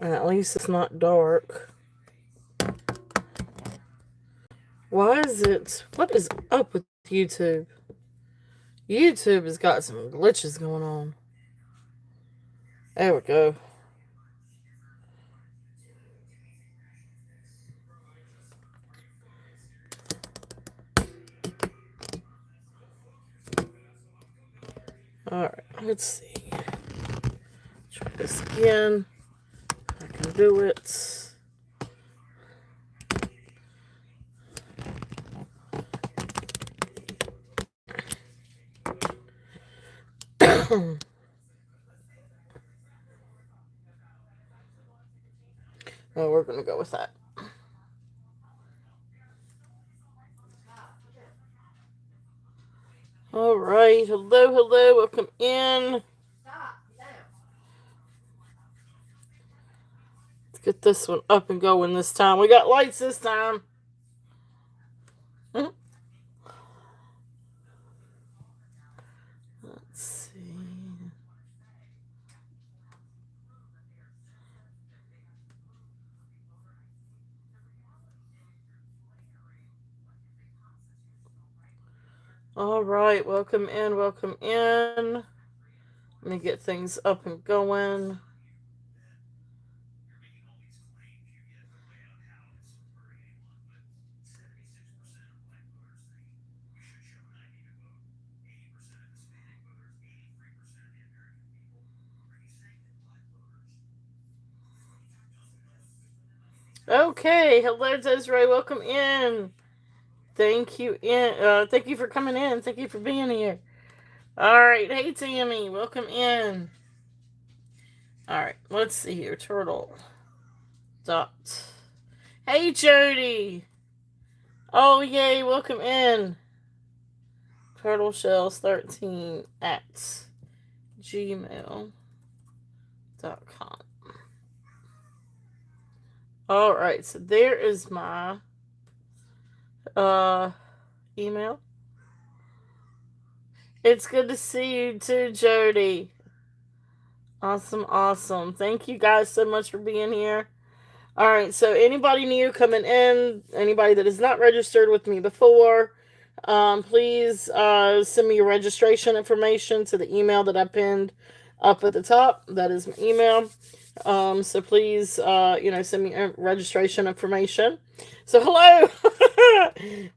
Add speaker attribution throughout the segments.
Speaker 1: At least it's not dark. Why is it? What is up with YouTube? YouTube has got some glitches going on. There we go. Alright, let's see. Try this again. I can do it. Oh, we're going to go with that. All right. Hello, hello. Welcome in. Let's get this one up and going this time. We got lights this time. Let's see. All right. Welcome in. Welcome in. Let me get things up and going. Okay, hello Desiree, welcome in. Thank you for coming in. Thank you for being here. All right, hey Tammy, welcome in. All right, let's see here. Turtle. Dot. Hey Jody. Oh yay, welcome in. Turtle shells 13 at gmail.com. All right, so there is my email. It's good to see you too, Jody. Awesome, awesome. Thank you guys so much for being here. All right, so anybody new coming in, anybody that is not registered with me before, please send me your registration information to the email that I pinned up at the top. That is my email. So please, send me registration information. So hello,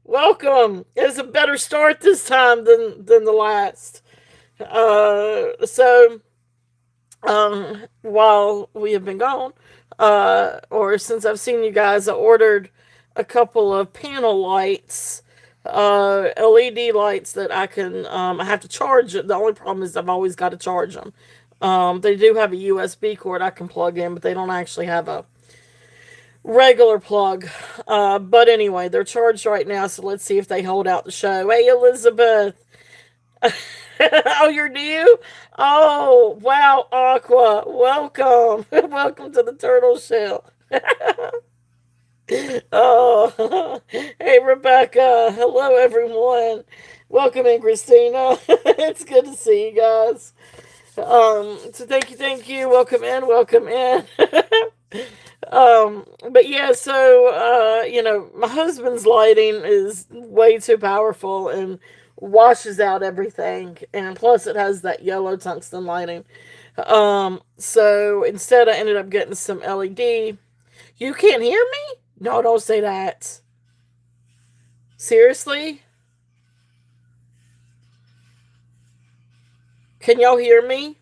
Speaker 1: welcome. It's a better start this time than the last. While we have been gone, or since I've seen you guys, I ordered a couple of panel lights, LED lights that I can, I have to charge it. The only problem is I've always got to charge them. They do have a USB cord I can plug in, but they don't actually have a regular plug. But anyway, they're charged right now, so let's see if they hold out the show. Hey, Elizabeth. Oh, you're new? Oh, wow, Aqua. Welcome. Welcome to the turtle shell. Oh, hey, Rebecca. Hello, everyone. Welcome in, Christina. It's good to see you guys. So thank you. Welcome in, welcome in. But yeah, so my husband's lighting is way too powerful and washes out everything, and plus it has that yellow tungsten lighting. So instead I ended up getting some LED. You can't hear me? No, don't say that. Seriously? Can y'all hear me?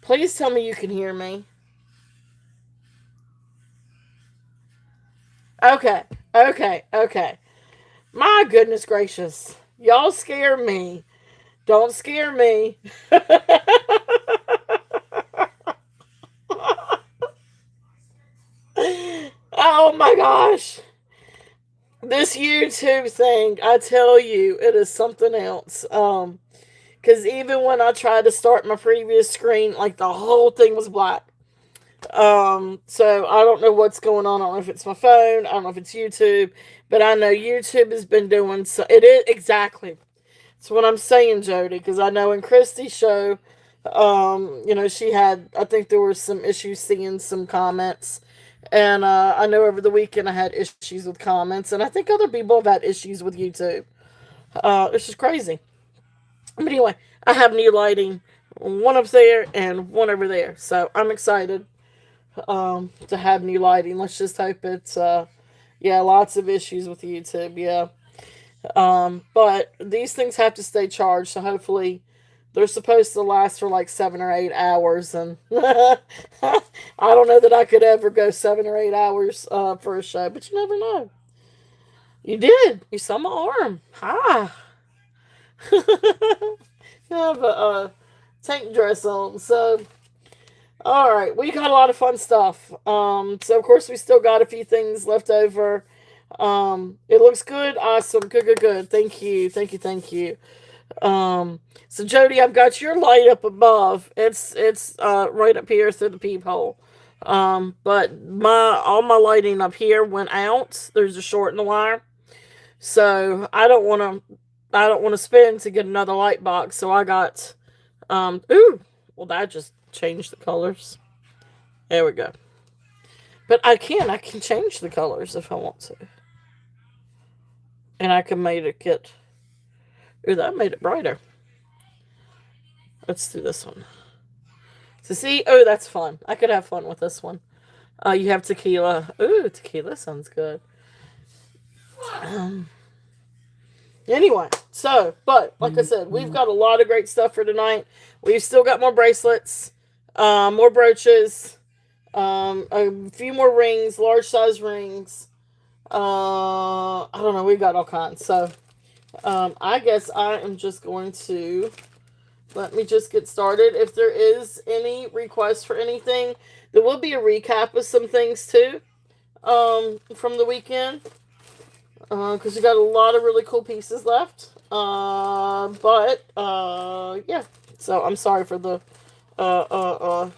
Speaker 1: Please tell me you can hear me. Okay, okay. My goodness gracious. Y'all scare me. Don't scare me. Oh my gosh. This YouTube thing, I tell you, it is something else. Because even when I tried to start my previous screen, like the whole thing was black. So I don't know what's going on. I don't know if it's my phone. I don't know if it's YouTube, but I know YouTube has been doing so. It is exactly. It's what I'm saying, Jody, because I know in Christy's show, She had, I think there were some issues seeing some comments. And I know over the weekend I had issues with comments, and I think other people have had issues with YouTube. It's just crazy. But anyway, I have new lighting, one up there and one over there. So I'm excited to have new lighting. Let's just hope it's, yeah, lots of issues with YouTube. Yeah. But these things have to stay charged, so hopefully they're supposed to last for like 7 or 8 hours, and I don't know that I could ever go 7 or 8 hours for a show, but you never know. You did. You saw my arm. Ah. You have a tank dress on, so all right, we got a lot of fun stuff. So of course we still got a few things left over. It looks good. Awesome. Good, good, good. Thank you. Thank you. Thank you. So Jody, I've got your light up above. It's right up here through the peephole. But my all my lighting up here went out. There's a short in the wire. So I don't want to spend to get another light box. So I got ooh, well that just changed the colors. There we go. But I can change the colors if I want to. And I can make it get ooh, that made it brighter. Let's do this one. So see, oh, that's fun. I could have fun with this one. You have tequila. Ooh, tequila sounds good. Um, anyway, so, but like I said, we've got a lot of great stuff for tonight. We've still got more bracelets, more brooches, a few more rings, large size rings. I don't know. We got all kinds. So, I guess I am just going to let me just get started. If there is any requests for anything, there will be a recap of some things too, from the weekend. Because we got a lot of really cool pieces left. Yeah. So I'm sorry for the, uh, uh, uh,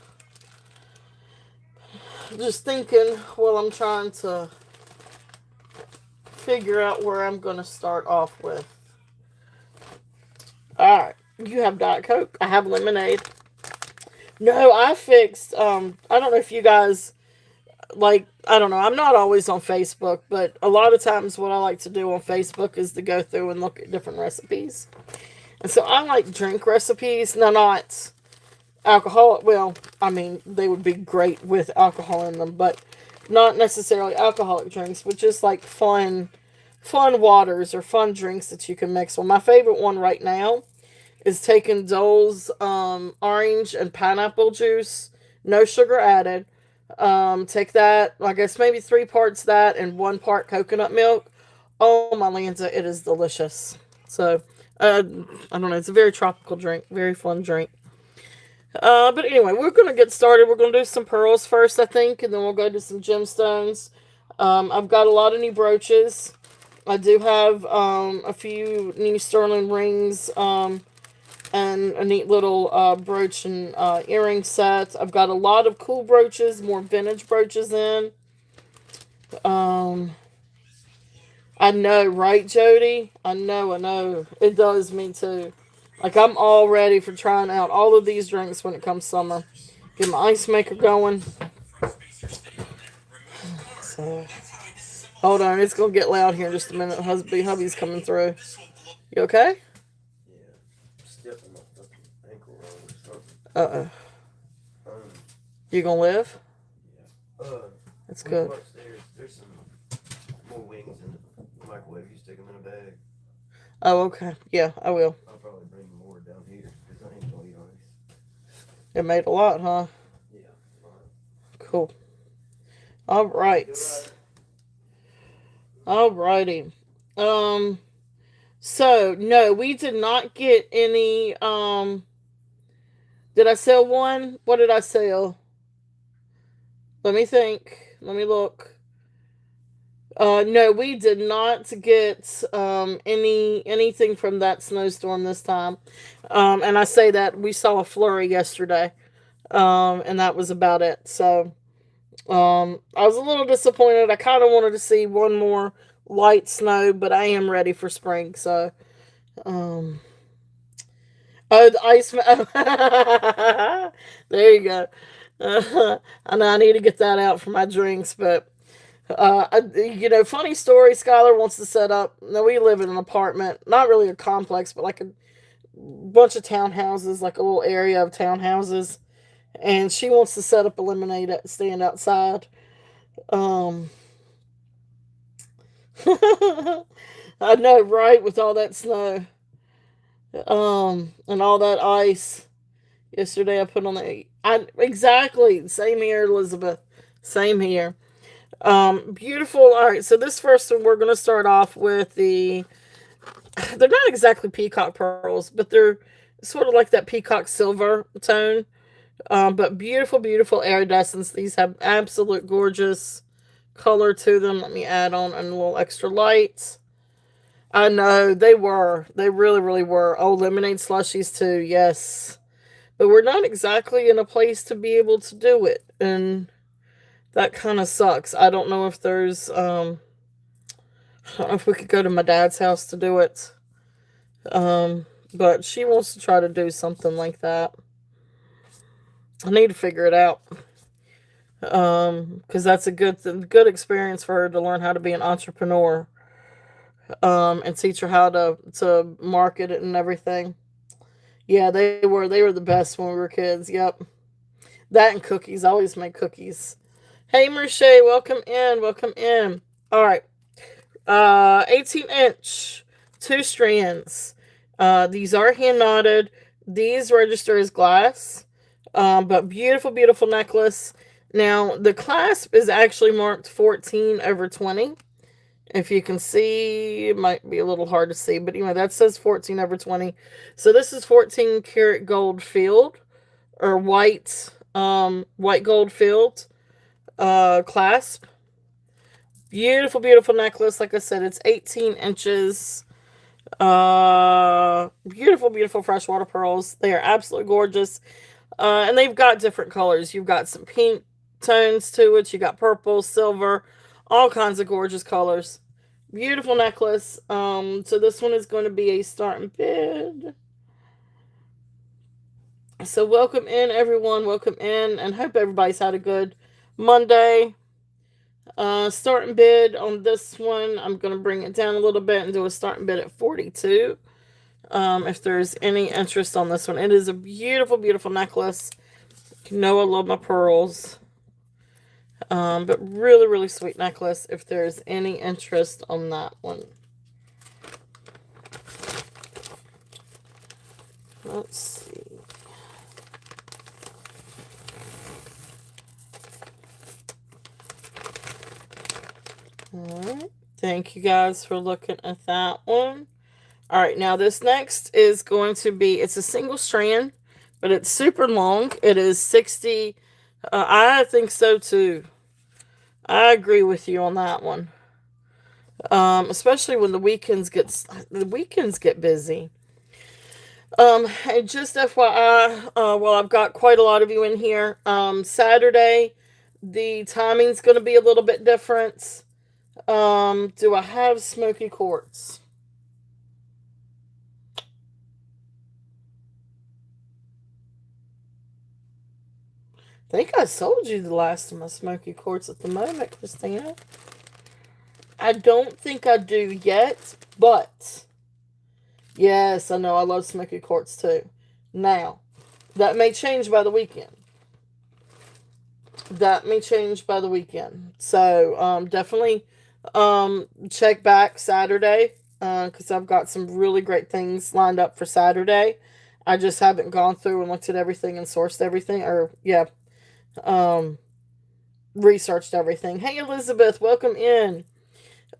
Speaker 1: just thinking while I'm trying to figure out where I'm going to start off with. Alright. You have Diet Coke. I have lemonade. No, I fixed, I don't know if you guys, like, I don't know. I'm not always on Facebook, but a lot of times what I like to do on Facebook is to go through and look at different recipes. And so I like drink recipes. Now, not alcohol. Well, I mean, they would be great with alcohol in them, but not necessarily alcoholic drinks, but just like fun waters or fun drinks that you can mix. Well, my favorite one right now is taking Dole's orange and pineapple juice, no sugar added. Take that, I guess maybe 3 parts that and 1 part coconut milk. Oh my Lanza, it is delicious. So, I don't know, it's a very tropical drink, very fun drink. But anyway, we're gonna get started. We're gonna do some pearls first, I think, and then we'll go to some gemstones. I've got a lot of new brooches. I do have a few new sterling rings, and a neat little brooch and earring set. I've got a lot of cool brooches, more vintage brooches in. Um, I know, right, Jody? I know, I know. It does me too. Like, I'm all ready for trying out all of these drinks when it comes summer. Get my ice maker going. So, hold on, it's gonna get loud here in just a minute. Hubby's coming through. You okay? Uh-oh. You gonna live? That's good. There's some more wings in the microwave. You stick them in a bag. Oh, okay. Yeah, I will. I'll probably bring more down here because I ain't gonna eat ice. It made a lot, huh? Yeah. Cool. All right. All righty. Um. So no, we did not get any. Did I sell one? What did I sell? Let me think. Let me look. No, we did not get anything from that snowstorm this time. And I say that we saw a flurry yesterday. And that was about it. So I was a little disappointed. I kind of wanted to see one more light snow, but I am ready for spring. So um Oh, the ice. There you go. I know I need to get that out for my drinks, but funny story. Skylar wants to set up. No, we live in an apartment, not really a complex, but like a bunch of townhouses, like a little area of townhouses, and she wants to set up a lemonade stand outside. Um, I know, right? With all that snow, and all that ice. Yesterday I put on the. I exactly same here, Elizabeth. Same here. Beautiful. All right, so this first one we're gonna start off with the. They're not exactly peacock pearls, but they're sort of like that peacock silver tone. But beautiful, beautiful iridescence. These have absolute gorgeous color to them. Let me add on a little extra light. I know they were. They really, really were. Oh, lemonade slushies too. Yes, but we're not exactly in a place to be able to do it, and that kind of sucks. I don't know if there's. I don't know if we could go to my dad's house to do it. But she wants to try to do something like that. I need to figure it out. Because that's a good experience for her to learn how to be an entrepreneur. And teach her how to market it and everything. Yeah, they were the best when we were kids. Yep, that and cookies. I always make cookies. Hey, Merche, welcome in. Welcome in. All right, 18-inch, two strands. These are hand knotted. These register as glass. But beautiful, beautiful necklace. Now, the clasp is actually marked 14/20. If you can see, it might be a little hard to see, but anyway, that says 14/20. So this is 14 karat gold field or white gold field clasp. Beautiful, beautiful necklace. Like I said, it's 18 inches. Beautiful, beautiful freshwater pearls. They are absolutely gorgeous. And they've got different colors. You've got some pink tones to it. You got purple, silver, all kinds of gorgeous colors. Beautiful necklace. So this one is going to be a starting bid. So welcome in, everyone. Welcome in, and hope everybody's had a good Monday. Starting bid on this one, I'm going to bring it down a little bit and do a starting bid at 42. If there's any interest on this one, it is a beautiful, beautiful necklace. You know I love my pearls. But really, really sweet necklace. If there's any interest on that one. Let's see. Alright. Thank you guys for looking at that one. Alright, now this next is going to be, it's a single strand, but it's super long. It is 60. I think so too. I agree with you on that one. Especially when the weekends get busy. And just FYI, well, I've got quite a lot of you in here. Saturday, the timing's going to be a little bit different. Do I have smoky quartz? I think I sold you the last of my smoky quartz at the moment, Christina. I don't think I do yet, but yes, I know I love smoky quartz too. Now, that may change by the weekend. So, definitely check back Saturday because I've got some really great things lined up for Saturday. I just haven't gone through and looked at everything and sourced everything, or yeah, researched everything. Hey, Elizabeth, welcome in.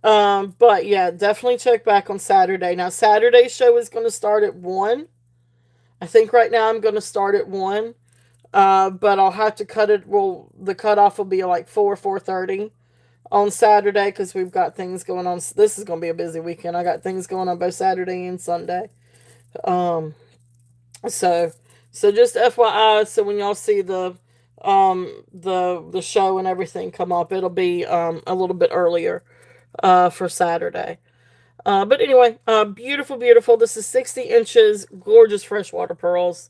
Speaker 1: But yeah, definitely check back on Saturday. Now, Saturday's show is going to start at 1. I think right now I'm going to start at 1. But I'll have to cut it. Well, the cutoff will be like 4:30 on Saturday because we've got things going on. This is going to be a busy weekend. I got things going on both Saturday and Sunday. Um, so just FYI, so when y'all see the show and everything come up, it'll be a little bit earlier for Saturday. But anyway, beautiful, beautiful. This is 60 inches, gorgeous freshwater pearls.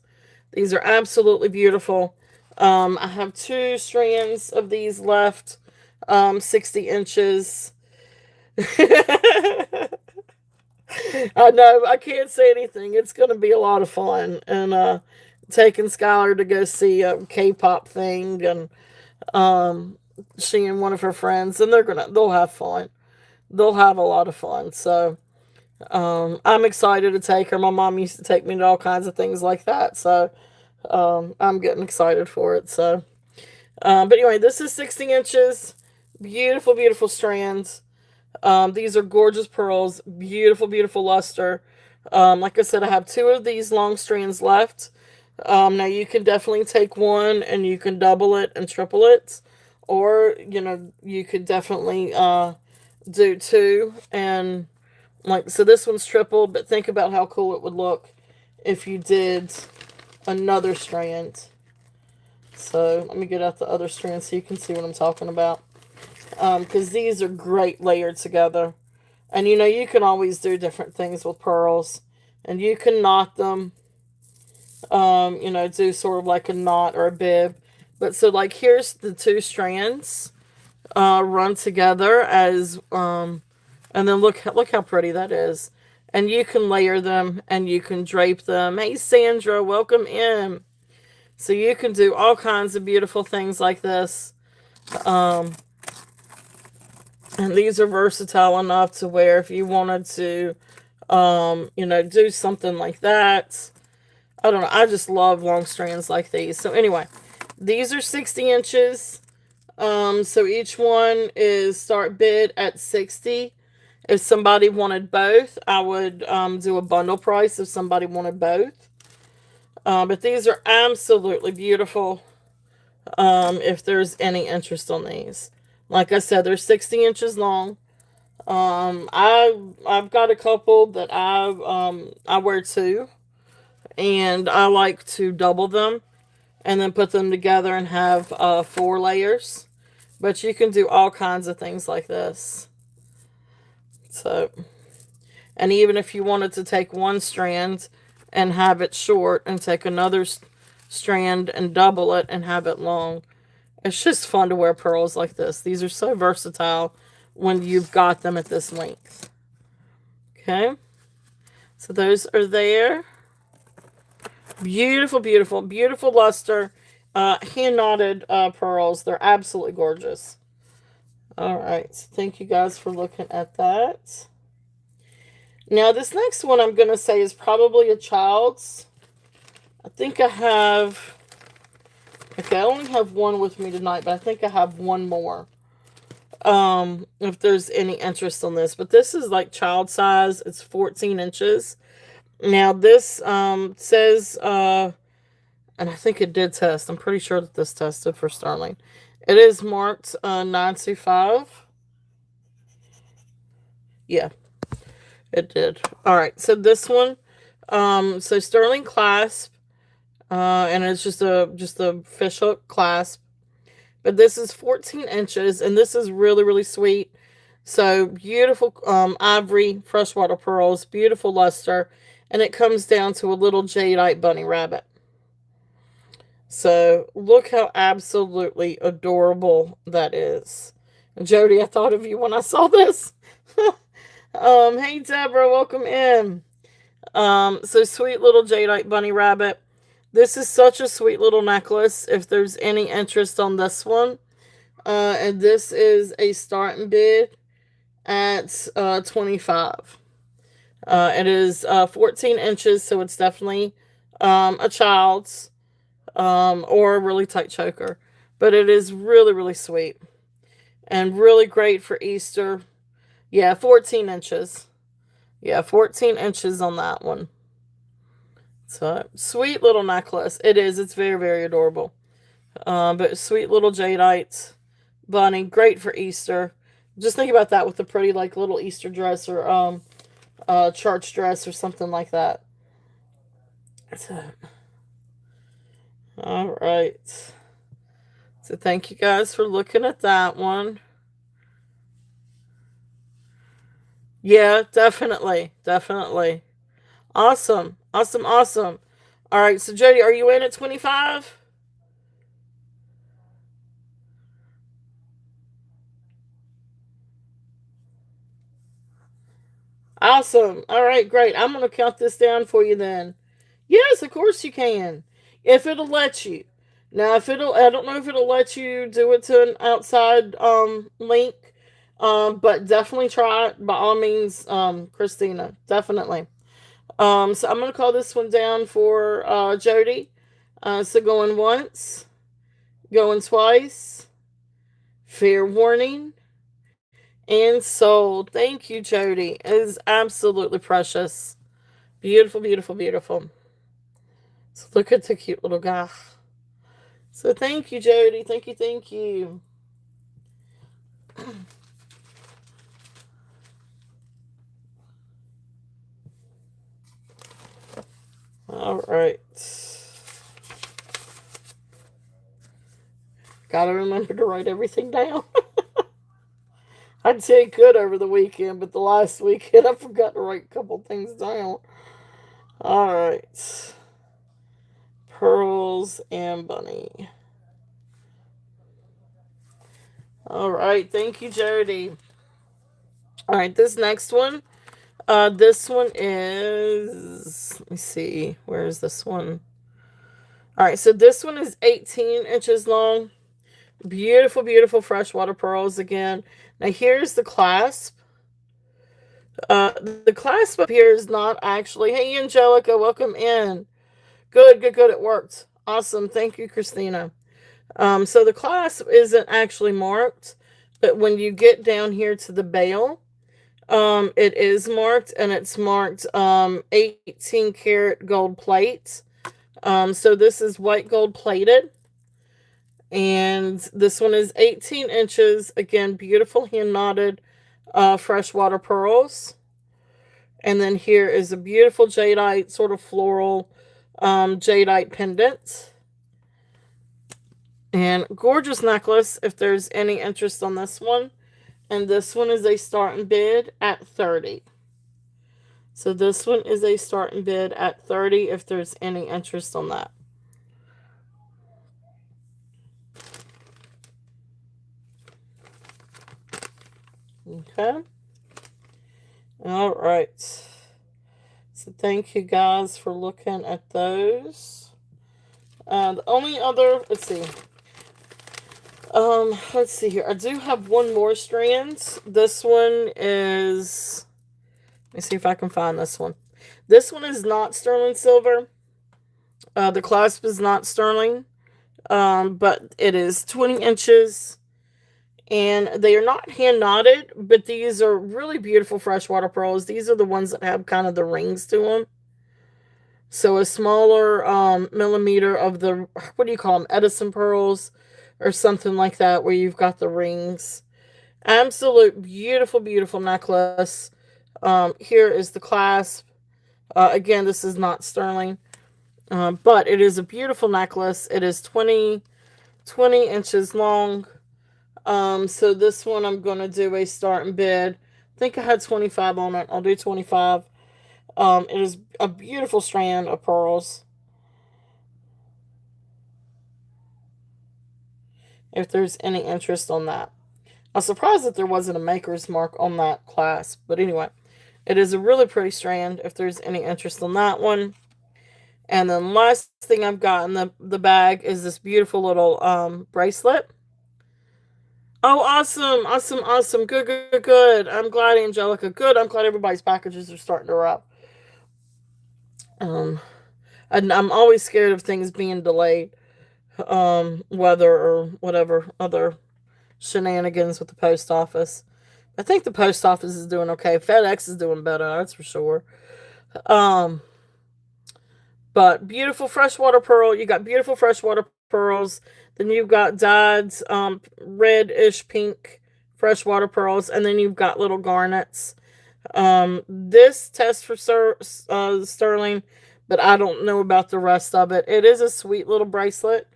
Speaker 1: These are absolutely beautiful. I have 2 strands of these left, 60 inches. I know, I can't say anything. It's going to be a lot of fun. And taking Skylar to go see a K-pop thing, and she and one of her friends, and they'll have fun. They'll have a lot of fun. So I'm excited to take her. My mom used to take me to all kinds of things like that. So I'm getting excited for it. So, but anyway, this is 60 inches. Beautiful, beautiful strands. These are gorgeous pearls. Beautiful, beautiful luster. Like I said, I have 2 of these long strands left. Now you can definitely take one and you can double it and triple it. Or, you could definitely do 2. And so this one's triple, but think about how cool it would look if you did another strand. So let me get out the other strand so you can see what I'm talking about. Because these are great layered together. And you can always do different things with pearls. And you can knot them. Do sort of like a knot or a bib. But so like here's the 2 strands run together as and then look how pretty that is. And you can layer them and you can drape them. Hey Sandra, welcome in. So you can do all kinds of beautiful things like this. And these are versatile enough to where if you wanted to, do something like that. I don't know. I just love long strands like these. So anyway, these are 60 inches. So each one is start bid at 60. If somebody wanted both, I would do a bundle price if somebody wanted both. But these are absolutely beautiful. If there's any interest on these. Like I said, they're 60 inches long. I've got a couple that I wear too. And I like to double them and then put them together and have 4 layers. But you can do all kinds of things like this. So, and even if you wanted to take one strand and have it short and take another strand and double it and have it long. It's just fun to wear pearls like this. These are so versatile when you've got them at this length. Okay. So those are there. Beautiful, beautiful, beautiful luster. Hand knotted pearls. They're absolutely gorgeous. All right. So thank you guys for looking at that. Now this next one I'm going to say is probably a child's. I think I have... Okay, I only have one with me tonight, but I think I have one more. If there's any interest on this. But this is like child size. It's 14 inches. Now this says, and I think it did test. I'm pretty sure that this tested for Sterling. It is marked 925. Yeah, it did. All right, so this one, so Sterling clasp, and it's just a fish hook clasp. But this is 14 inches, and this is really, really sweet. So beautiful ivory freshwater pearls, beautiful luster, and it comes down to a little jadeite bunny rabbit. So look how absolutely adorable that is. Jody, I thought of you when I saw this. Hey Deborah, welcome in. So sweet little jadeite bunny rabbit. This is such a sweet little necklace. If there's any interest on this one, and this is a starting bid at 25. It is 14 inches, so it's definitely a child's or a really tight choker. But it is really, really sweet and really great for Easter. Yeah, 14 inches. Yeah, 14 inches on that one. So, sweet little necklace. It is. It's very, very adorable. But sweet little jadeite bunny. Great for Easter. Just think about that with a pretty, like, little Easter dress or church dress or something like that. So, all right. So, thank you guys for looking at that one. Yeah, definitely. Definitely. Awesome. Awesome. Awesome. All right. So, Jody, are you in at 25? Awesome. All right. Great. I'm going to count this down for you then. Yes, of course you can. If it'll let you. Now, if it'll, I don't know if it'll let you do it to an outside link, but definitely try it by all means, Christina. Definitely. So I'm gonna call this one down for Jody. So going once, going twice, fair warning, and sold. Thank you, Jody. It is absolutely precious. Beautiful, beautiful, beautiful. So look at the cute little guy. So thank you, Jody. Thank you, thank you. All right. Gotta remember to write everything down. I did good over the weekend, but the last weekend I forgot to write a couple things down. All right. Pearls and Bunny. All right. Thank you, Jody. All right. This next one. This one is. Let me see. Where is this one? All right. So this one is 18 inches long. Beautiful, beautiful freshwater pearls again. Now here's the clasp. The clasp up here is not actually. Hey, Angelica, welcome in. Good, good, good. It worked. Awesome. Thank you, Christina. So the clasp isn't actually marked, but when you get down here to the bail, it is marked, and it's marked 18 karat gold plate. So this is white gold plated, and this one is 18 inches. Again, beautiful hand knotted freshwater pearls. And then here is a beautiful jadeite, sort of floral jadeite pendant. And gorgeous necklace if there's any interest on this one. And this one is a starting bid at 30. So this one is a starting bid at 30 if there's any interest on that. Okay. All right. So thank you guys for looking at those. The only other, let's see here. I do have one more strand. This one is, let me see if I can find this one. This one is not sterling silver. The clasp is not sterling, but it is 20 inches. And they are not hand knotted, but these are really beautiful freshwater pearls. These are the ones that have kind of the rings to them. So a smaller millimeter of the, what do you call them, Edison pearls or something like that, where you've got the rings. Absolute beautiful, beautiful necklace. Here is the clasp. Again, this is not sterling, but it is a beautiful necklace. It is 20 inches long. So this one I'm going to do a starting bid. I think I had 25 on it. I'll do 25. It is a beautiful strand of pearls. If there's any interest on that. I'm surprised that there wasn't a maker's mark on that clasp. But anyway, it is a really pretty strand if there's any interest on that one. And then last thing I've got in the bag is this beautiful little bracelet. Oh, awesome, awesome, awesome. Good, good, good, good. I'm glad, Angelica. Good. I'm glad everybody's packages are starting to arrive. Um, and I'm always scared of things being delayed. Weather or whatever other shenanigans with the post office. I think the post office is doing okay. FedEx is doing better, that's for sure. Um, but beautiful freshwater pearl. You got beautiful freshwater pearls. Then you've got dyed reddish pink freshwater pearls, and then you've got little garnets. This test for sterling, but I don't know about the rest of it. It is a sweet little bracelet.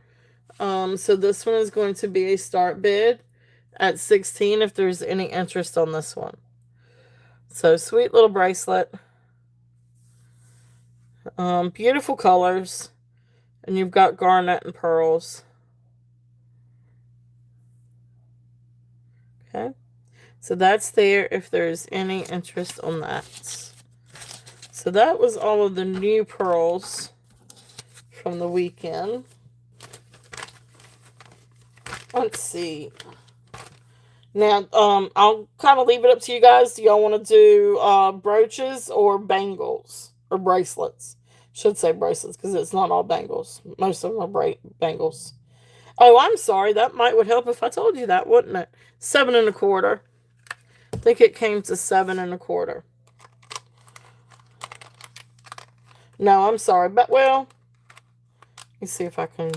Speaker 1: So this one is going to be a start bid at 16 if there's any interest on this one. So sweet little bracelet. Beautiful colors. And you've got garnet and pearls. Okay. So that's there if there's any interest on that. So that was all of the new pearls from the weekend. Let's see. Now, I'll kind of leave it up to you guys. Do y'all want to do brooches or bangles or bracelets? Should say bracelets because it's not all bangles. Most of them are bangles. Oh, I'm sorry. That would help if I told you that, wouldn't it? 7 1/4. I think it came to 7 1/4. No, I'm sorry, but well, let me see if I can.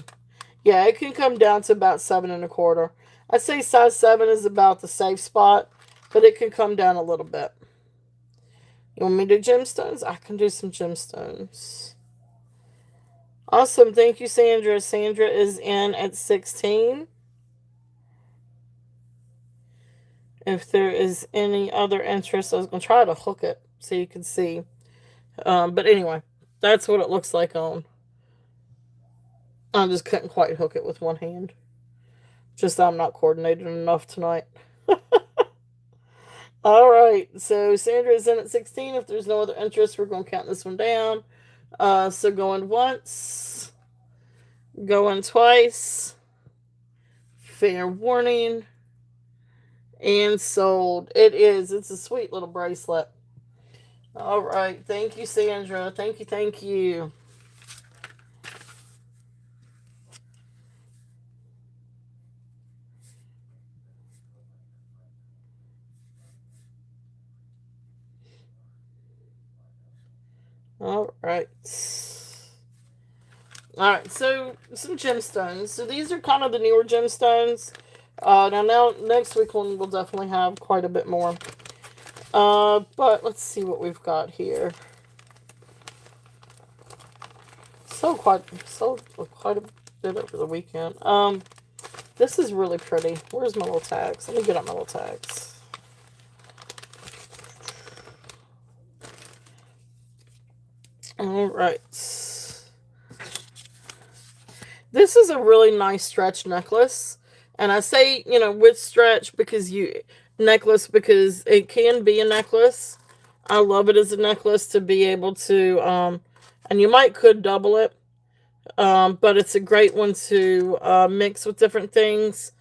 Speaker 1: Yeah, it can come down to about 7 1/4. I'd say size 7 is about the safe spot, but it can come down a little bit. You want me to do gemstones? I can do some gemstones. Awesome. Thank you, Sandra. Sandra is in at 16. If there is any other interest, I was going to try to hook it so you can see. But anyway, that's what it looks like on. I just couldn't quite hook it with one hand. Just I'm not coordinated enough tonight. All right, so Sandra is in at 16. If there's no other interest, we're going to count this one down. So going once, going twice, fair warning, and sold. It's a sweet little bracelet. All right, thank you, Sandra. Thank you, thank you. All right. All right, so some gemstones. So these are kind of the newer gemstones. Now next week we'll definitely have quite a bit more. But let's see what we've got here. Quite a bit over the weekend. This is really pretty. Where's my little tags? Let me get out my little tags. All right. This is a really nice stretch necklace. And I say, with stretch because necklace because it can be a necklace. I love it as a necklace to be able to, and you could double it. But it's a great one to mix with different things.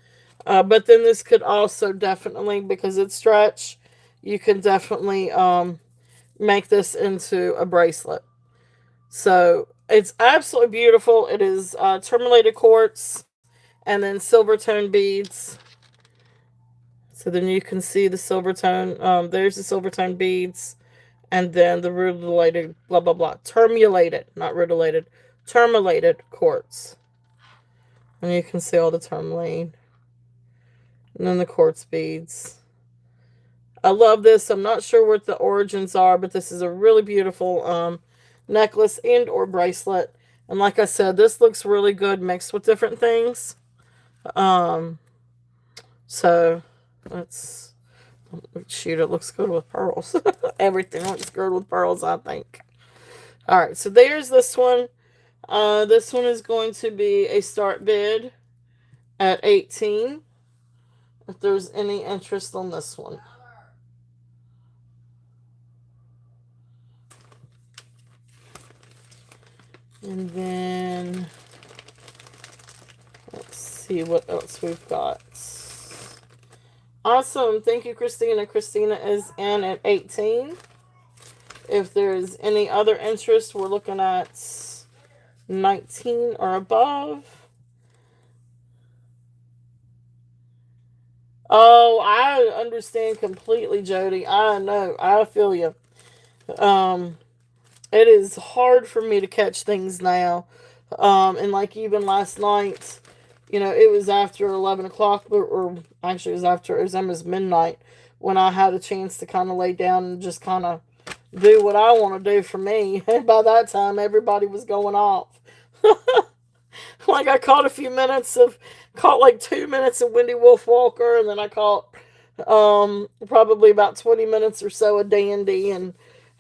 Speaker 1: But then this could also definitely, because it's stretch, you can definitely make this into a bracelet. So it's absolutely beautiful. It is tourmalated quartz and then silver tone beads. So then you can see the silver tone. There's the silver tone beads. And then the rutilated, blah, blah, blah. Tourmalated, not rutilated. Tourmalated quartz. And you can see all the tourmaline. And then the quartz beads. I love this. I'm not sure what the origins are, but this is a really beautiful necklace and or bracelet. And like I said, this looks really good mixed with different things. So let's shoot, it looks good with pearls. Everything looks good with pearls, I think. All right, so there's this one. This one is going to be a start bid at 18. If there's any interest on this one. And then let's see what else we've got. Awesome. Thank you, Christina. Christina is in at 18. If there's any other interest, we're looking at 19 or above. Oh, I understand completely, Jody. I know. I feel you. It is hard for me to catch things now. And like even last night, it was after 11 o'clock, or actually it was almost midnight when I had a chance to kind of lay down and just kind of do what I want to do for me. And by that time, everybody was going off. Like I caught like 2 minutes of Wendy Wolf Walker, and then I caught Probably about 20 minutes or so a dandy, and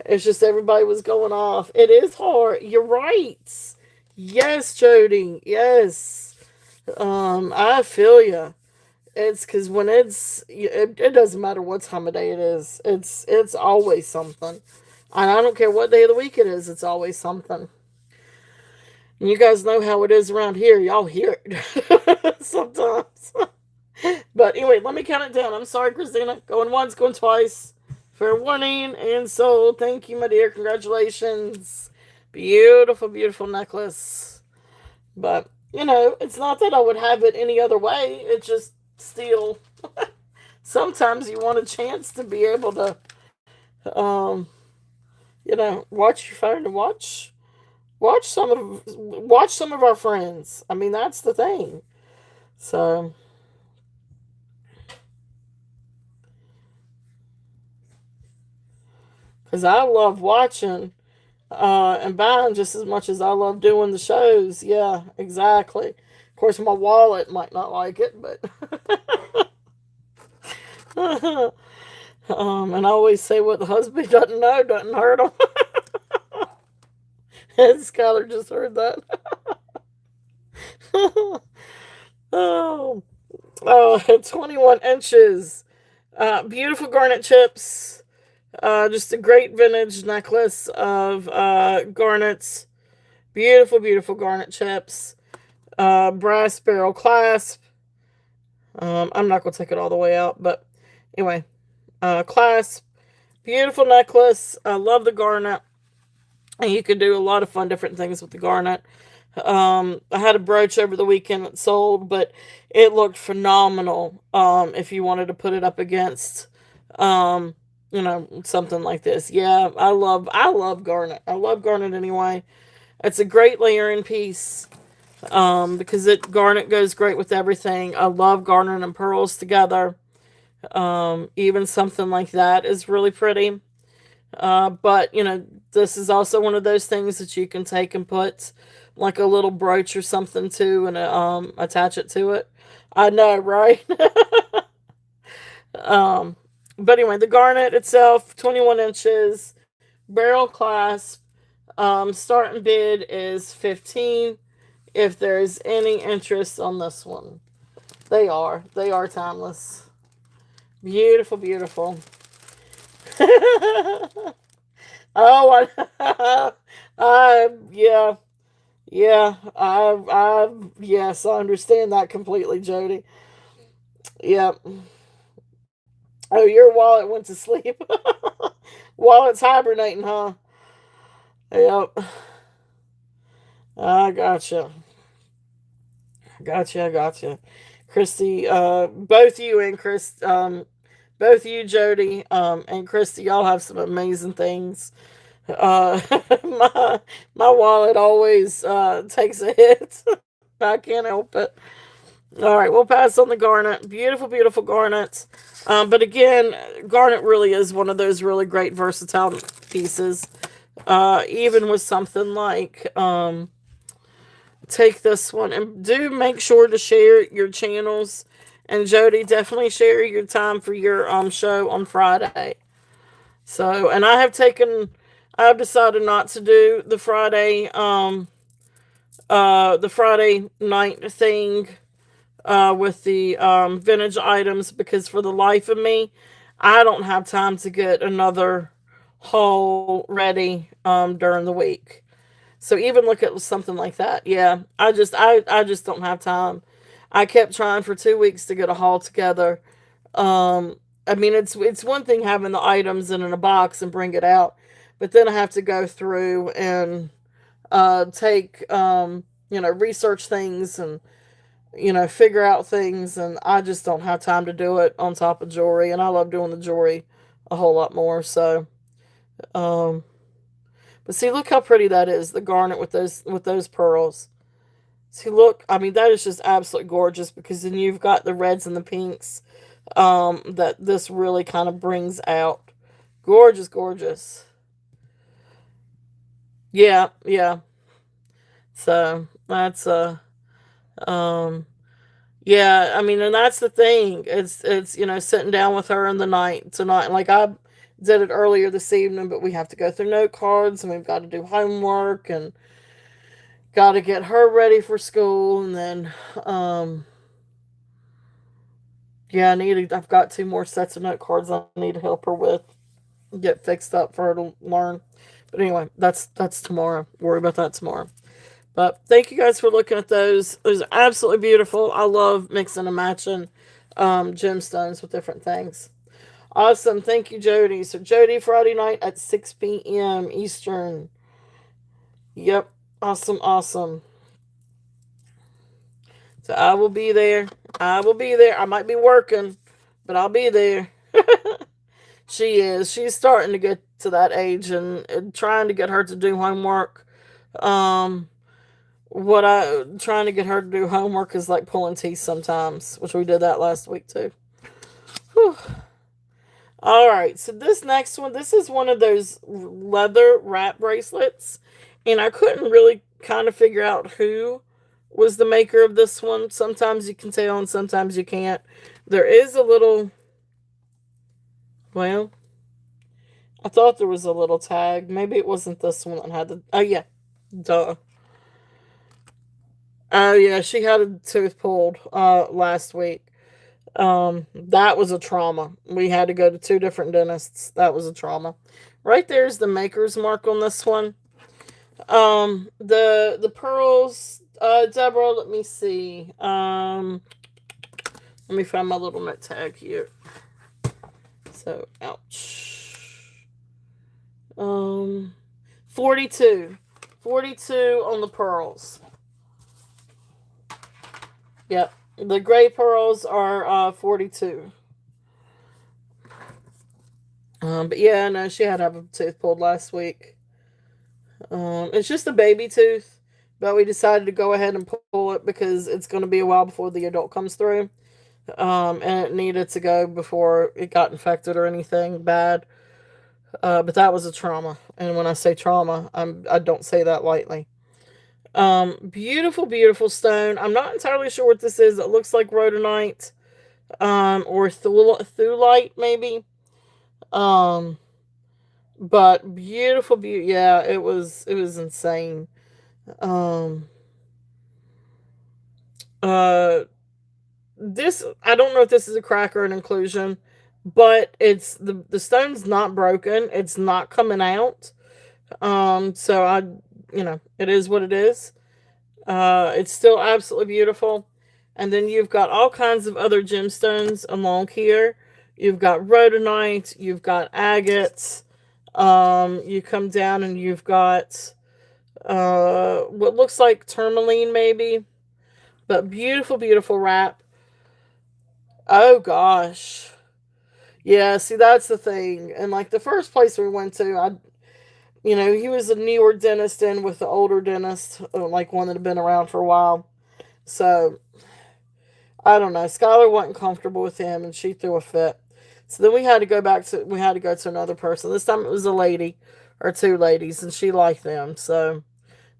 Speaker 1: it's just everybody was going off. It is hard. You're right. Yes, Jody. Yes. I feel you. It's because when it doesn't matter what time of day it is. It's always something, and I don't care what day of the week it is. It's always something. And you guys know how it is around here. Y'all hear it sometimes. But anyway, let me count it down. I'm sorry, Christina. Going once, going twice. Fair warning. And so, thank you, my dear. Congratulations. Beautiful, beautiful necklace. But, it's not that I would have it any other way. It just still. Sometimes you want a chance to be able to, um, watch your phone and watch some of our friends. I mean, that's the thing. So, because I love watching and buying just as much as I love doing the shows. Yeah, exactly. Of course, my wallet might not like it, but and I always say what the husband doesn't know doesn't hurt him. And Skylar just heard that. Oh, oh, 21 inches. Beautiful garnet chips. Just a great vintage necklace of garnets. Beautiful, beautiful garnet chips. Brass barrel clasp. I'm not going to take it all the way out, but anyway, clasp. Beautiful necklace. I love the garnet. And you can do a lot of fun different things with the garnet. I had a brooch over the weekend that sold, but it looked phenomenal. If you wanted to put it up against, um, something like this. Yeah, I love garnet. I love garnet anyway. It's a great layering piece. Because garnet goes great with everything. I love garnet and pearls together. Even something like that is really pretty. But this is also one of those things that you can take and put like a little brooch or something to, and attach it to it. I know, right? um, but anyway, the garnet itself, 21 inches, barrel clasp. Starting bid is 15. If there's any interest on this one, they are timeless. Beautiful, beautiful. Oh, yeah, yeah, yes, I understand that completely, Jody. Yep. Oh, your wallet went to sleep. Wallet's hibernating, huh? Yep. I gotcha. Gotcha, gotcha. Christy, both you and both you, Jody, and Christy, y'all have some amazing things. Uh, my wallet always takes a hit. I can't help it. All right, we'll pass on the garnet. Beautiful, beautiful garnet. But again, garnet really is one of those really great versatile pieces. Even with something like, take this one and do make sure to share your channels. And Jody, definitely share your time for your show on Friday. So, and I've decided not to do the Friday night thing with the vintage items, because for the life of me, I don't have time to get another haul ready during the week. So even look at something like that. Yeah, I just don't have time. I kept trying for 2 weeks to get a haul together. I mean, it's one thing having the items in a box and bring it out, but then I have to go through and take research things and figure out things, and I just don't have time to do it on top of jewelry, and I love doing the jewelry a whole lot more. So, um, but see, look how pretty that is, the garnet with those pearls. See, look, I mean, that is just absolutely gorgeous, because then you've got the reds and the pinks that this really kind of brings out. Gorgeous, gorgeous. Yeah, yeah. So that's um Yeah, I mean, and that's the thing. It's sitting down with her in the night tonight. Like I did it earlier this evening, but we have to go through note cards and we've got to do homework and got to get her ready for school and then um yeah, I've got two more sets of note cards I need to help her with get fixed up for her to learn. But anyway, that's tomorrow. Worry about that tomorrow. But thank you guys for looking at those. Those are absolutely beautiful. I love mixing and matching gemstones with different things. Awesome. Thank you, Jody. So, Jody, Friday night at 6 p.m. Eastern. Yep. Awesome. Awesome. So, I will be there. I will be there. I might be working, but I'll be there. She is. She's starting to get to that age and trying to get her to do homework. Um, what I trying to get her to do homework is like pulling teeth sometimes, which we did that last week too. Whew. All right, so this next one, this is one of those leather wrap bracelets, and I couldn't really kind of figure out who was the maker of this one. Sometimes you can tell, and sometimes you can't. There is a little, well, I thought there was a little tag. Maybe it wasn't this one that had the. Oh yeah, duh. Oh yeah, she had a tooth pulled last week. That was a trauma. We had to go to two different dentists. That was a trauma. Right there's the maker's mark on this one. The pearls, Deborah, let me see. Let me find my little note tag here. So, ouch. 42. 42 on the pearls. Yep. The gray pearls are 42. But yeah, no, she had to have a tooth pulled last week. It's just a baby tooth, but we decided to go ahead and pull it because it's going to be a while before the adult comes through. And it needed to go before it got infected or anything bad. But that was a trauma, and when I say trauma, I don't say that lightly. Beautiful, beautiful stone. I'm not entirely sure what this is. It looks like rhodonite, or thulite maybe. Um, but beautiful, beauty. Yeah, it was insane. Um, uh, this I don't know if this is a crack or an inclusion, but it's the stone's not broken. It's not coming out. So it is what it is. It's still absolutely beautiful. And then you've got all kinds of other gemstones along here. You've got rhodonite, you've got agates. You come down and you've got what looks like tourmaline maybe, but beautiful, beautiful wrap. Oh gosh. Yeah, see that's the thing. And like the first place we went to, he was a newer dentist in with the older dentist, like one that had been around for a while. So I don't know. Skylar wasn't comfortable with him, and she threw a fit. So then we had to go to another person. This time it was a lady or two ladies, and she liked them. So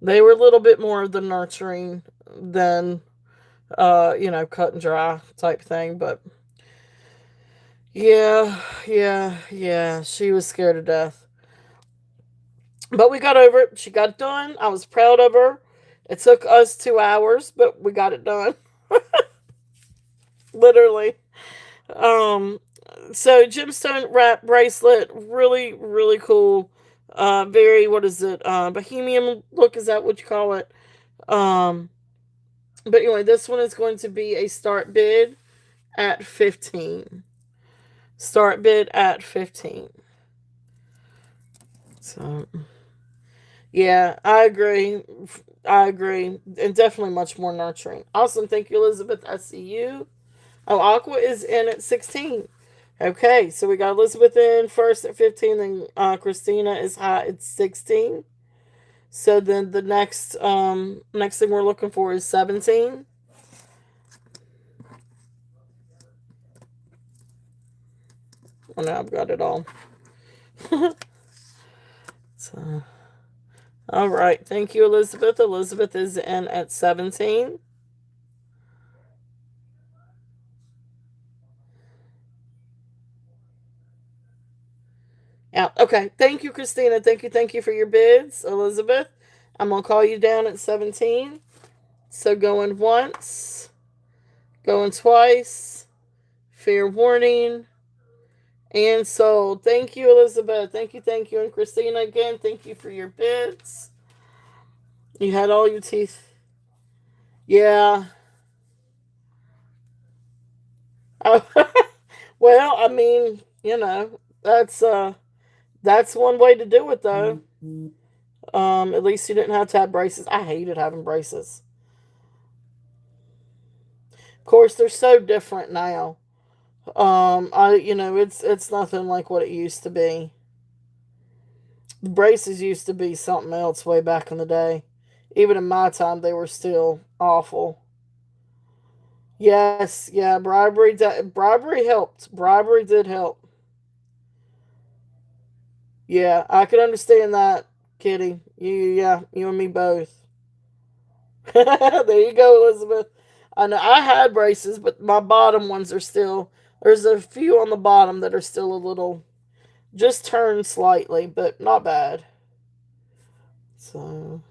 Speaker 1: they were a little bit more of the nurturing than cut and dry type thing. But yeah, yeah, yeah. She was scared to death. But we got over it. She got it done. I was proud of her. It took us 2 hours, but we got it done. Literally. Um, so gemstone wrap bracelet, really, really cool. Very, what is it? Bohemian look, is that what you call it? Um, but anyway, this one is going to be a start bid at 15. Start bid at 15. So yeah, I agree. I agree. And definitely much more nurturing. Awesome. Thank you, Elizabeth. I see you. Oh, Aqua is in at 16. Okay, so we got Elizabeth in first at 15, then Christina is high at 16. So then the next thing we're looking for is 17. Oh, now I've got it all. So, all right, thank you, Elizabeth. Elizabeth is in at 17. Yeah. Okay. Thank you, Christina. Thank you for your bids, Elizabeth. I'm gonna call you down at 17. So going once, going twice, fair warning, and sold. Thank you, Elizabeth. Thank you. And Christina again, thank you for your bids. You had all your teeth. Yeah. Oh, well, I mean, that's one way to do it though. At least you didn't have to have braces. I hated having braces. Of course, they're so different now. It's nothing like what it used to be. The braces used to be something else way back in the day. Even in my time, they were still awful. Yes, yeah, bribery helped. Bribery did help. Yeah, I could understand that, Kitty. Yeah, you and me both. There you go, Elizabeth. I know I had braces, but my bottom ones are still. There's a few on the bottom that are still a little, just turned slightly, but not bad. So,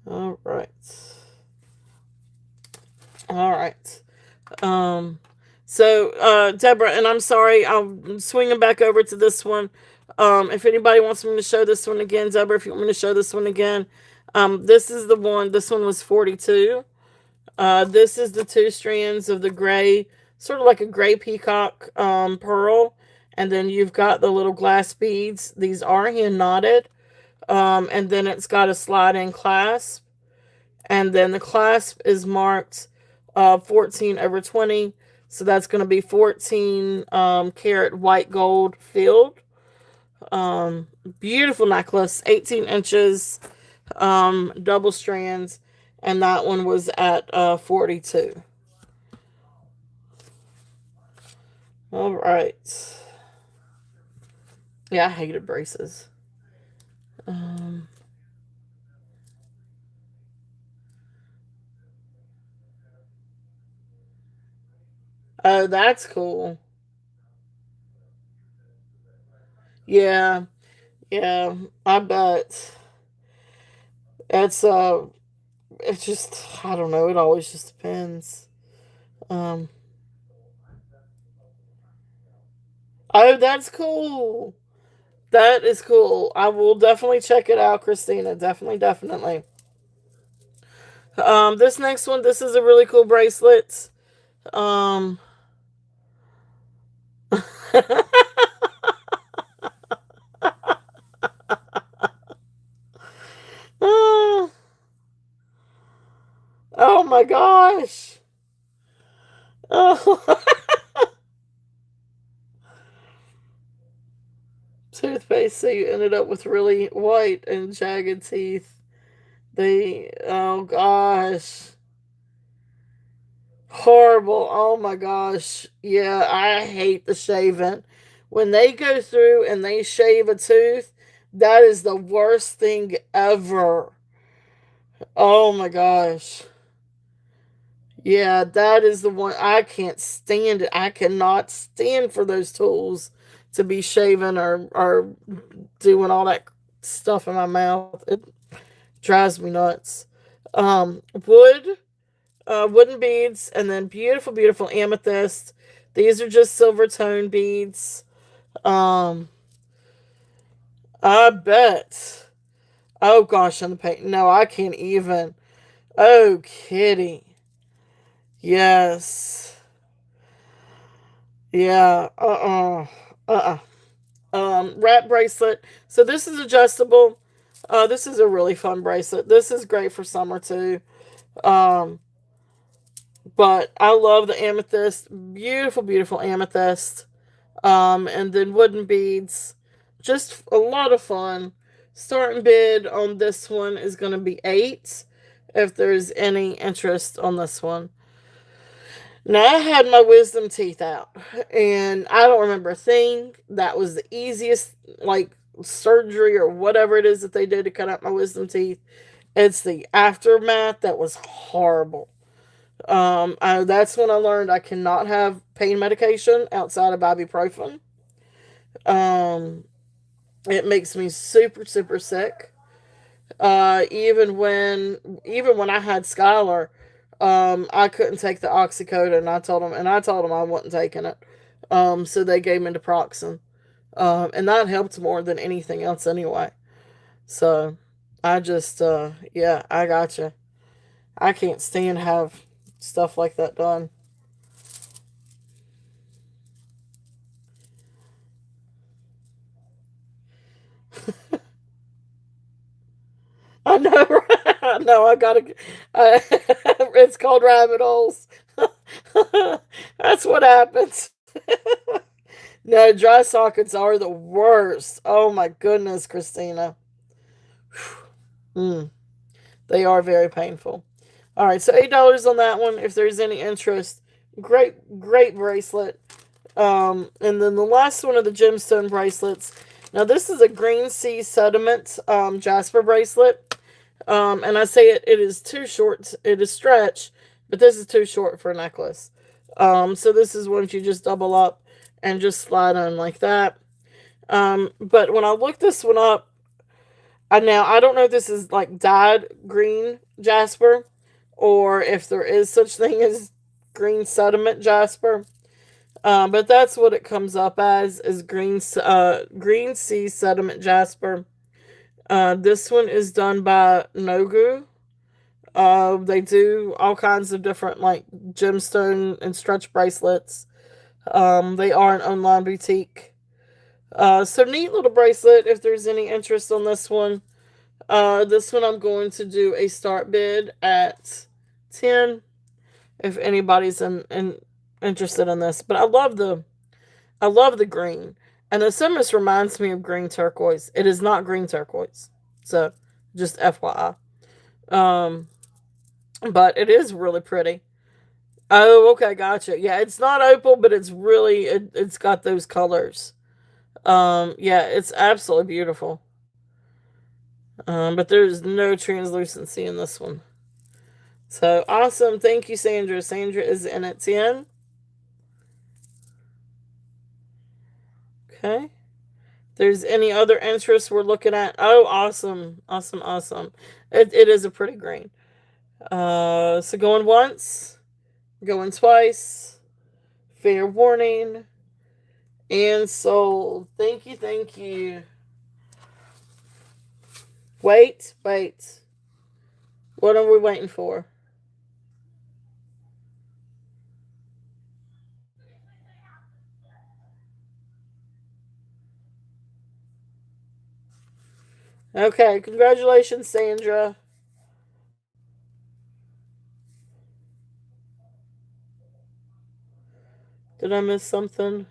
Speaker 1: all right, all right. Um, Deborah, and I'm sorry, I'm swinging back over to this one. If anybody wants me to show this one again, Deborah, if you want me to show this one again, this is the one. This one was 42. This is the two strands of the gray, sort of like a gray peacock pearl, and then you've got the little glass beads. These are hand knotted, and then it's got a slide-in clasp, and then the clasp is marked 14/20, so that's going to be 14 karat white gold filled. Um, Beautiful necklace, 18 inches, double strands, and that one was at 42. All right. Yeah, I hated braces. Um, oh, that's cool. Yeah, yeah, I bet. It's it's just I don't know. It always just depends. Um, oh, that's cool. That is cool. I will definitely check it out, Christina. Definitely, definitely. This next one, this is a really cool bracelet. Um, Ah, oh my gosh. Oh, toothpaste. So you ended up with really white and jagged teeth. Oh gosh. Horrible. Oh my gosh. Yeah, I hate the shaving. When they go through and they shave a tooth, that is the worst thing ever. Oh my gosh. Yeah, that is the one. I can't stand it. I cannot stand for those tools to be shaving or doing all that stuff in my mouth. It drives me nuts. Wood, wooden beads, and then beautiful, beautiful amethyst. These are just silver tone beads. Um, I bet. Oh gosh, on the paint. No, I can't even. Oh, kitty. Yes. Yeah. Uh-uh. Wrap bracelet. So this is adjustable. This is a really fun bracelet. This is great for summer too. Um, but I love the amethyst. Beautiful, beautiful amethyst. And then wooden beads. Just a lot of fun. Starting bid on this one is going to be 8 if there's any interest on this one. Now, I had my wisdom teeth out, and I don't remember a thing. That was the easiest, like, surgery or whatever it is that they did to cut out my wisdom teeth. It's the aftermath that was horrible. That's when I learned I cannot have pain medication outside of ibuprofen. Um, it makes me super, super sick. Even when I had Skylar, I couldn't take the oxycodone. And I told them I wasn't taking it. So they gave me naproxen. And that helped more than anything else anyway. So I just, yeah, I gotcha. I can't stand to have stuff like that done. I know, right? I know. I gotta. It's called rabbit holes. That's what happens. No, dry sockets are the worst. Oh my goodness, Christina. Mm, they are very painful. All right, so $8 on that one. If there's any interest, great, great bracelet. And then the last one of the gemstone bracelets. Now this is a green sea sediment jasper bracelet. And I say it is too short. It is stretch, but this is too short for a necklace. So this is one you just double up and just slide on like that. But when I looked this one up, I don't know if this is like dyed green jasper or if there is such thing as green sediment jasper. But that's what it comes up as is green sea sediment jasper. This one is done by Nogu. They do all kinds of different like gemstone and stretch bracelets. They are an online boutique. So neat little bracelet. If there's any interest on this one I'm going to do a start bid at 10. If anybody's interested in this, but I love the green, and this almost reminds me of green turquoise. It is not green turquoise, so just FYI. Um, but it is really pretty. Oh, okay, gotcha. Yeah, it's not opal, but it's got those colors. Yeah, it's absolutely beautiful. But there's no translucency in this one. So awesome. Thank you, Sandra. Sandra is in at 10. Okay. There's any other interest we're looking at? Oh, awesome. Awesome, awesome. It is a pretty green. So going once, going twice, fair warning, and sold. Thank you, thank you. Wait, wait. What are we waiting for? Okay, congratulations, Sandra. Did I miss something?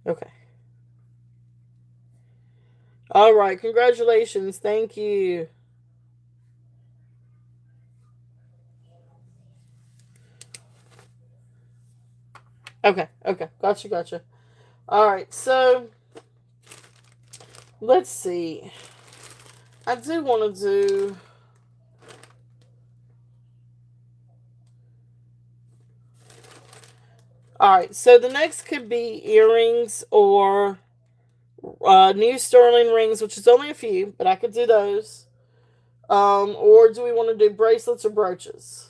Speaker 1: Okay. All right, congratulations. Thank you. Okay, okay. Gotcha, gotcha. All right, so let's see. I do want to do. All right, so the next could be earrings or new sterling rings, which is only a few, but I could do those. Or do we want to do bracelets or brooches?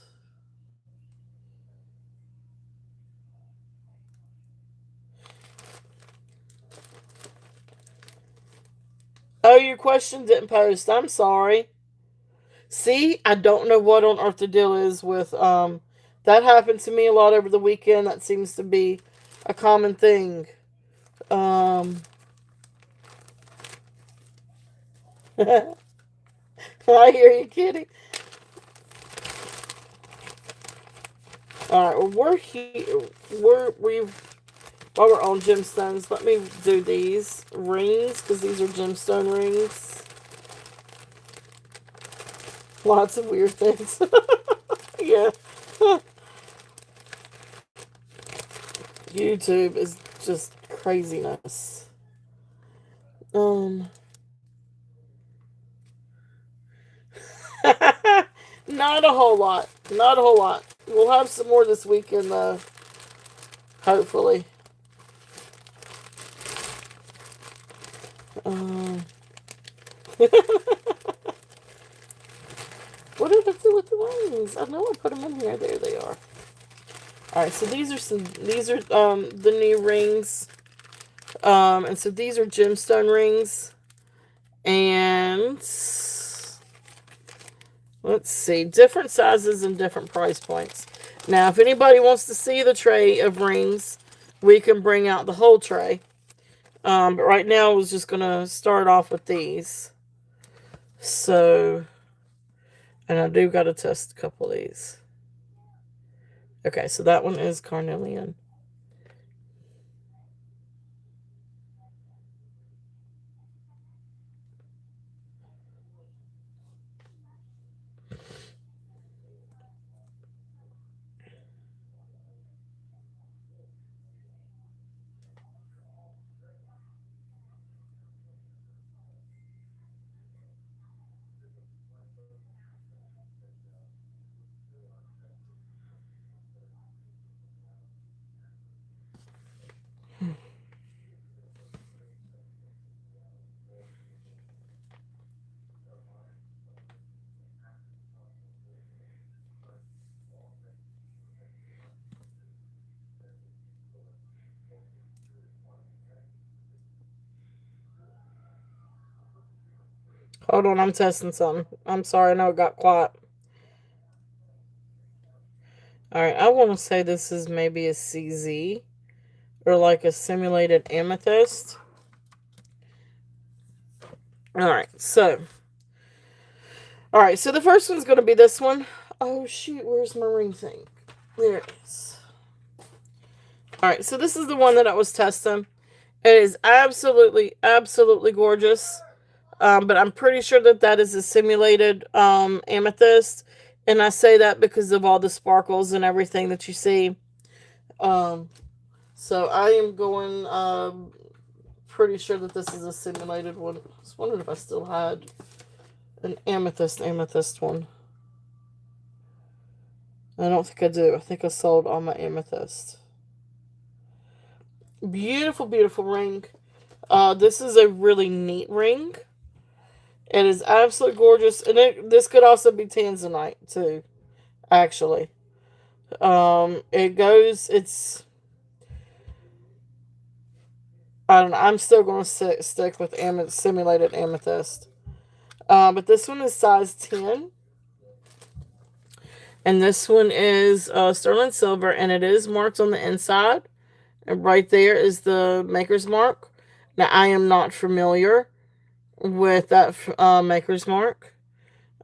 Speaker 1: Oh, your question didn't post. I'm sorry. See, I don't know what on earth the deal is with that happened to me a lot over the weekend. That seems to be a common thing. Um I hear you, kitty. All right, well we're here. We've while we're on gemstones, let me do these rings because these are gemstone rings. Lots of weird things. Yeah. YouTube is just craziness. Um, Not a whole lot. Not a whole lot. We'll have some more this weekend, though. Hopefully. Um, what did I do with the rings? I know I put them in here. There they are. All right, so these are the new rings. And so these are gemstone rings. And let's see, different sizes and different price points. Now, if anybody wants to see the tray of rings, we can bring out the whole tray. But right now, I was just going to start off with these. So, and I do got to test a couple of these. Okay, so that one is carnelian. Hold on, I'm testing something. I'm sorry, I know it got quiet. Alright, I want to say this is maybe a CZ or like a simulated amethyst. Alright, so the first one's going to be this one. Oh shoot, where's my ring thing? There it is. Alright, so this is the one that I was testing. It is absolutely, absolutely gorgeous. But I'm pretty sure that that is a simulated amethyst. And I say that because of all the sparkles and everything that you see. So I am going pretty sure that this is a simulated one. I was wondering if I still had an amethyst one. I don't think I do. I think I sold all my amethyst. Beautiful, beautiful ring. This is a really neat ring. It is absolutely gorgeous. And this could also be tanzanite, too, actually. It's... I don't know. I'm still going to stick with simulated amethyst. But this one is size 10. And this one is sterling silver, and it is marked on the inside. And right there is the maker's mark. Now, I am not familiar with that maker's mark.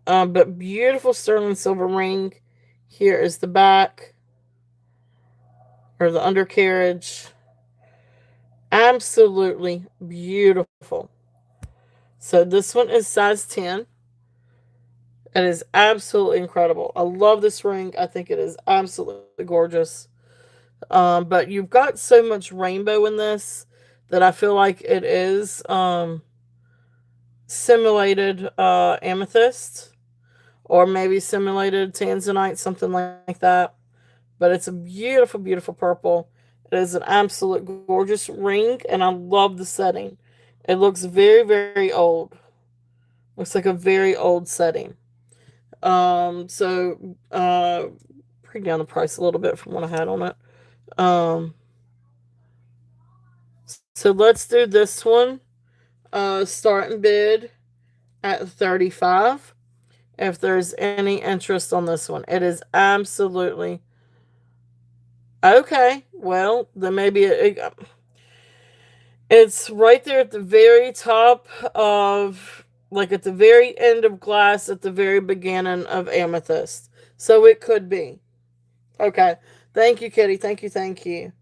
Speaker 1: But beautiful sterling silver ring. Here is the back, or the undercarriage. Absolutely beautiful. So this one is size 10. It is absolutely incredible. I love this ring. I think it is absolutely gorgeous. But you've got so much rainbow in this that I feel like it is simulated amethyst, or maybe simulated tanzanite, something like that. But it's a beautiful, beautiful purple. It is an absolute gorgeous ring, and I love the setting. It looks very, very old. Looks like a very old setting. So bring down the price a little bit from what I had on it. So let's do this one. Starting bid at 35. If there's any interest on this one, it is absolutely okay. Well, then maybe it's right there at the very top of, like at the very end of glass, at the very beginning of amethyst. So it could be. Okay. Thank you, Kitty. Thank you. Thank you.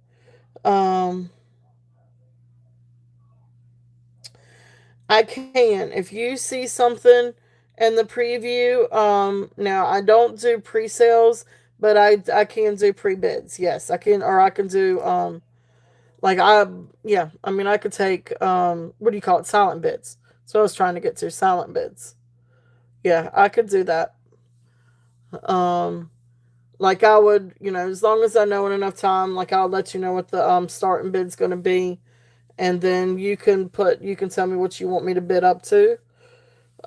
Speaker 1: I can. If you see something in the preview, now I don't do pre-sales, but I can do pre-bids. Yes, I can, or I can do like yeah, I mean I could take what do you call it? Silent bids. So I was trying to get to silent bids. Yeah, I could do that. Like I would, as long as I know in enough time, like I'll let you know what the starting bid's going to be, and then you can tell me what you want me to bid up to.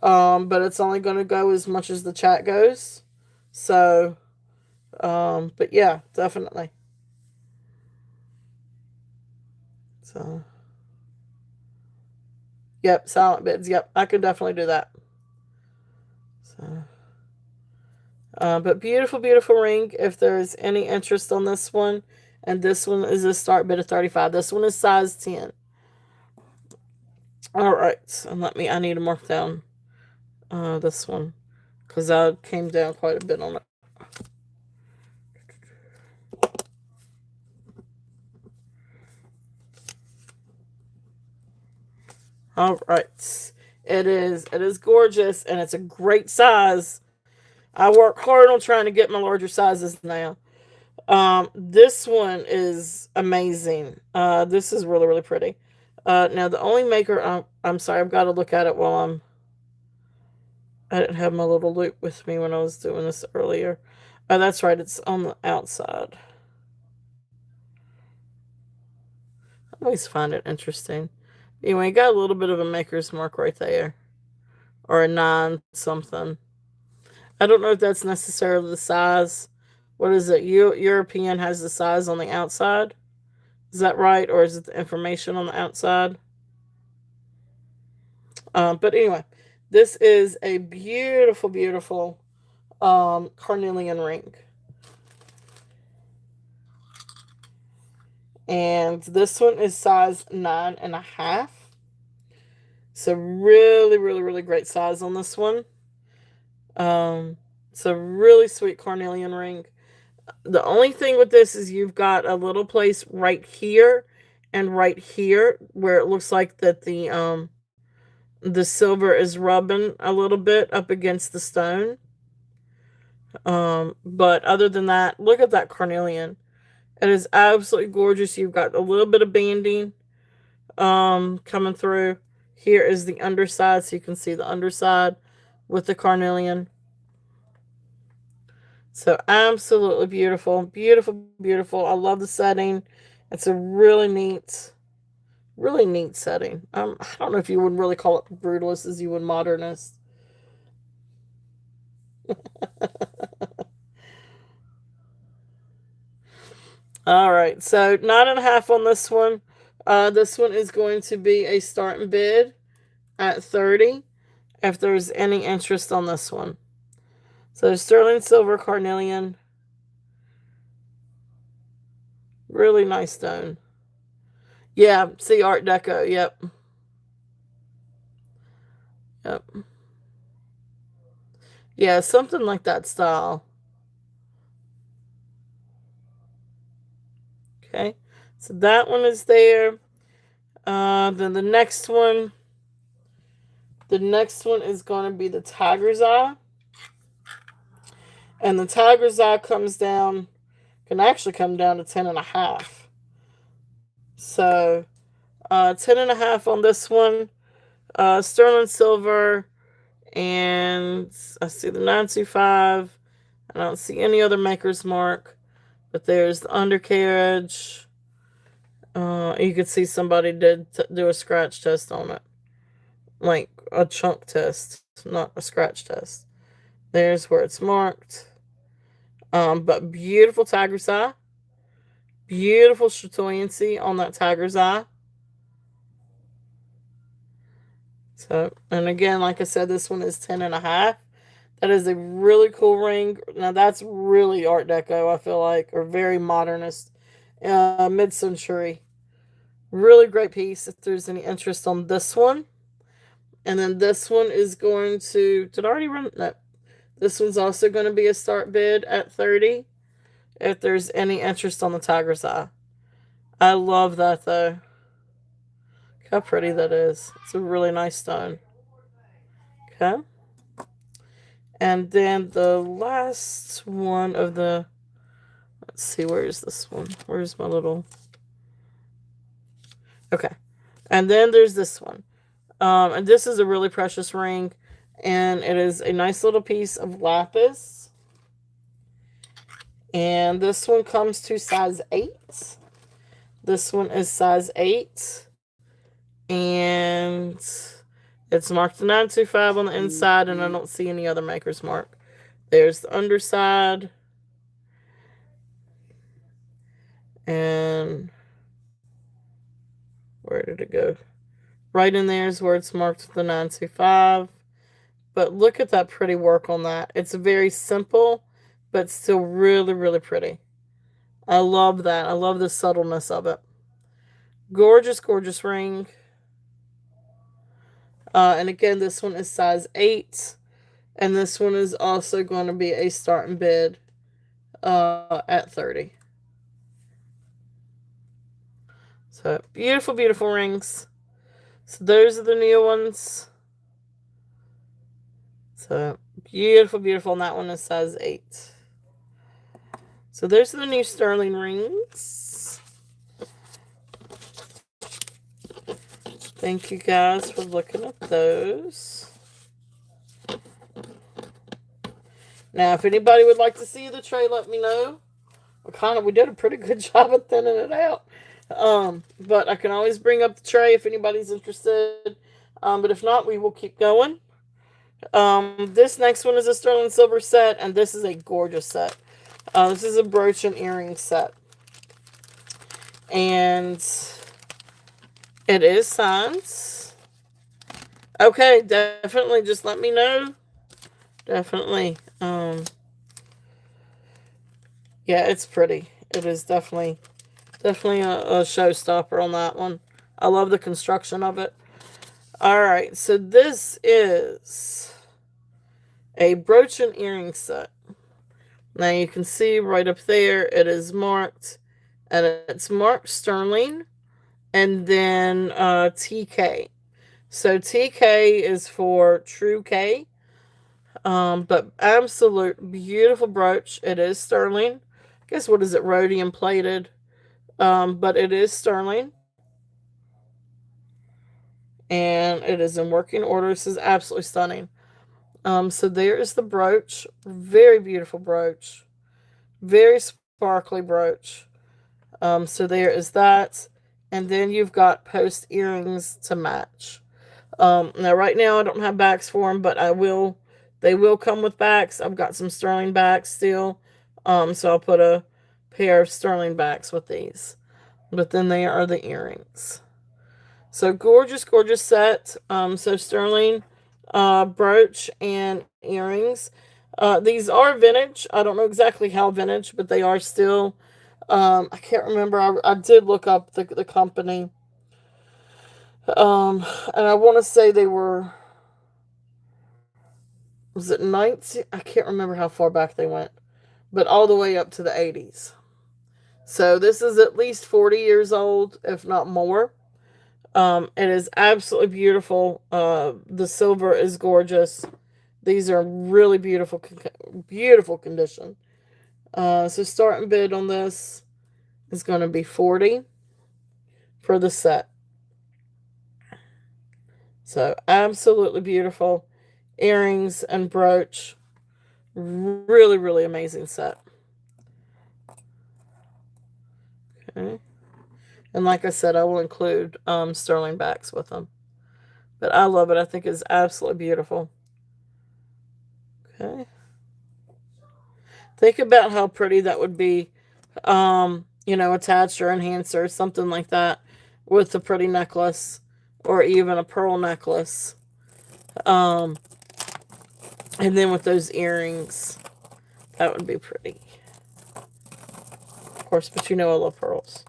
Speaker 1: But it's only going to go as much as the chat goes. So, but yeah, definitely. So, yep, silent bids. Yep, I could definitely do that. So, but beautiful, beautiful ring. If there's any interest on this one, and this one is a start bid of 35. This one is size 10. All right, and I need to mark down this one because I came down quite a bit on it. All right, it is gorgeous and it's a great size. I work hard on trying to get my larger sizes now. This one is amazing. This is really, really pretty. Now the only maker, I'm sorry, I've got to look at it while I didn't have my little loop with me when I was doing this earlier. Oh, that's right, it's on the outside. I always find it interesting. Anyway, got a little bit of a maker's mark right there. Or a 9 something. I don't know if that's necessarily the size. What is it? European has the size on the outside. Is that right? Or is it the information on the outside? But anyway, this is a beautiful, beautiful carnelian ring. And this one is size 9.5. So really, really, really great size on this one. It's a really sweet carnelian ring. The only thing with this is you've got a little place right here and right here where it looks like that the silver is rubbing a little bit up against the stone. But other than that, look at that carnelian. It is absolutely gorgeous. You've got a little bit of banding coming through. Here is the underside, so you can see the underside with the carnelian. So absolutely beautiful. Beautiful, beautiful. I love the setting. It's a really neat setting. I don't know if you would really call it brutalist as you would modernist. All right, so 9.5 on this one. This one is going to be a starting bid at 30 if there's any interest on this one. So sterling silver carnelian. Really nice stone. Yeah, see Art Deco. Yep. Yep. Yeah, something like that style. Okay. So that one is there. Then the next one is going to be the Tiger's Eye. And the Tiger's Eye can actually come down to 10.5. So 10.5 on this one. Sterling silver. And I see the 925. I don't see any other maker's mark. But there's the undercarriage. You could see somebody did do a scratch test on it. Like a chunk test, not a scratch test. There's where it's marked. But beautiful tiger's eye. Beautiful chatoyancy on that tiger's eye. So, and again, like I said, this one is 10.5. That is a really cool ring. Now that's really Art Deco, I feel like, or very modernist, mid-century. Really great piece. If there's any interest on this one, and then this one is going to. Did I already run? No. This one's also going to be a start bid at 30. If there's any interest on the tiger's eye. I love that though. Look how pretty that is. It's a really nice stone. Okay. And then the last one of the, let's see, where is this one? Where's my little, okay. And then there's this one. And this is a really precious ring. And it is a nice little piece of lapis. And this one comes to size 8. This one is size 8. And it's marked 925 on the inside, and I don't see any other maker's mark. There's the underside. And where did it go? Right in there is where it's marked the 925. But look at that pretty work on that. It's very simple, but still really, really pretty. I love that. I love the subtleness of it. Gorgeous, gorgeous ring. And again, this one is size 8. And this one is also going to be a start and bid at 30. So, beautiful, beautiful rings. So, those are the new ones. So, beautiful, beautiful. And that one is size 8. So, there's the new sterling rings. Thank you guys for looking at those. Now, if anybody would like to see the tray, let me know. We did a pretty good job of thinning it out. But I can always bring up the tray if anybody's interested. But if not, we will keep going. This next one is a sterling silver set, and this is a gorgeous set. This is a brooch and earring set. And it is signed. Okay, definitely just let me know. Definitely. Yeah, it's pretty. It is definitely a showstopper on that one. I love the construction of it. Alright, so this is a brooch and earring set. Now you can see right up there it is marked, and it's marked sterling and then TK. So TK is for true K. But absolute beautiful brooch. It is sterling. Guess what is it? Rhodium plated. But it is sterling. And it is in working order. This is absolutely stunning. So there is the brooch. Very beautiful brooch. Very sparkly brooch. So there is that. And then you've got post earrings to match. Now right now I don't have backs for them, but I will. They will come with backs. I've got some sterling backs still. So I'll put a pair of sterling backs with these. But then they are the earrings. So gorgeous, gorgeous set. So sterling brooch and earrings. These are vintage. I don't know exactly how vintage, but they are still. I can't remember. I did look up the company. And I want to say they were. Was it 19? I can't remember how far back they went, but all the way up to the 80s. So this is at least 40 years old, if not more. It is absolutely beautiful. The silver is gorgeous. These are really beautiful, beautiful condition. So starting bid on this is going to be 40 for the set. So absolutely beautiful. Earrings and brooch. Really, really amazing set. Okay. And like I said, I will include sterling backs with them. But I love it. I think it's absolutely beautiful. Okay. Think about how pretty that would be, attached or enhanced or something like that with a pretty necklace or even a pearl necklace. And then with those earrings, that would be pretty. Of course, but I love pearls.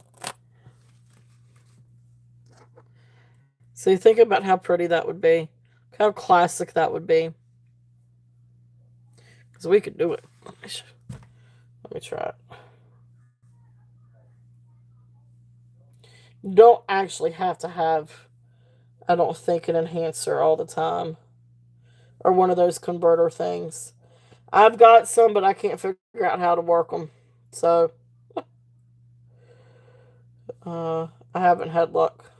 Speaker 1: So you think about how pretty that would be. How classic that would be. Because we could do it. Let me try it. You don't actually have to have, I don't think, an enhancer all the time. Or one of those converter things. I've got some, but I can't figure out how to work them. So, I haven't had luck.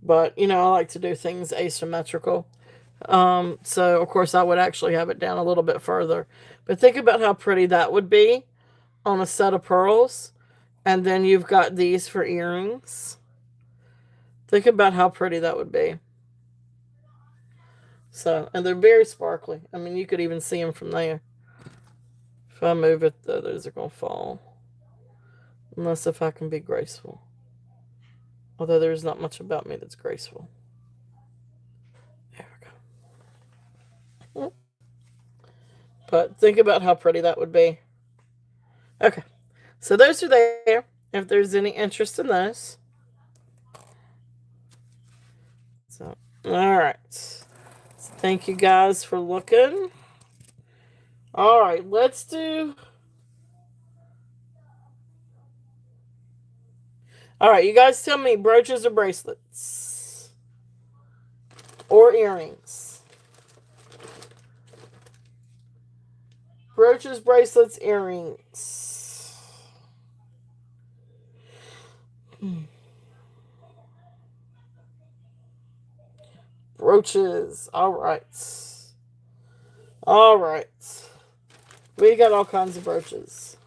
Speaker 1: But, I like to do things asymmetrical. So of course I would actually have it down a little bit further. But think about how pretty that would be on a set of pearls. And then you've got these for earrings. Think about how pretty that would be. So, and they're very sparkly. I mean, you could even see them from there. If I move it, though, those are going to fall. Unless if I can be graceful. Although there's not much about me that's graceful. There we go. But think about how pretty that would be. Okay. So those are there. If there's any interest in those. So, all right. So thank you guys for looking. All right, let's do. All right, you guys tell me brooches or bracelets or earrings. Brooches, bracelets, earrings. Brooches. All right. All right. We got all kinds of brooches.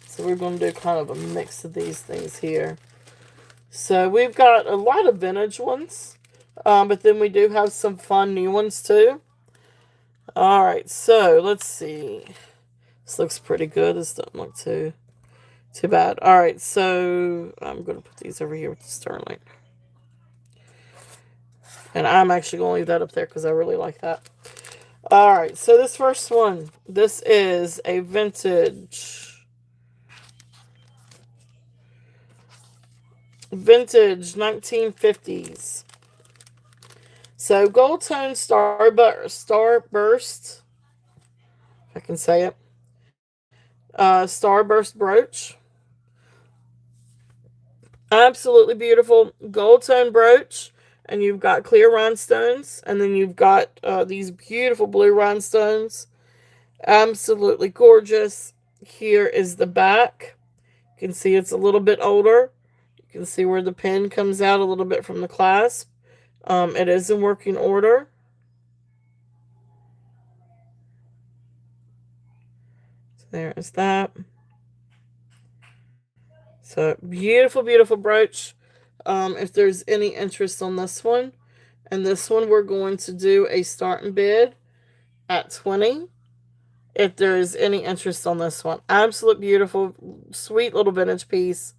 Speaker 1: So we're going to do kind of a mix of these things here. So we've got a lot of vintage ones. But then we do have some fun new ones too. All right. So let's see. This looks pretty good. This doesn't look too bad. All right. So I'm going to put these over here with the sterling. And I'm actually going to leave that up there because I really like that. All right, so this first one, this is a vintage 1950s. So gold tone starburst, if I can say it, starburst brooch. Absolutely beautiful gold tone brooch. And you've got clear rhinestones. And then you've got these beautiful blue rhinestones. Absolutely gorgeous. Here is the back. You can see it's a little bit older. You can see where the pin comes out a little bit from the clasp. It is in working order. So there is that. So beautiful, beautiful brooch. If there's any interest on this one, and this one we're going to do a starting bid at 20. If there is any interest on this one, absolute beautiful, sweet little vintage piece.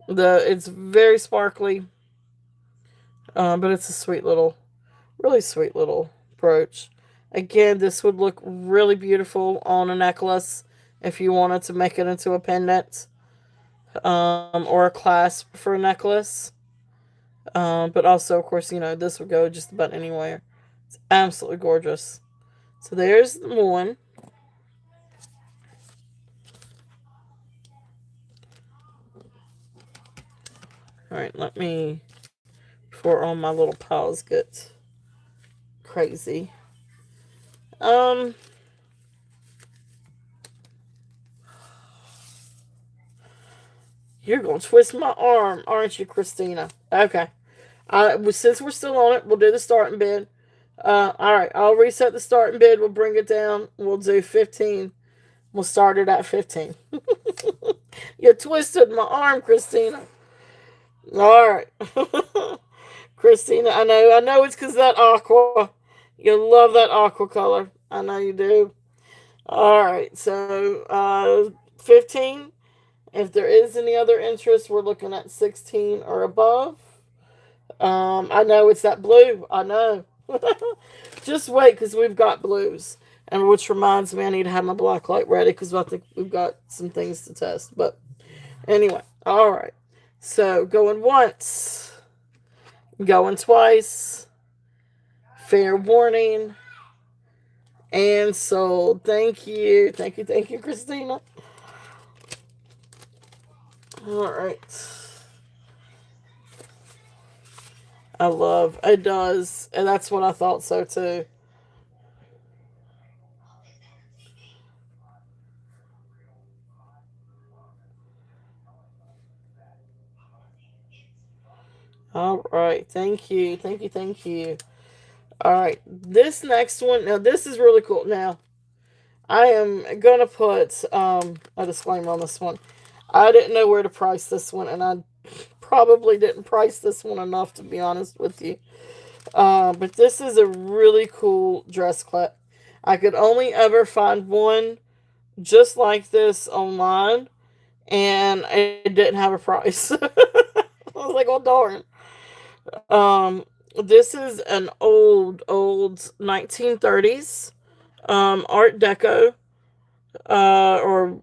Speaker 1: It's very sparkly, but it's a sweet little, really sweet little brooch. Again, this would look really beautiful on a necklace if you wanted to make it into a pendant, or a clasp for a necklace. But also, of course, this would go just about anywhere. It's absolutely gorgeous. So there's the one. All right, let me, before all my little piles get crazy. You're gonna twist my arm, aren't you, Christina? Okay. Since we're still on it, we'll do the starting bid. All right, I'll reset the starting bid. We'll bring it down. We'll do 15. We'll start it at 15. You twisted my arm, Christina. All right. Christina, I know it's because that aqua. You love that aqua color. I know you do. All right, so 15. If there is any other interest, we're looking at 16 or above. I know it's that blue. I know. Just wait, because we've got blues. And which reminds me, I need to have my black light ready because I think we've got some things to test. But anyway, all right. So going once, going twice, fair warning, and sold. Thank you. Thank you. Thank you, Christina. All right. I love it does, and that's what I thought so too. All right. Thank you. Thank you. Thank you. All right. This next one. Now, this is really cool. Now, I am going to put a disclaimer on this one. I didn't know where to price this one, and I probably didn't price this one enough, to be honest with you. But this is a really cool dress clip. I could only ever find one just like this online, and it didn't have a price. I was like, oh darn. Um, this is an old 1930s Art Deco or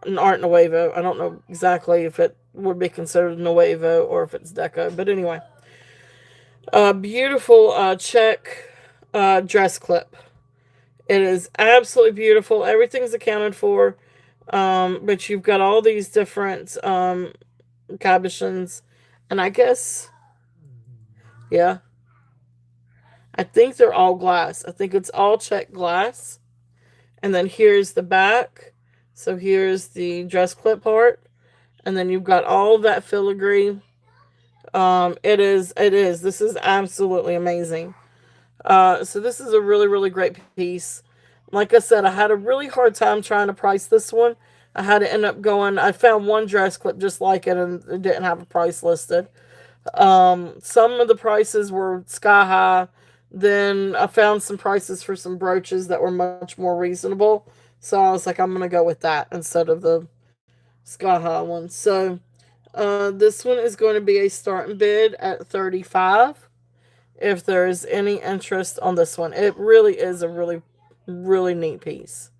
Speaker 1: an Art Nuevo. I don't know exactly if it would be considered Nuevo or if it's Deco, but anyway, beautiful check dress clip. It is absolutely beautiful. Everything's accounted for. But you've got all these different cabochons. And I guess, yeah, I think they're all glass. I think it's all check glass. And then here's the back. So here's the dress clip part. And then you've got all of that filigree. This is absolutely amazing. So this is a really, really great piece. Like I said, I had a really hard time trying to price this one. I had to end up going, I found one dress clip just like it and it didn't have a price listed. Some of the prices were sky high. Then I found some prices for some brooches that were much more reasonable. So I was like, I'm going to go with that instead of the sky high one. So this one is going to be a starting bid at 35 if there's any interest on this one. It really is a really, really neat piece.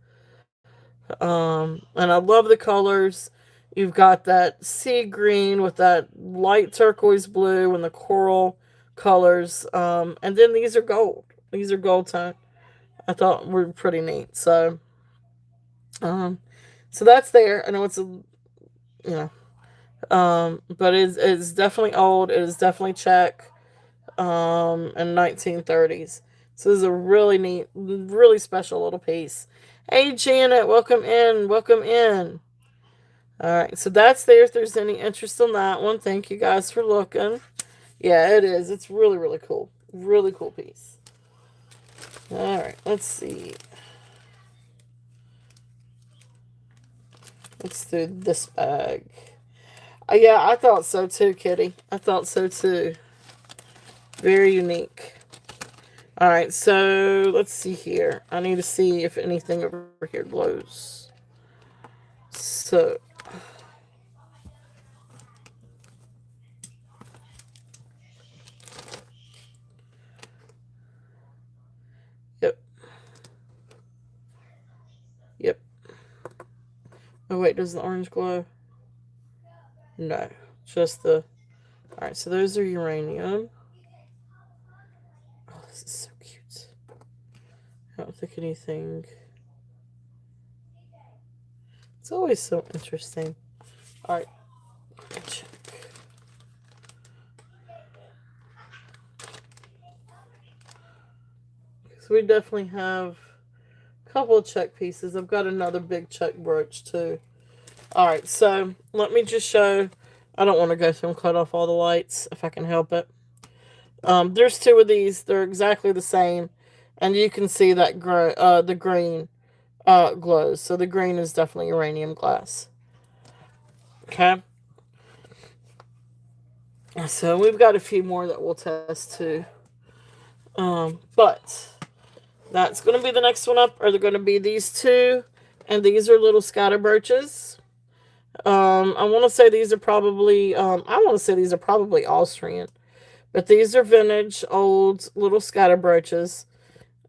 Speaker 1: And I love the colors. You've got that sea green with that light turquoise blue and the coral colors. And then these are gold. These are gold tone. I thought were pretty neat. Um, so that's there. I know it's a, but it's definitely old. It is definitely Czech, in 1930s. So this is a really neat, really special little piece. Hey Janet, welcome in. Welcome in. All right, so that's there. If there's any interest in that one, thank you guys for looking. Yeah, it is. It's really, really cool. Really cool piece. All right, let's see. Let's do this bag. Yeah, I thought so too, Kitty. I thought so too. Very unique. All right, so let's see here. I need to see if anything over here glows. So, yep, yep. Oh wait, does the orange glow? No, just the. All right, so those are uranium. Oh, this is so cute. I don't think anything. It's always so interesting. All right, check. So we definitely have a couple of check pieces. I've got another big check brooch too. All right, so let me just show. I don't want to go through and cut off all the lights if I can help it. There's two of these. They're exactly the same, and you can see that the green glows. So the green is definitely uranium glass. Okay. So we've got a few more that we'll test too. But that's going to be the next one up. Are there going to be these two? And these are little scatter brooches. I want to say these are probably, Austrian. But these are vintage, old little scatter brooches.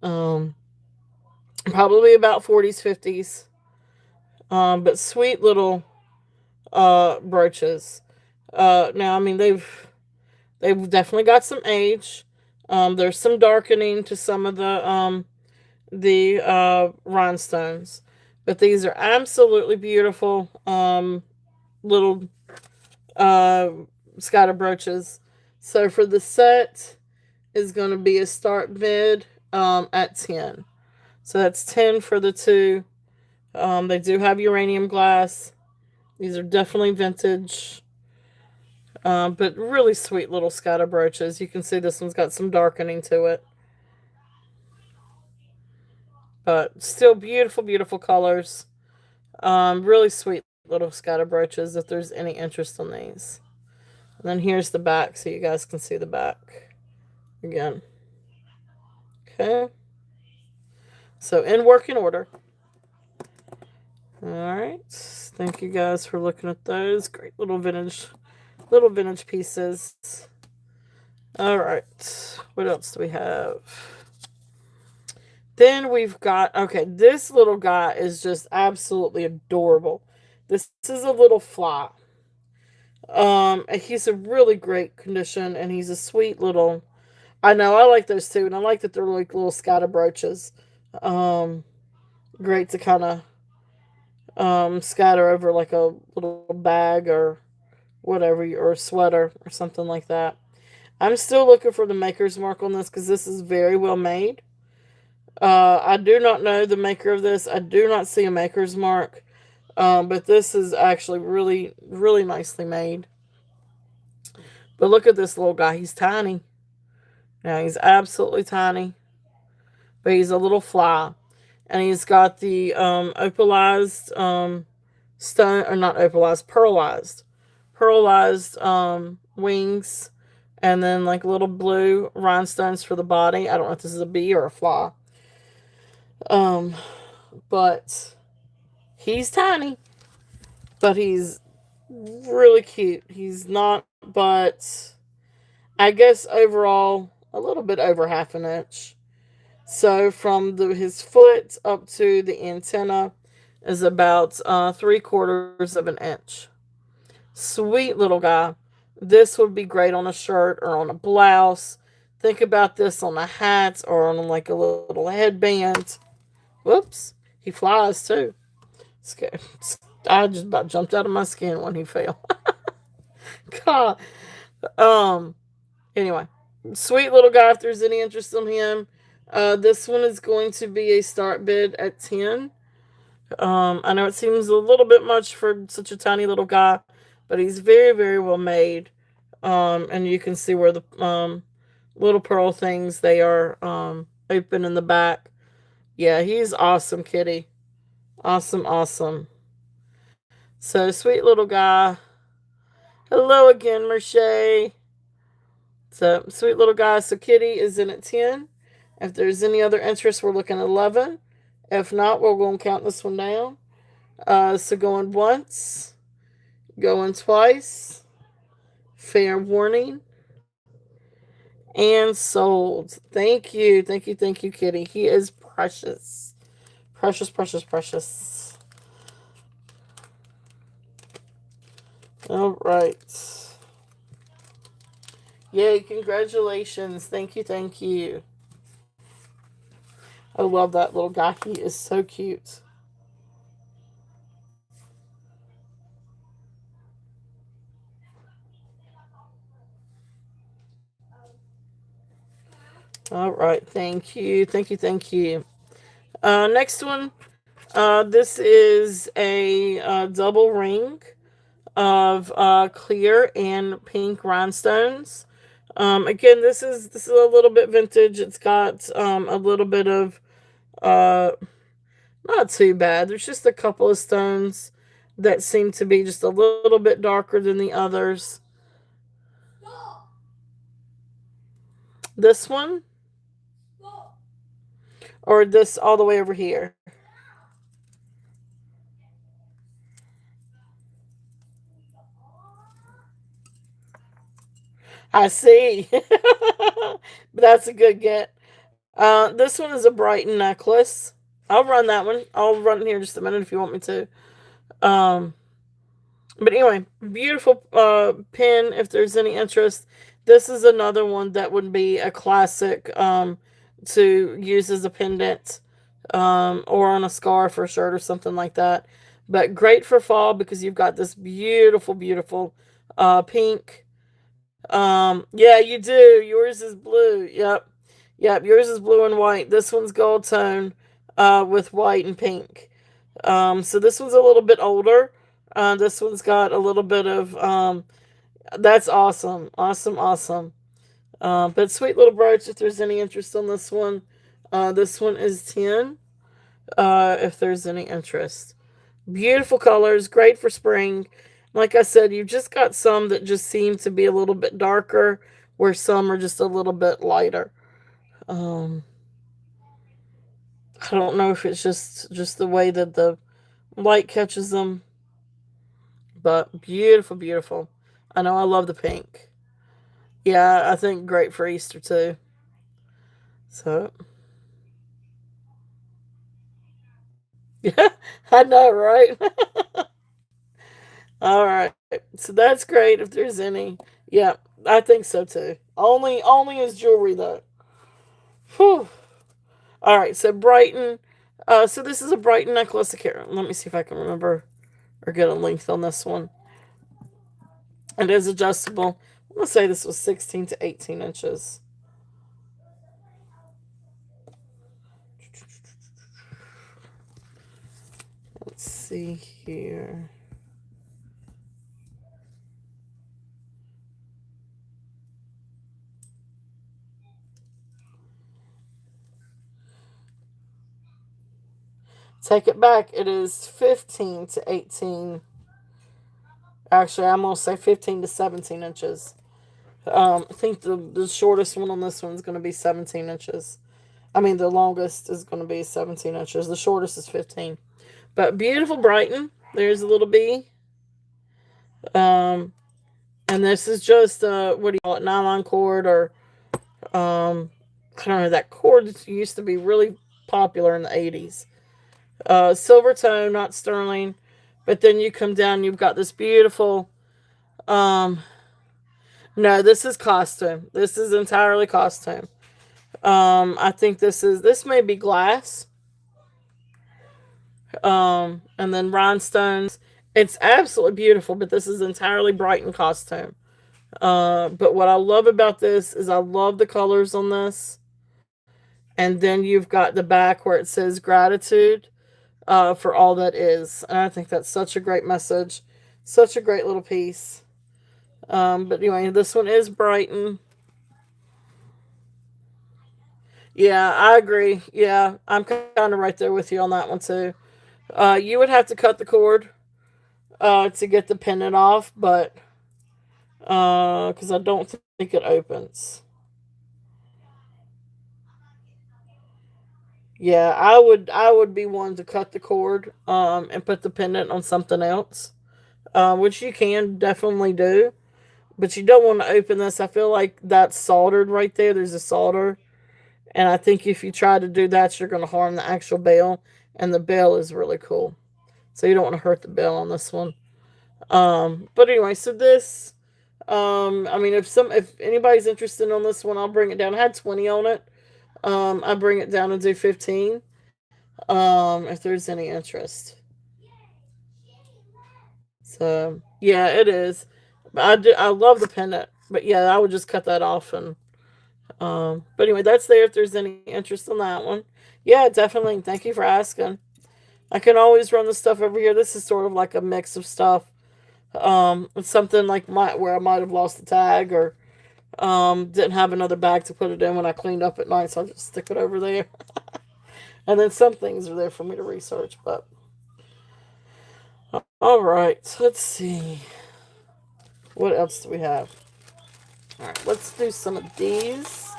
Speaker 1: Probably about 40s, 50s. But sweet little brooches. Now, I mean, they've definitely got some age. There's some darkening to some of the rhinestones, but these are absolutely beautiful little scatter brooches. So for the set is going to be a start bid at 10. So that's 10 for the two. They do have uranium glass. These are definitely vintage. But really sweet little scatter brooches. You can see this one's got some darkening to it. But still beautiful, beautiful colors. Really sweet little scatter brooches if there's any interest in these. And then here's the back so you guys can see the back again. Okay. So in working order. Alright. Thank you guys for looking at those. Great little vintage pieces. Alright. What else do we have? Then we've got, okay, this little guy is just absolutely adorable. This is a little fly. He's a really great condition, and he's a sweet little, I know, I like those too, and I like that they're like little scatter brooches. Great to kind of scatter over like a little bag or whatever, or a sweater or something like that. I'm still looking for the maker's mark on this because this is very well made. I do not know the maker of this. I do not see a maker's mark. But this is actually really, really nicely made. But look at this little guy. He's tiny. Now, he's absolutely tiny. But he's a little fly. And he's got the opalized stone, or not opalized, pearlized. Pearlized wings. And then like little blue rhinestones for the body. I don't know if this is a bee or a fly. But he's tiny. But he's really cute. He's not, but I guess overall a little bit over half an inch. So from his foot up to the antenna is about 3/4 of an inch. Sweet little guy. This would be great on a shirt or on a blouse. Think about this on a hat or on like a little headband. Whoops, he flies too. Scared. I just about jumped out of my skin when he fell. God. Anyway, sweet little guy. If there's any interest in him, this one is going to be a start bid at 10. I know it seems a little bit much for such a tiny little guy, but he's very, very well made. And you can see where the little pearl things, they are open in the back. Yeah, he's awesome, kitty. Awesome, awesome. So, sweet little guy. Hello again, Merche. So, sweet little guy. So, kitty is in at 10. If there's any other interest, we're looking at 11. If not, we're going to count this one down. So, going once, going twice, fair warning, and sold. Thank you, thank you, thank you, kitty. He is precious. Precious, precious, precious. All right. Yay, congratulations. Thank you, thank you. I love that little guy. He is so cute. All right, thank you, thank you, thank you. Next one. This is a double ring of clear and pink rhinestones. Again, this is a little bit vintage. It's got a little bit of not too bad. There's just a couple of stones that seem to be just a little bit darker than the others. This one, or this all the way over here. I see. That's a good get. This one is a Brighton necklace. I'll run that one. I'll run it here in just a minute if you want me to. Um, but anyway, beautiful pin if there's any interest. This is another one that would be a classic to use as a pendant or on a scarf or shirt or something like that. But great for fall because you've got this beautiful, beautiful pink. Yeah, you do. Yours is blue. Yep. Yep, yours is blue and white. This one's gold tone with white and pink. So this one's a little bit older. This one's got a little bit of That's awesome. Awesome, awesome. But sweet little brooch, if there's any interest on this one is 10. If there's any interest. Beautiful colors, great for spring. Like I said, you've just got some that just seem to be a little bit darker, where some are just a little bit lighter. Um, I don't know if it's just the way that the light catches them, but beautiful, beautiful. I know I love the pink. Yeah, I think great for Easter too. So yeah, I know, right? All right. So that's great if there's any. Yeah, I think so too. Only as jewelry though. Whew. All right. So Brighton. So this is a Brighton necklace. Here, let me see if I can remember or get a length on this one. It is adjustable. I'm gonna say this was 16 to 18 inches. Let's see here. Take it back. It is 15 to 18. Actually, I'm gonna say 15 to 17 inches. I think the shortest one on this one is going to be 17 inches. I mean, the longest is going to be 17 inches. The shortest is 15. But beautiful Brighton. There's a little bee. Um, and this is just, what do you call it, nylon cord or, I don't know, that cord that used to be really popular in the 80s. Silver tone, not sterling. But then you come down, you've got this beautiful, um, no, this is costume. This is entirely costume. I think this may be glass. And then rhinestones. It's absolutely beautiful, but this is entirely Brighton costume. But what I love about this is I love the colors on this. And then you've got the back where it says gratitude for all that is. And I think that's such a great message. Such a great little piece. But anyway, this one is Brighton. Yeah, I agree. Yeah, I'm kind of right there with you on that one too. You would have to cut the cord to get the pendant off, but because I don't think it opens. Yeah, I would be one to cut the cord and put the pendant on something else, which you can definitely do, but you don't want to open this. I feel like that's soldered right there. There's a solder, and I think if you try to do that, you're going to harm the actual bell, and the bell is really cool, so you don't want to hurt the bell on this one. But anyway, so this, I mean, if anybody's interested on this one, I'll bring it down. I had 20 on it. I bring it down and do 15. If there's any interest. So yeah, it is. But I love the pendant. But yeah, I would just cut that off and but anyway, that's there if there's any interest in that one. Yeah, definitely. Thank you for asking. I can always run the stuff over here. This is sort of like a mix of stuff. It's something like where I might have lost the tag or didn't have another bag to put it in when I cleaned up at night, so I'll just stick it over there. And then some things are there for me to research, but all right, let's see. What else do we have? All right, let's do some of these.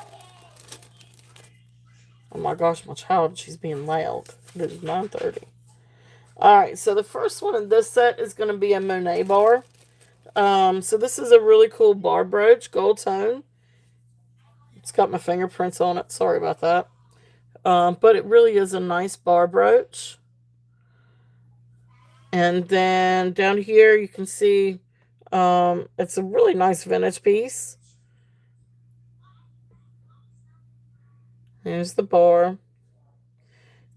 Speaker 1: Oh my gosh, my child, she's being loud. It is 9:30. All right, so the first one in this set is going to be a Monet bar. So this is a really cool bar brooch, gold tone. It's got my fingerprints on it. Sorry about that. But it really is a nice bar brooch. And then down here you can see it's a really nice vintage piece. Here's the bar.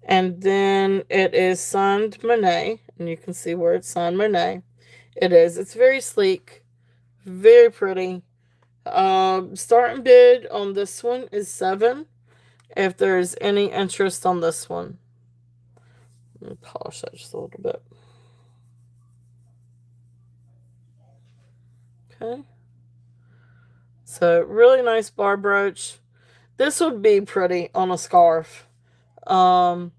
Speaker 1: And then it is signed Monet. And you can see where it's signed Monet. It is. It's very sleek. Very pretty. Starting bid on this one is 7. If there's any interest on this one. Let me polish that just a little bit. Okay. So really nice bar brooch. This would be pretty on a scarf. Um,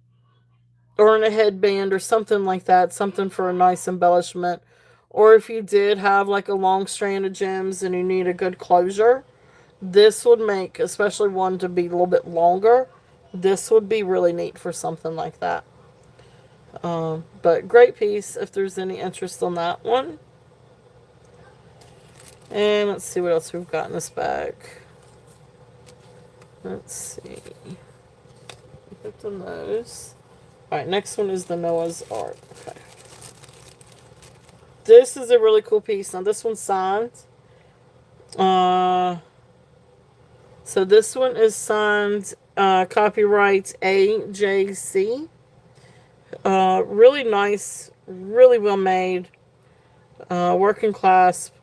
Speaker 1: or in a headband or something like that, something for a nice embellishment. Or if you did have like a long strand of gems and you need a good closure, this would make, especially one to be a little bit longer, this would be really neat for something like that. But great piece if there's any interest on that one. And let's see what else we've got in this bag. Let's see. Put the nose. Alright, next one is the Noah's Ark. Okay. This is a really cool piece. Now this one's signed. So this one is signed copyright AJC. Really nice, really well made, working clasp.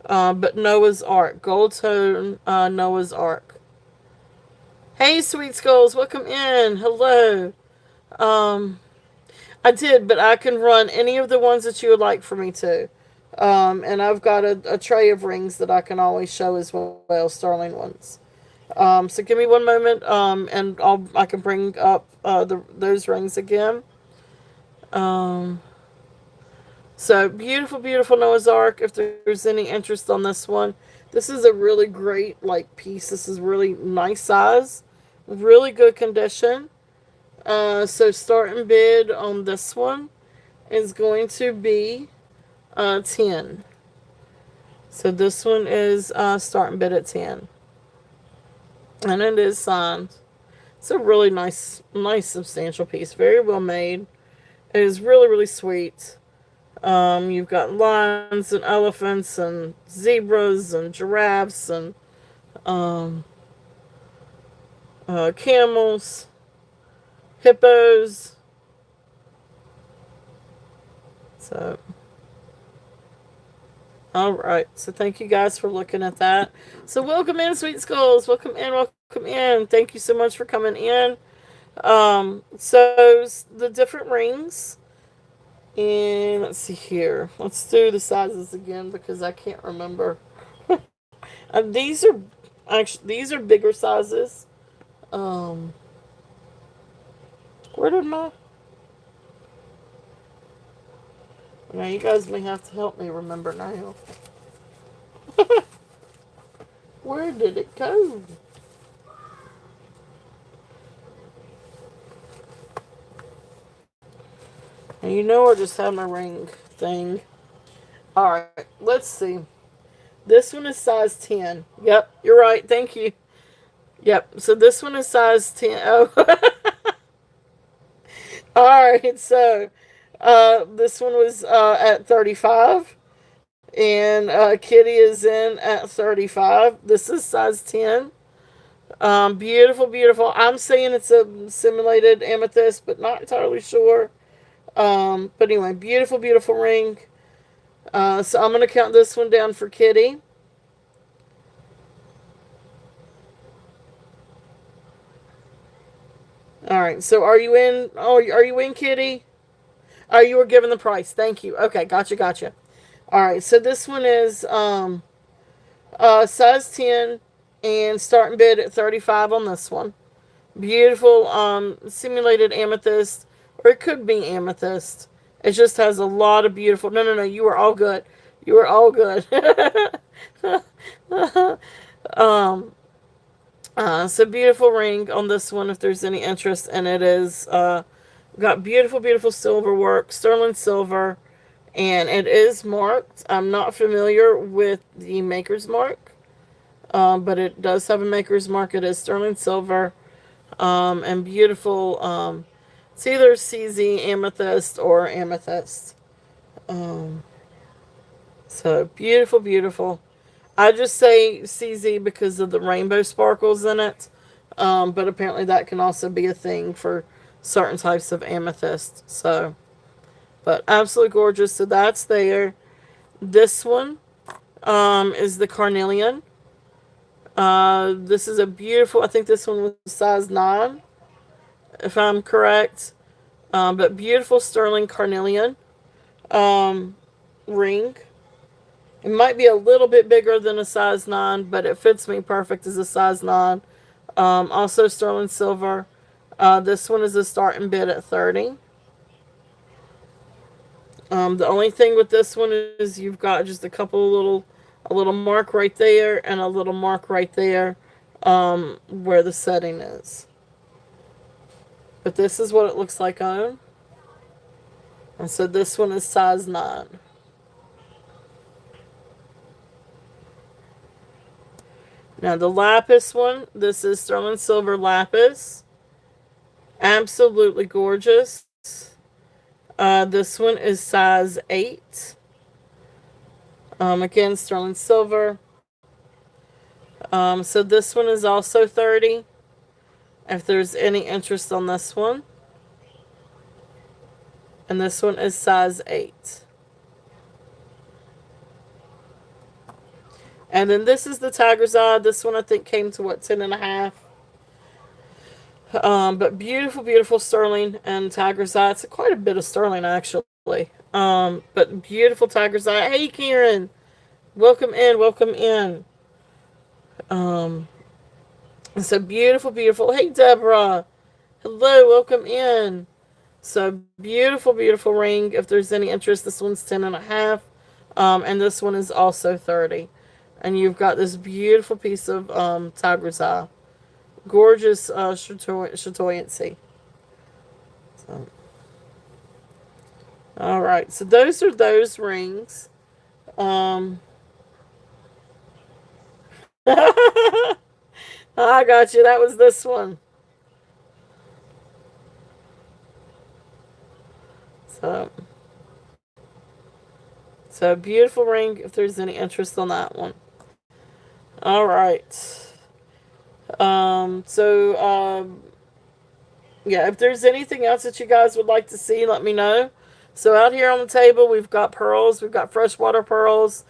Speaker 1: But Noah's Ark, gold tone Noah's Ark. Hey, Sweet Skulls, welcome in. Hello. I did, but I can run any of the ones that you would like for me to. And I've got a tray of rings that I can always show as well, sterling ones. So give me one moment, and I can bring up those rings again. So beautiful, beautiful Noah's Ark. If there's any interest on this one, this is a really great piece. This is really nice size, really good condition. So starting bid on this one is going to be 10. So this one is starting bid at 10. And it is signed. It's a really nice, substantial piece. Very well made. It is really, really sweet. You've got lions and elephants and zebras and giraffes and camels, hippos. So, alright. So thank you guys for looking at that. So welcome in, Sweet Skulls. Welcome in, welcome in. Thank you so much for coming in. So the different rings. And let's see here. Let's do the sizes again because I can't remember. These are bigger sizes. Where did my... Now you guys may have to help me remember now. Where did it go? And you know I just have my ring thing. Alright, let's see. This one is size 10. Yep, you're right. Thank you. Yep, so this one is size 10. Oh. Alright, so this one was at 35. And Kitty is in at 35. This is size 10. Beautiful, beautiful. I'm saying it's a simulated amethyst, but not entirely sure. But anyway, beautiful, beautiful ring. So I'm going to count this one down for Kitty. Alright, so are you in? Oh, are you in, Kitty? Oh, you were given the price. Thank you. Okay, gotcha. Alright, so this one is size 10 and starting bid at 35 on this one. Beautiful simulated amethyst, or it could be amethyst. It just has a lot of beautiful... No, you are all good. You are all good. So beautiful ring on this one if there's any interest, and it is got beautiful, beautiful silver work, sterling silver, and it is marked. I'm not familiar with the maker's mark, but it does have a maker's mark. It is sterling silver, and beautiful. It's either CZ amethyst or amethyst. So beautiful, beautiful. I just say CZ because of the rainbow sparkles in it. But apparently that can also be a thing for certain types of amethyst. So, but absolutely gorgeous. So that's there. This one is the carnelian. This is a beautiful, I think this one was size 9, if I'm correct. But beautiful sterling carnelian ring. It might be a little bit bigger than a size 9, but it fits me perfect as a size 9. Also sterling silver. This one is a starting bid at 30. The only thing with this one is you've got just a little mark right there and a little mark right there where the setting is. But this is what it looks like on. And so this one is size 9. Now the lapis one, this is sterling silver lapis. Absolutely gorgeous. This one is size 8. Again, sterling silver. So this one is also 30. If there's any interest on this one. And this one is size 8. And then this is the Tiger's Eye. This one I think came to what, 10.5. But beautiful, beautiful sterling and Tiger's Eye. It's quite a bit of sterling actually. But beautiful Tiger's Eye. Hey Karen, welcome in, welcome in. So beautiful, beautiful. Hey Deborah, hello, welcome in. So beautiful, beautiful ring. If there's any interest, this one's 10.5. And this one is also 30. And you've got this beautiful piece of Tiger's Eye. Gorgeous chatoyancy. So, all right. So those are those rings. I got you. That was this one. So beautiful ring. If there's any interest on that one. All right. Yeah, if there's anything else that you guys would like to see, let me know. So out here on the table, we've got pearls. We've got freshwater pearls.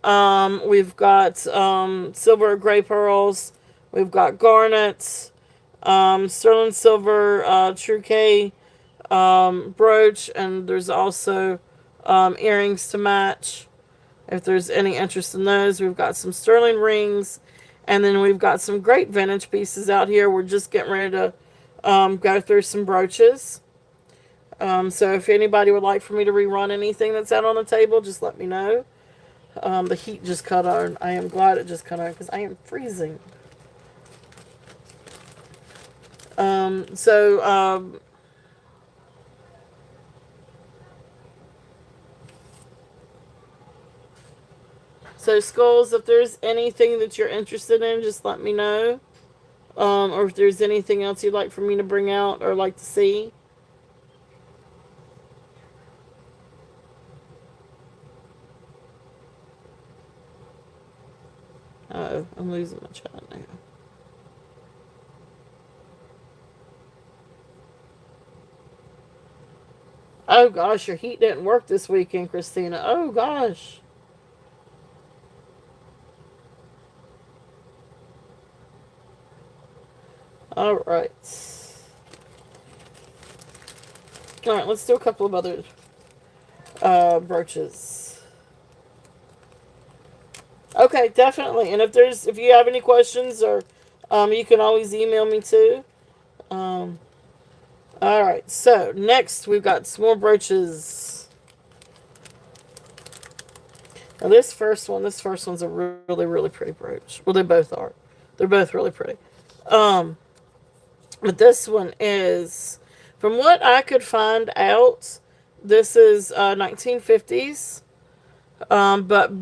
Speaker 1: We've got silver or gray pearls. We've got garnets, sterling silver, true K brooch, and there's also earrings to match. If there's any interest in those, we've got some sterling rings. And then we've got some great vintage pieces out here. We're just getting ready to go through some brooches. So if anybody would like for me to rerun anything that's out on the table, just let me know. The heat just cut on. I am glad it just cut on because I am freezing. So skulls, if there's anything that you're interested in, just let me know. Or if there's anything else you'd like for me to bring out or like to see. Uh-oh, I'm losing my chat now. Oh gosh, your heat didn't work this weekend, Christina. Oh gosh. All right. All right, let's do a couple of other brooches. Okay, definitely. And if you have any questions, or you can always email me too. All right. So next we've got some more brooches. Now this first one's a really, really pretty brooch. Well, they both are. They're both really pretty. But this one is, from what I could find out, this is 1950s. But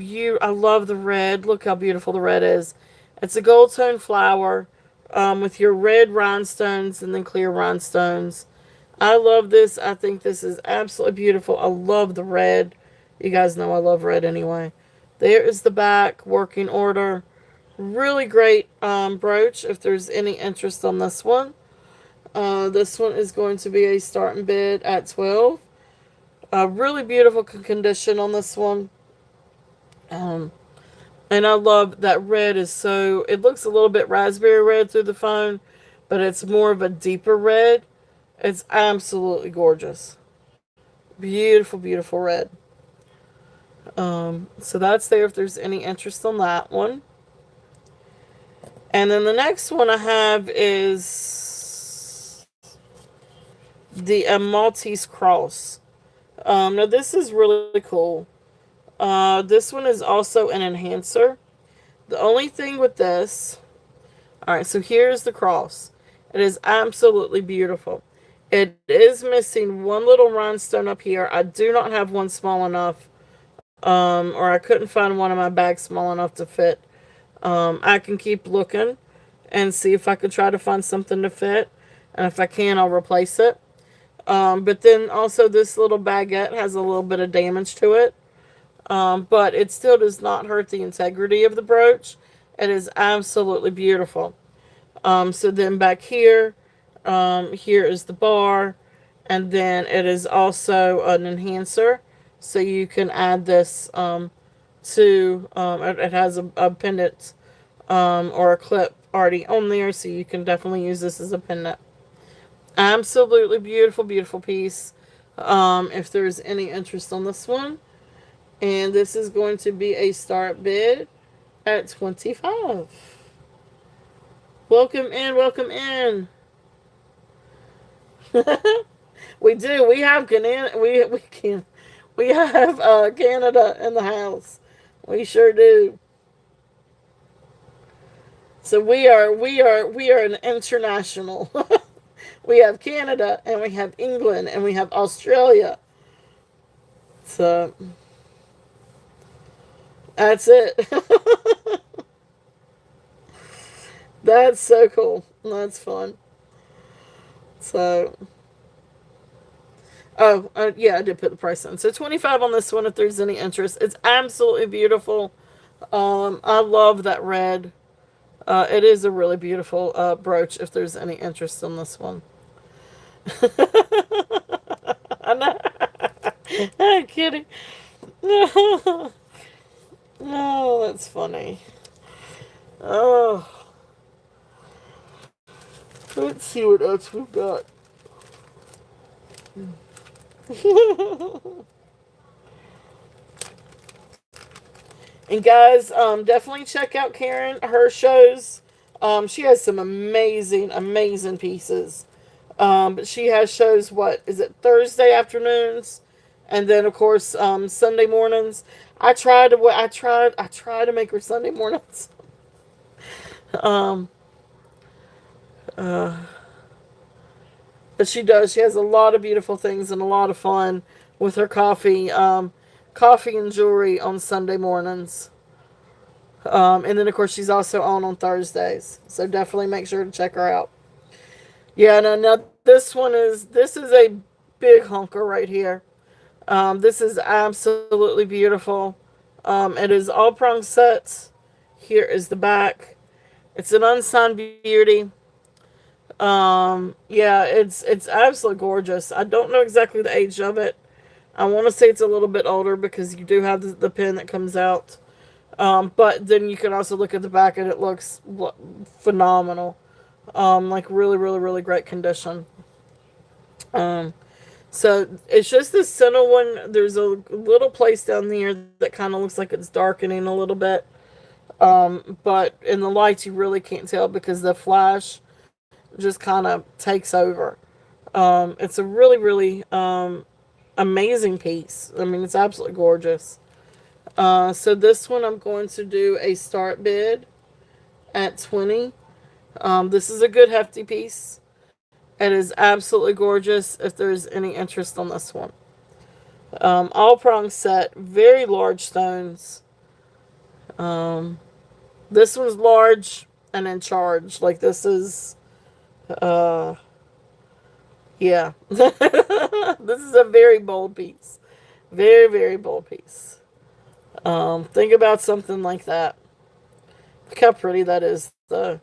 Speaker 1: I love the red. Look how beautiful the red is. It's a gold tone flower with your red rhinestones and then clear rhinestones. I love this. I think this is absolutely beautiful. I love the red. You guys know I love red anyway. There is the back, working order. Really great brooch if there's any interest on this one. This one is going to be a starting bid at 12. Really beautiful condition on this one. And I love that red is so, it looks a little bit raspberry red through the phone, but it's more of a deeper red. It's absolutely gorgeous. Beautiful, beautiful red. So that's there if there's any interest on that one. And then the next one I have is the Maltese Cross. Now this is really cool. This one is also an enhancer. The only thing with this, alright, so here's the cross. It is absolutely beautiful. It is missing one little rhinestone up here. I do not have one small enough, or I couldn't find one in my bag small enough to fit. I can keep looking and see if I could try to find something to fit. And if I can, I'll replace it. But then also this little baguette has a little bit of damage to it. But it still does not hurt the integrity of the brooch. It is absolutely beautiful. So then back here, here is the bar. And then it is also an enhancer. So you can add this it has a pendant or a clip already on there. So you can definitely use this as a pendant. Absolutely beautiful, beautiful piece. If there's any interest on this one. And this is going to be a start bid at 25. Welcome in, welcome in. We do. We have Canada. We have Canada in the house. We sure do. So we are an international. We have Canada and we have England and we have Australia. So that's it. That's so cool. That's fun. So, yeah, I did put the price on. So 25 on this one if there's any interest. It's absolutely beautiful. I love that red. It is a really beautiful brooch if there's any interest in this one. I'm not I'm kidding. No, no, that's funny. Oh, let's see what else we've got. And guys, definitely check out Karen, her shows. She has some amazing, amazing pieces. But she has shows, what is it, Thursday afternoons, and then of course Sunday mornings. I try to make her Sunday mornings. Um, uh, but she does. She has a lot of beautiful things and a lot of fun with her coffee. Coffee and jewelry on Sunday mornings. And then of course she's also on Thursdays. So definitely make sure to check her out. Yeah, no, now this is a big honker right here. This is absolutely beautiful. It is all prong sets. Here is the back. It's an unsigned beauty. Yeah, it's absolutely gorgeous. I don't know exactly the age of it. I want to say it's a little bit older because you do have the pin that comes out. But then you can also look at the back and it looks phenomenal. Like really, really, really great condition. Um, so it's just the center one. There's a little place down there that kind of looks like it's darkening a little bit. But in the lights you really can't tell because the flash just kind of takes over. It's a really, really amazing piece. I mean, it's absolutely gorgeous. So this one I'm going to do a start bid at 20. This is a good hefty piece. It is absolutely gorgeous if there's any interest on this one. All prong set, very large stones. This one's large and in charge. Like this is, yeah. This is a very bold piece. Very, very bold piece. Think about something like that. Look how pretty that is, though.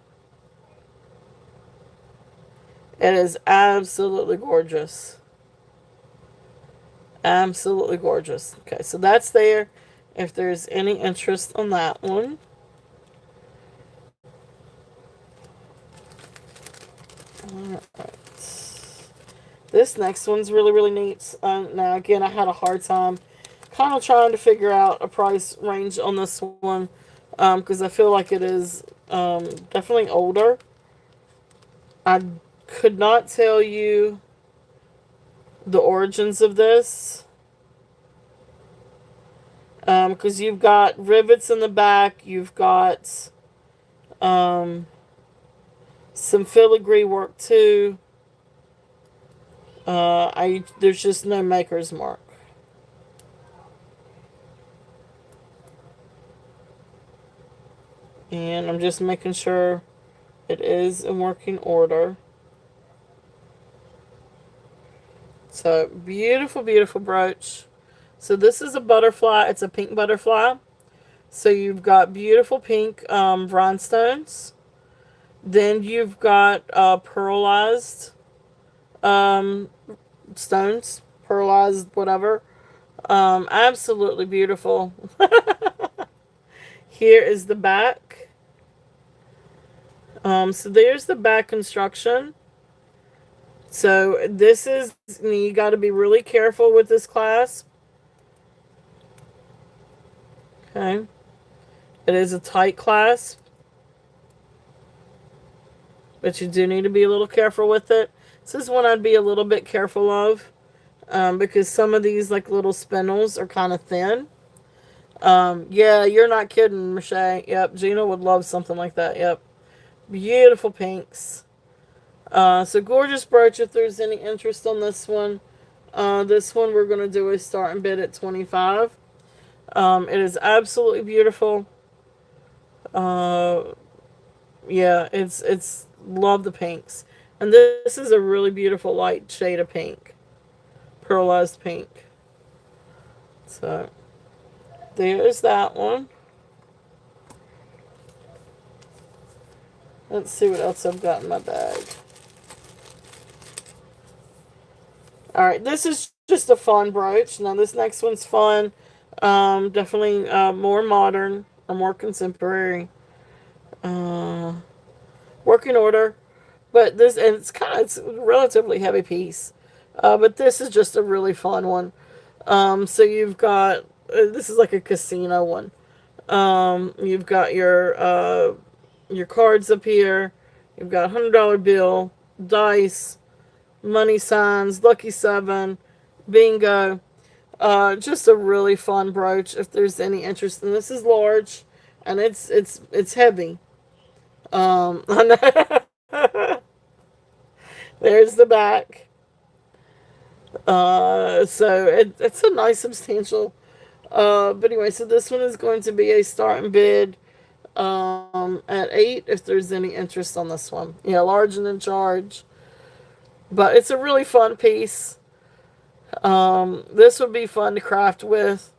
Speaker 1: It is absolutely gorgeous. Absolutely gorgeous. Okay, so that's there. If there's any interest on that one. Alright. This next one's really, really neat. Now, again, I had a hard time kind of trying to figure out a price range on this one because I feel like it is definitely older. I could not tell you the origins of this because you've got rivets in the back, you've got some filigree work too. There's just no maker's mark. And I'm just making sure it is in working order. So, beautiful, beautiful brooch. So, this is a butterfly. It's a pink butterfly. So, you've got beautiful pink rhinestones. Then you've got pearlized stones. Pearlized whatever. Absolutely beautiful. Here is the back. So there's the back construction. So this is, you got to be really careful with this clasp. Okay. It is a tight clasp, but you do need to be a little careful with it. This is one I'd be a little bit careful of because some of these like little spindles are kind of thin. Yeah, you're not kidding, Michelle. Yep, Gina would love something like that. Yep. Beautiful pinks. So gorgeous brooch if there's any interest on this one. This one we're going to do a starting bid at $25. It is absolutely beautiful. Yeah, it's love the pinks. And this is a really beautiful light shade of pink. Pearlized pink. So there's that one. Let's see what else I've got in my bag. Alright, this is just a fun brooch. Now this next one's fun. Definitely more modern or more contemporary. Working order. But this, and it's a relatively heavy piece. But this is just a really fun one. So you've got, this is like a casino one. You've got your cards up here. You've got $100 bill, dice, money signs, lucky 7, bingo. Just a really fun brooch if there's any interest. And this is large, and it's heavy. There's the back. So it's a nice substantial. But anyway, so this one is going to be a starting bid at $8 if there's any interest on this one. Yeah, large and in charge. But it's a really fun piece. This would be fun to craft with,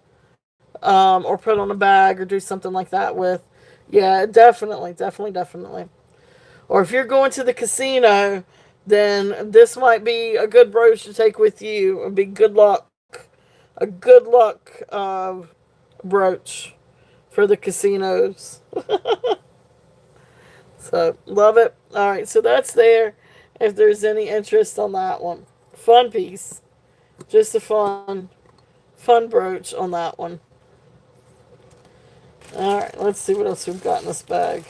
Speaker 1: or put on a bag or do something like that with. Yeah, definitely. Or if you're going to the casino, then this might be a good brooch to take with you. It would be good luck. A good luck brooch for the casinos. So, love it. Alright, so that's there. If there's any interest on that one. Fun piece. Just a fun brooch on that one. Alright, let's see what else we've got in this bag.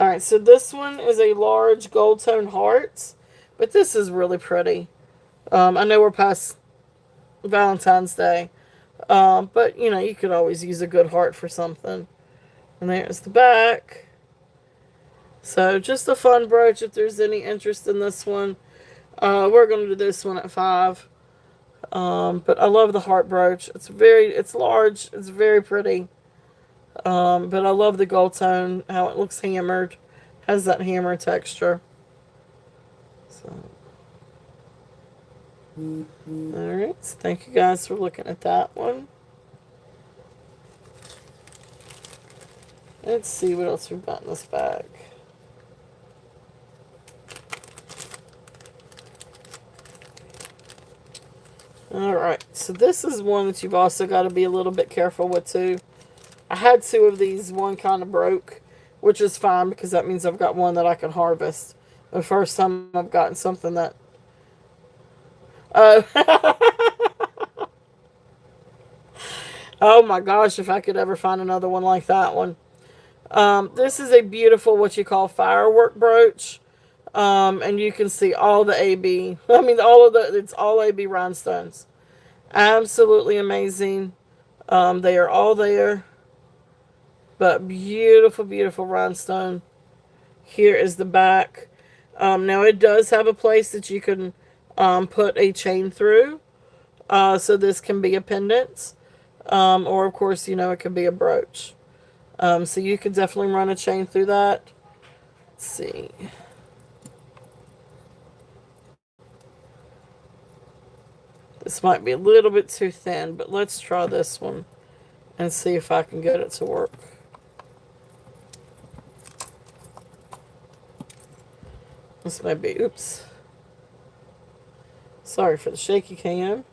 Speaker 1: Alright, so this one is a large gold tone heart. But this is really pretty. I know we're past Valentine's Day. But, you know, you could always use a good heart for something. And there's the back. So, just a fun brooch if there's any interest in this one. We're going to do this one at $5. But I love the heart brooch. It's large. It's very pretty. But I love the gold tone, how it looks hammered. Has that hammer texture. So. Alright, so thank you guys for looking at that one. Let's see what else we've got in this bag. Alright, so this is one that you've also got to be a little bit careful with too. I had 2 of these, one kind of broke, which is fine because that means I've got one that I can harvest. The first time I've gotten something that... Oh my gosh, if I could ever find another one like that one. This is a beautiful, what you call firework brooch. And you can see all the AB. I mean, it's all AB rhinestones. Absolutely amazing. They are all there. But beautiful, beautiful rhinestone. Here is the back. Now it does have a place that you can put a chain through. So this can be a pendant. Or of course, it can be a brooch. So you could definitely run a chain through that. Let's see. This might be a little bit too thin, but let's try this one and see if I can get it to work. This may be, oops. Sorry for the shaky cam.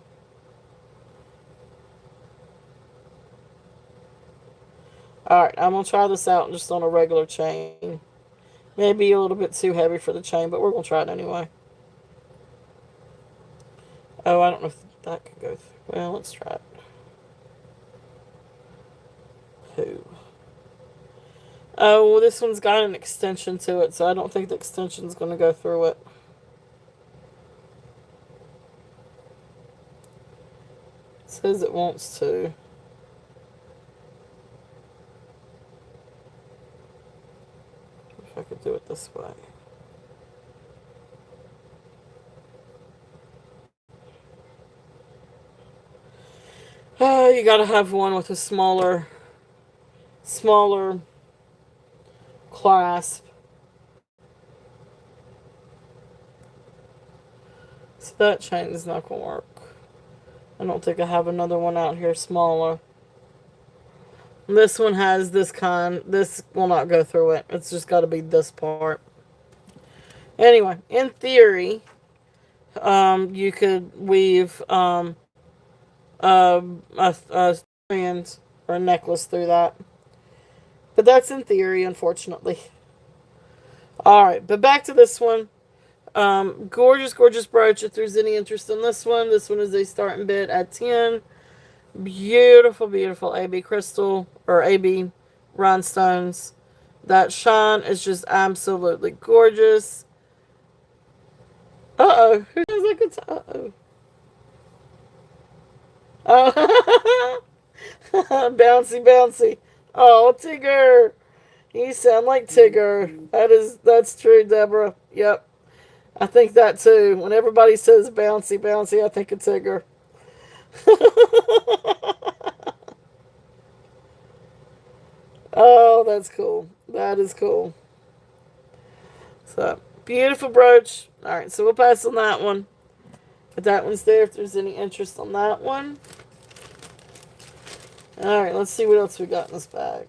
Speaker 1: Alright, I'm going to try this out just on a regular chain. Maybe a little bit too heavy for the chain, but we're going to try it anyway. Oh, I don't know if that could go through. Well, let's try it. Who? Oh, well, this one's got an extension to it, so I don't think the extension's going to go through it. It says it wants to. If I could do it this way. You gotta have one with a smaller clasp. So that chain is not gonna work. I don't think I have another one out here smaller. This one has this kind. This will not go through it. It's just got to be this part. Anyway, in theory, you could weave a strand or a necklace through that. But that's in theory, unfortunately. Alright, but back to this one. Gorgeous, gorgeous brooch. If there's any interest in this one is a starting bid at 10. Beautiful, beautiful AB crystal or AB rhinestones. That shine is just absolutely gorgeous. Uh-oh. Who does that good? Uh-oh. Oh. Bouncy, bouncy. Oh, Tigger. You sound like Tigger. That's true, Deborah. Yep. I think that too. When everybody says bouncy, bouncy, I think of Tigger. Oh, that's cool. That is cool. So, beautiful brooch. Alright, so we'll pass on that one. But that one's there if there's any interest on that one. Alright, let's see what else we got in this bag.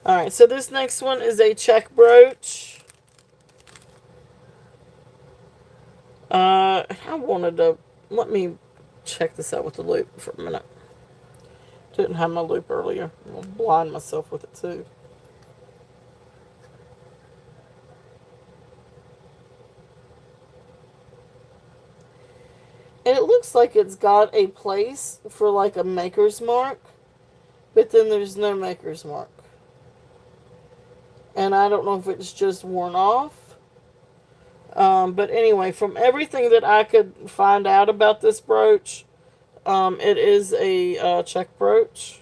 Speaker 1: Alright, so this next one is a check brooch. I wanted to... Let me check this out with the loop for a minute. Didn't have my loop earlier. I'll blind myself with it too. And it looks like it's got a place for like a maker's mark. But then there's no maker's mark. And I don't know if it's just worn off. But anyway, from everything that I could find out about this brooch, it is a check brooch.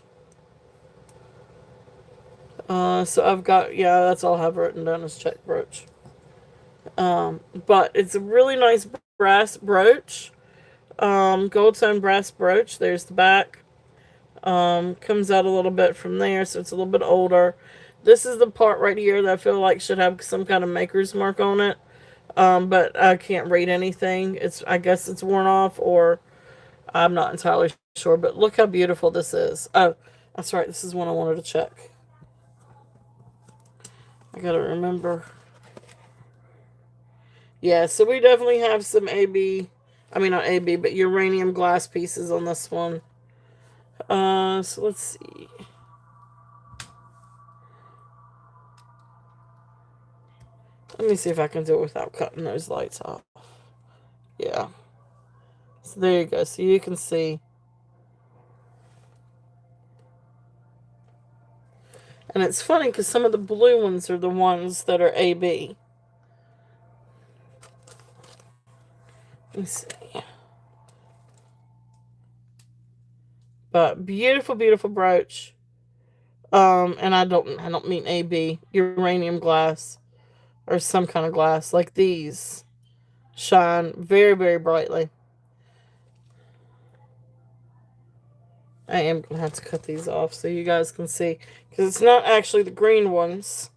Speaker 1: So I've got, yeah, that's all I have written down as check brooch. But it's a really nice brass brooch. Gold tone brass brooch. There's the back. Comes out a little bit from there, so it's a little bit older. This is the part right here that I feel like should have some kind of maker's mark on it. But I can't read anything. I guess it's worn off, or I'm not entirely sure. But look how beautiful this is. Oh, that's right. This is one I wanted to check. I gotta remember. Yeah, so we definitely have some AB. I mean, not AB, but uranium glass pieces on this one. So let's see. Let me see if I can do it without cutting those lights off. Yeah. So there you go. So you can see. And it's funny because some of the blue ones are the ones that are AB. Let me see. But beautiful, beautiful brooch. And I don't mean AB, uranium glass or some kind of glass like these shine very, very brightly. I am gonna have to cut these off so you guys can see because it's not actually the green ones.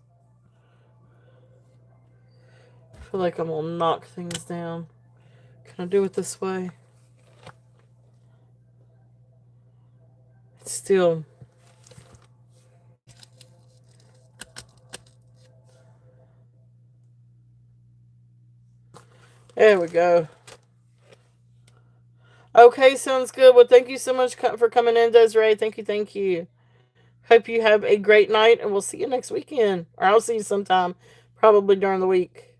Speaker 1: I feel like I'm gonna knock things down. Can I do it this way? It's still. There we go. Okay, sounds good. Well, thank you so much for coming in, Desiree. Thank you, thank you. Hope you have a great night, and we'll see you next weekend. Or I'll see you sometime, probably during the week.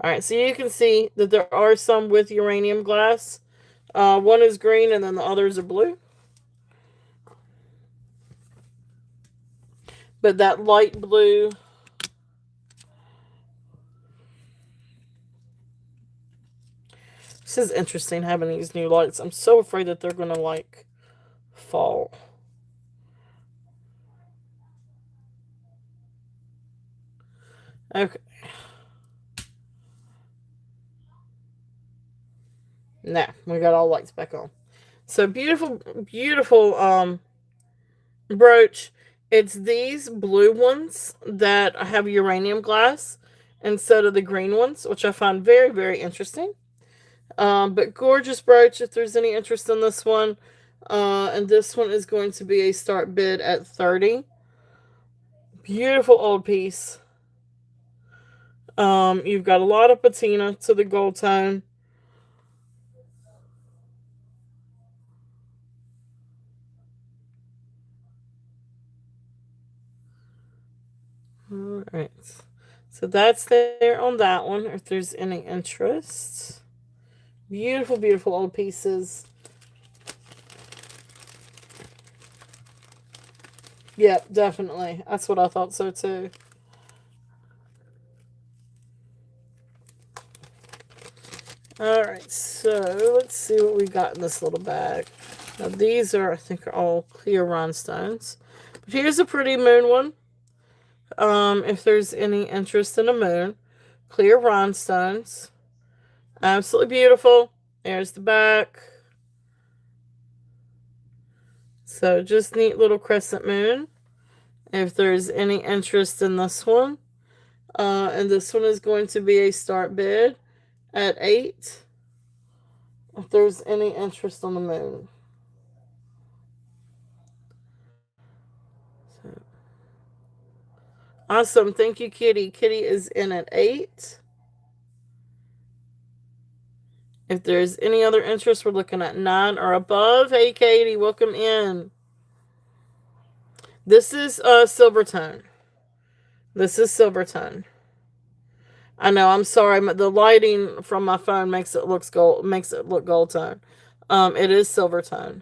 Speaker 1: Alright, so you can see that there are some with uranium glass. One is green, and then the others are blue. But that light blue... This is interesting, having these new lights. I'm so afraid that they're going to, like, fall. Okay. Now, we got all lights back on. So, beautiful, beautiful brooch. It's these blue ones that have uranium glass instead of the green ones, which I find very, very interesting. But gorgeous brooch if there's any interest in this one. And this one is going to be a start bid at $30. Beautiful old piece. You've got a lot of patina to the gold tone. Alright. So that's there on that one, if there's any interest. Beautiful, beautiful old pieces. Yep, definitely. That's what I thought so too. Alright, so let's see what we got in this little bag. Now these are, I think, are all clear rhinestones. But here's a pretty moon one. If there's any interest in a moon. Clear rhinestones. Absolutely beautiful. There's the back. So just neat little crescent moon. If there's any interest in this one. And this one is going to be a start bid at $8. If there's any interest on the moon. So. Awesome. Thank you, Kitty. Kitty is in at $8. If there's any other interest, we're looking at 9 or above. Hey, Katie, welcome in. This is Silvertone. This is Silvertone. I know, I'm sorry. The lighting from my phone makes it look gold tone. It is Silvertone.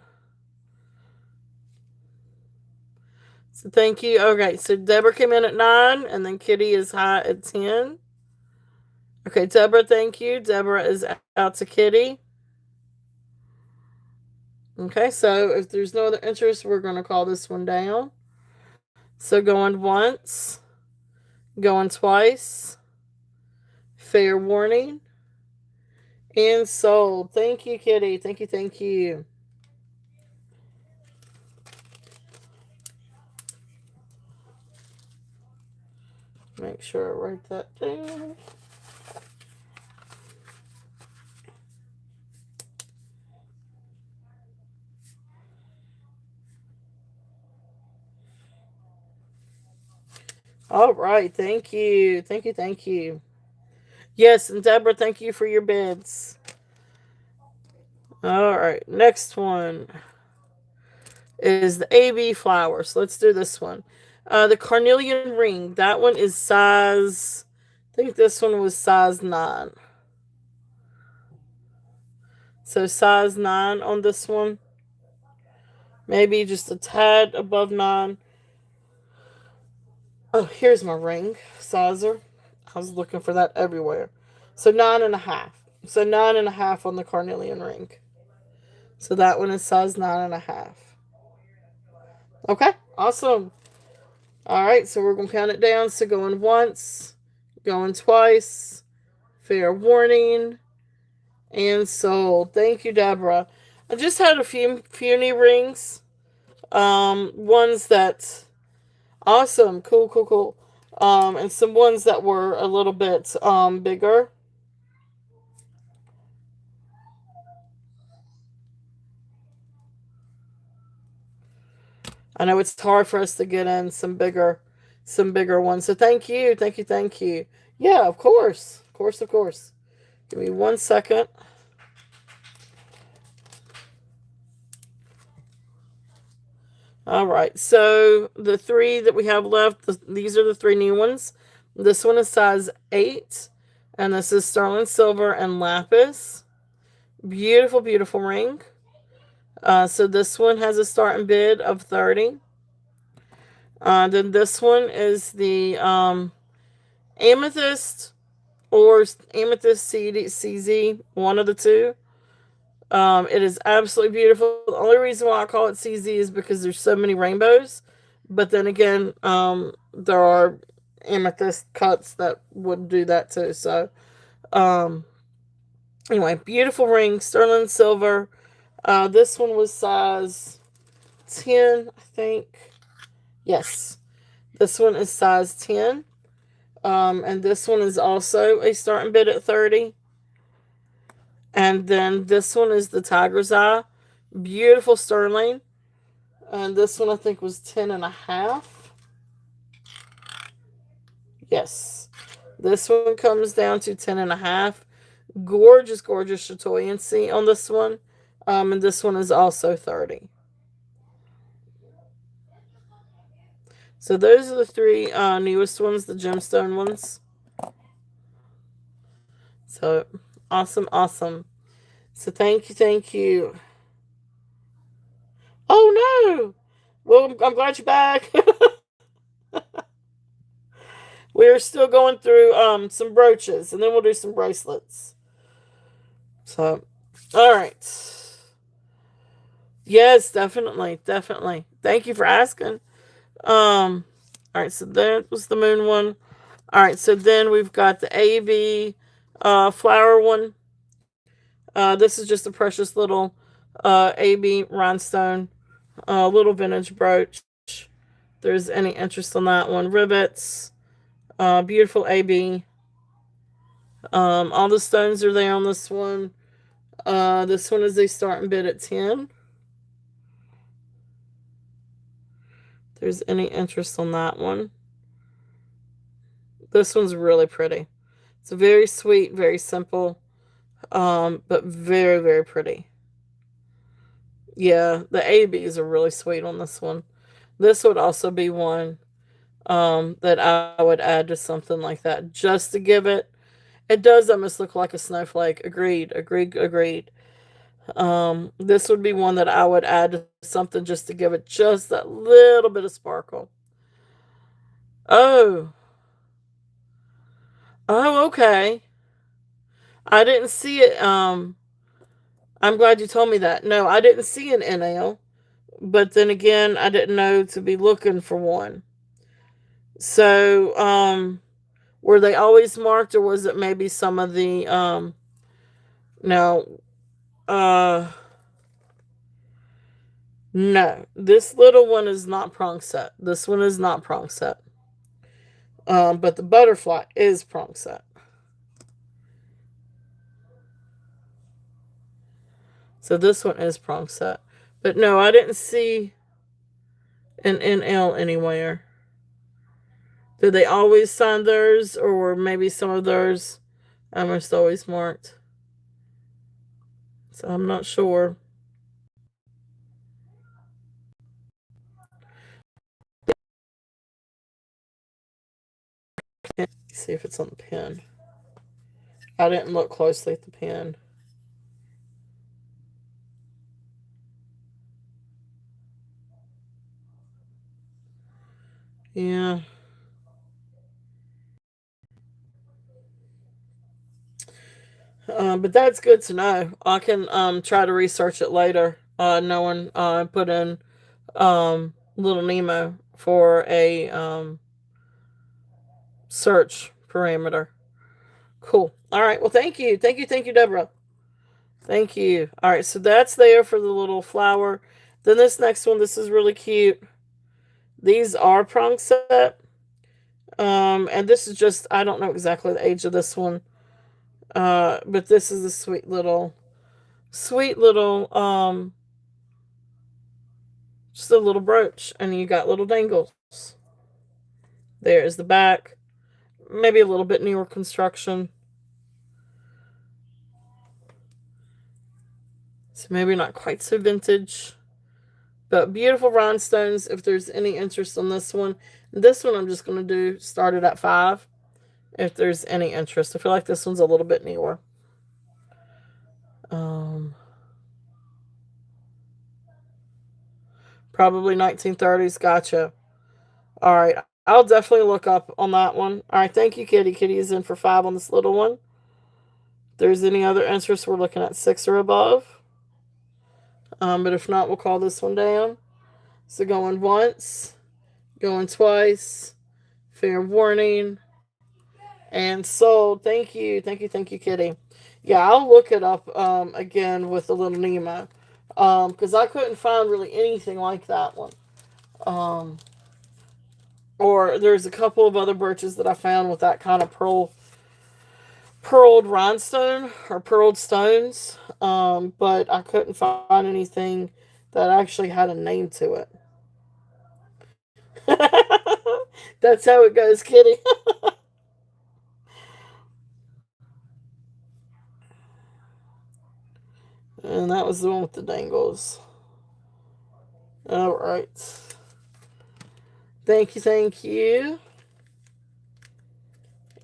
Speaker 1: So thank you. Okay, so Deborah came in at 9, and then Kitty is high at 10. Okay, Deborah, thank you. Deborah is out to Kitty. Okay, so if there's no other interest, we're going to call this one down. So going once, going twice, fair warning, and sold. Thank you, Kitty. Thank you, thank you. Make sure I write that down. All right, thank you. Thank you, thank you. Yes, and Deborah, thank you for your bids. All right, next one is the AB flowers. Let's do this one. The carnelian ring, that one is size, I think this one was size 9. So size 9 on this one. Maybe just a tad above 9. Oh, here's my ring sizer. I was looking for that everywhere. So 9.5. So 9.5 on the carnelian ring. So that one is size 9.5. Okay, awesome. All right, so we're going to count it down. So going once, going twice, fair warning, and sold. Thank you, Deborah. I just had a few puny rings. Ones that, awesome, cool, cool, cool. And some ones that were a little bit bigger. I know it's hard for us to get in some bigger ones. So thank you, thank you, thank you. Yeah, of course, of course, of course. Give me 1 second. All right, so the 3 that we have left, these are the 3 new ones. This one is size 8, and this is sterling silver and lapis. Beautiful, beautiful ring. So this one has a starting bid of 30. Then this one is the amethyst or amethyst CZ, one of the two. It is absolutely beautiful. The only reason why I call it CZ is because there's so many rainbows. But then again, there are amethyst cuts that would do that too. So, um, anyway, beautiful ring, sterling silver. This one was size 10, I think. Yes, this one is size 10. And this one is also a starting bid at 30. And then this one is the Tiger's Eye. Beautiful sterling. And this one I think was 10.5. Yes. This one comes down to 10.5. Gorgeous, gorgeous chatoyancy on this one. And this one is also 30. So those are the 3 newest ones, the gemstone ones. So awesome, awesome. So thank you, thank you. Oh no! Well, I'm glad you're back. We're still going through some brooches, and then we'll do some bracelets. So, all right. Yes, definitely, definitely. Thank you for asking. All right. So that was the moon one. All right. So then we've got the AB flower one. This is just a precious little AB rhinestone, little vintage brooch. If there's any interest on that one, rivets. Beautiful AB. All the stones are there on this one. This one is a starting bid at 10. If there's any interest on that one. This one's really pretty. It's very sweet, very simple, but very, very pretty. Yeah, the ABs are really sweet on this one. This would also be one that I would add to something like that just to give it. It does almost look like a snowflake. Agreed, agreed, agreed. This would be one that I would add to something just to give it just that little bit of sparkle. Oh, oh, okay. I didn't see it. I'm glad you told me that. No, I didn't see an NL, but then again, I didn't know to be looking for one. So, were they always marked, or was it maybe some of the no, uh, no. This little one is not prong set. This one is not prong set. But the butterfly is prong set. So this one is prong set. But no, I didn't see an NL anywhere. Did they always sign theirs, or maybe some of theirs almost always marked? So I'm not sure. See if it's on the pen. I didn't look closely at the pen. Yeah. But that's good to know. I can try to research it later. Knowing put in Little Nemo for a search parameter. Cool. All right. Well, thank you, Deborah. Thank you. All right. So that's there for the little flower. Then this next one, this is really cute. These are prong set. And this is just, I don't know exactly the age of this one. But this is a sweet little, just a little brooch. And you got little dangles. There is the back. Maybe a little bit newer construction. So maybe not quite so vintage. But beautiful rhinestones if there's any interest on this one. This one I'm just going to do start it at 5 if there's any interest. I feel like this one's a little bit newer. Probably 1930s. Gotcha. All right. I'll definitely look up on that one. All right. Thank you, Kitty. Kitty is in for 5 on this little one. If there's any other interest, we're looking at 6 or above. But if not, we'll call this one down. So going once, going twice, fair warning, and sold. Thank you, Kitty. Yeah, I'll look it up again with the Little Nemo because I couldn't find really anything like that one. Or there's a couple of other birches that I found with that kind of pearled rhinestone or pearled stones, but I couldn't find anything that actually had a name to it. That's how it goes, Kitty. And that was the one with the dangles. All right. Thank you, thank you.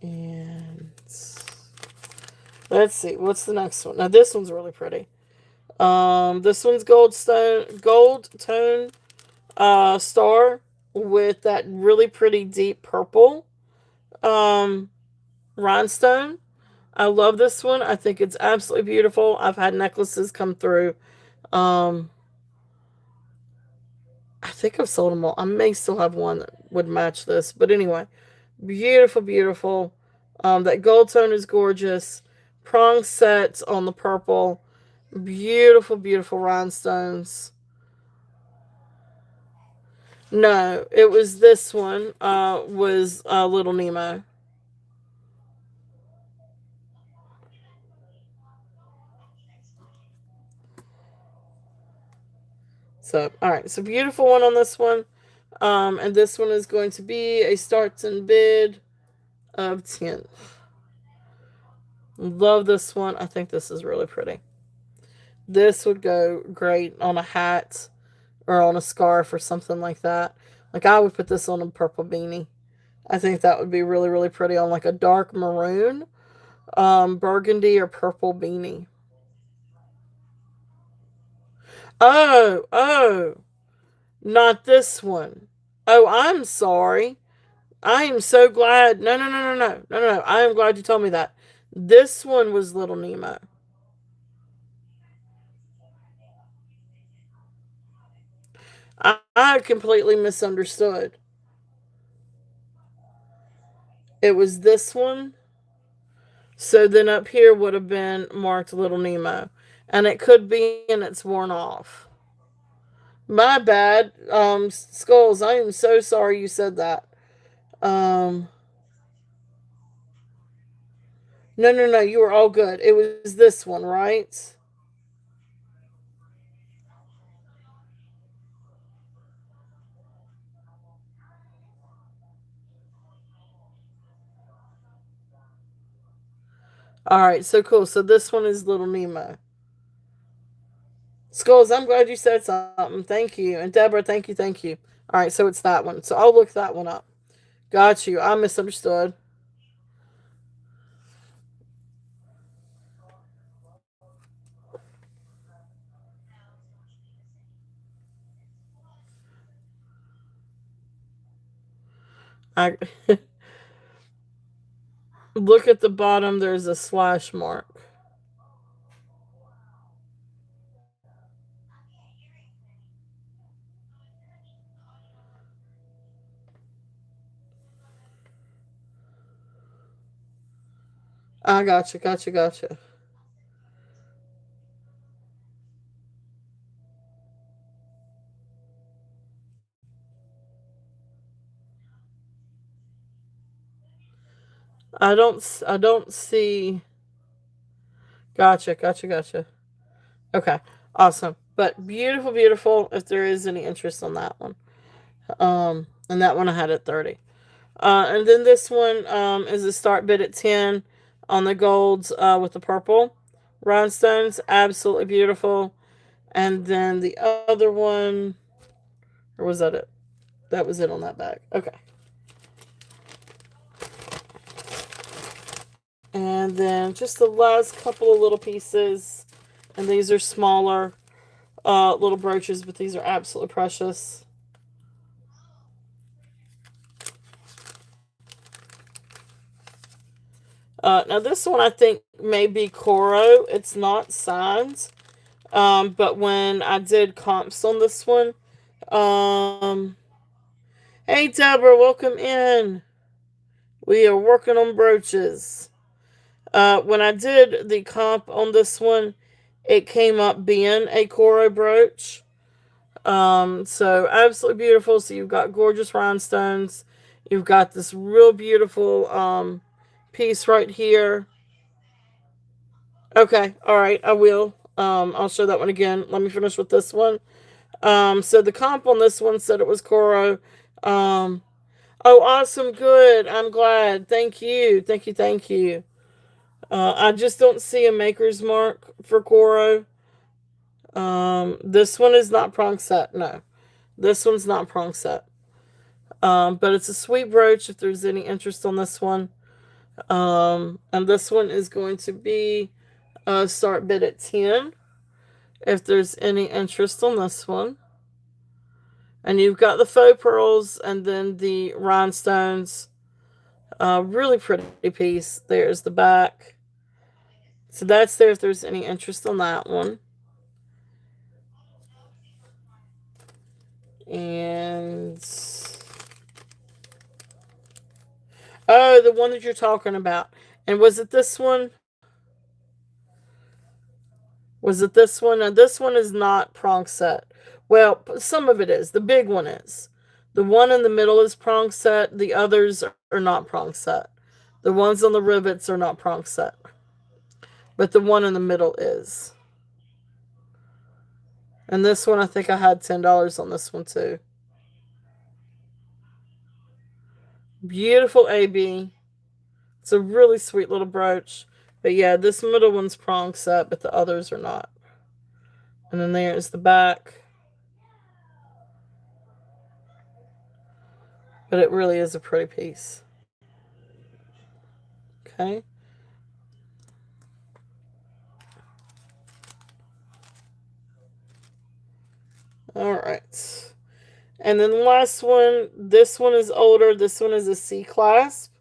Speaker 1: And let's see, what's the next one? Now this one's really pretty. This one's gold tone star with that really pretty deep purple rhinestone. I love this one. I think it's absolutely beautiful. I've had necklaces come through. I think I've sold them all. I may still have one that would match this. But anyway, beautiful, beautiful. That gold tone is gorgeous. Prong sets on the purple. Beautiful, beautiful rhinestones. No, it was this one. Was Little Nemo. So, all right. So beautiful one on this one. And this one is going to be a starts and bid of 10. Love this one. I think this is really pretty. This would go great on a hat or on a scarf or something like that. Like I would put this on a purple beanie. I think that would be really, really pretty on like a dark maroon, burgundy or purple beanie. Oh, not this one. Oh, I'm sorry. I am so glad. No. I am glad you told me that. This one was Little Nemo. I completely misunderstood. It was this one. So then up here would have been marked Little Nemo. And it could be and it's worn off. My bad. Skulls, I am so sorry you said that. Um, no, you were all good. It was this one, right? All right, so cool. So this one is Little Nemo. Skulls, I'm glad you said something. Thank you. And Deborah, thank you. All right, so it's that one. So I'll look that one up. Got you. I misunderstood. I look at the bottom, there's a slash mark. I gotcha, gotcha, gotcha. I don't see. Gotcha, gotcha, gotcha. Okay, awesome. But beautiful, beautiful. If there is any interest on that one, and that one I had at 30. And then this one is a start bid at 10 on the golds with the purple rhinestones. Absolutely beautiful. And then the other one, or was that it? That was it on that bag. Okay. And then just the last couple of little pieces. And these are smaller little brooches, but these are absolutely precious. Now this one I think may be Coro. It's not signs. But when I did comps on this one, um, hey Deborah, welcome in. We are working on brooches. When I did the comp on this one, it came up being a Coro brooch. So absolutely beautiful. So you've got gorgeous rhinestones. You've got this real beautiful piece right here. Okay, all right, I will. I'll show that one again. Let me finish with this one. So the comp on this one said it was Coro. Um, oh, awesome, good. I'm glad. Thank you, thank you, thank you. I just don't see a maker's mark for Coro. This one is not prong set. No, this one's not prong set. But it's a sweet brooch if there's any interest on this one. And this one is going to be start bid at 10 if there's any interest on this one. And you've got the faux pearls and then the rhinestones. Really pretty piece. There's the back. So that's there if there's any interest on that one. And oh, the one that you're talking about. And was it this one? Was it this one? Now, this one is not prong set. Well, some of it is. The big one is. The one in the middle is prong set. The others are not prong set. The ones on the rivets are not prong set. But the one in the middle is. And this one, I think I had $10 on this one too. Beautiful AB. It's a really sweet little brooch. But yeah, this middle one's prong set, but the others are not. And then there's the back. But it really is a pretty piece. Okay. All right. And then the last one, this one is older. This one is a C clasp.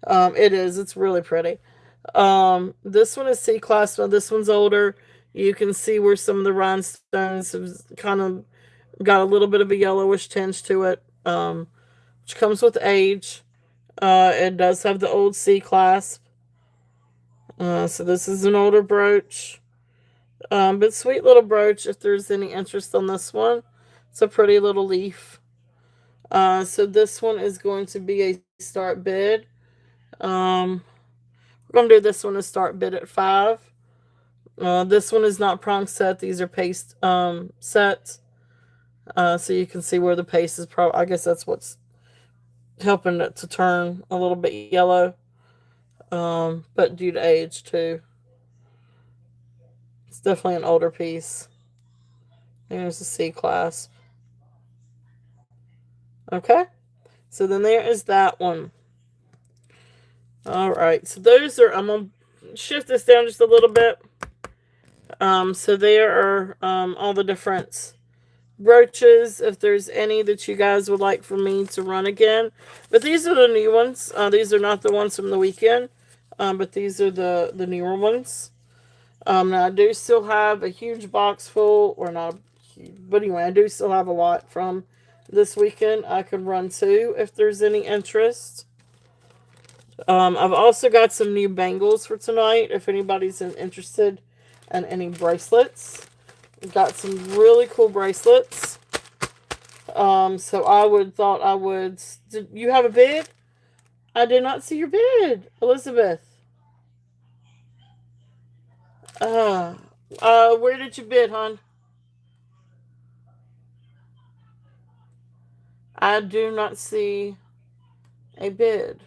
Speaker 1: It is. It's really pretty. This one is C clasp. Now this one's older. You can see where some of the rhinestones have kind of got a little bit of a yellowish tinge to it, which comes with age. It does have the old C clasp. So this is an older brooch. But sweet little brooch if there's any interest on this one. It's a pretty little leaf. So this one is going to be a start bid. We're going to do this one to start bid at 5. This one is not prong set. These are paste sets. So you can see where the paste is probably, I guess that's what's helping it to turn a little bit yellow. But due to age too. It's definitely an older piece. There's the C clasp. Okay. So then there is that one. All right. So those are, I'm going to shift this down just a little bit. So there are all the different brooches if there's any that you guys would like for me to run again. But these are the new ones. These are not the ones from the weekend, but these are the newer ones. Now I do still have a huge box full, or not, but anyway, I do still have a lot from this weekend. I could run too if there's any interest. I've also got some new bangles for tonight if anybody's interested in any bracelets. Got some really cool bracelets. So I would. Did you have a bid? I did not see your bid, Elizabeth. Uh, where did you bid, hon? I do not see a bid.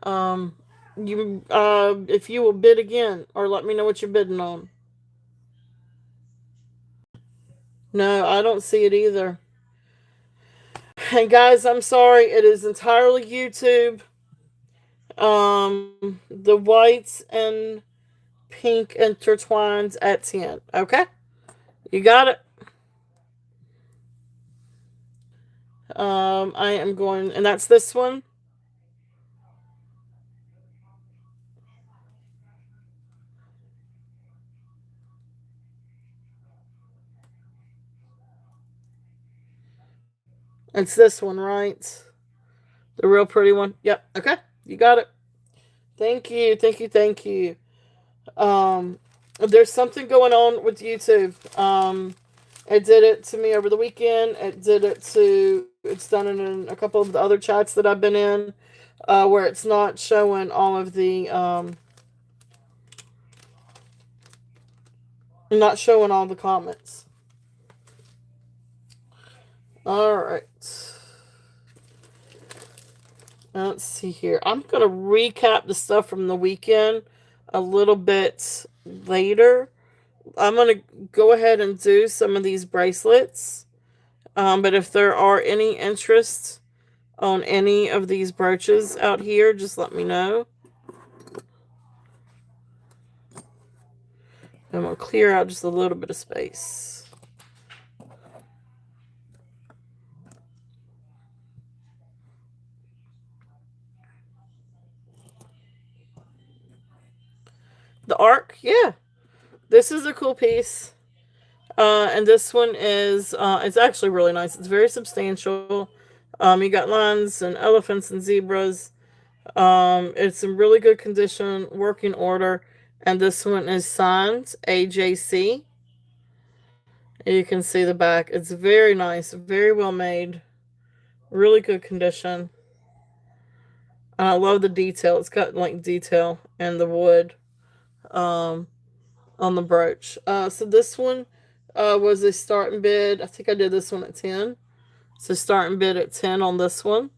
Speaker 1: Um, if you will bid again, or let me know what you're bidding on. No, I don't see it either. And guys, I'm sorry, it is entirely YouTube. The whites and pink intertwines at 10. Okay? You got it. I am going, and that's this one. It's this one, right? The real pretty one. Yep. Okay. You got it. Thank you. Thank you. Thank you. Um, there's something going on with YouTube. It did it to me over the weekend. It's done it in a couple of the other chats that I've been in, where it's not showing all of not showing all the comments. All right. Let's see here. I'm going to recap the stuff from the weekend a little bit later. I'm going to go ahead and do some of these bracelets. But if there are any interests on any of these brooches out here, just let me know. I'm going to clear out just a little bit of space. The Arc, yeah. This is a cool piece. And this one is, it's actually really nice. It's very substantial. You got lions and elephants and zebras. It's in really good condition, working order. And this one is signed AJC. You can see the back. It's very nice, very well made, really good condition. And I love the detail. It's got like detail in the wood um, on the brooch. So this one was a starting bid. I think I did this one at 10. So starting bid at 10 on this one.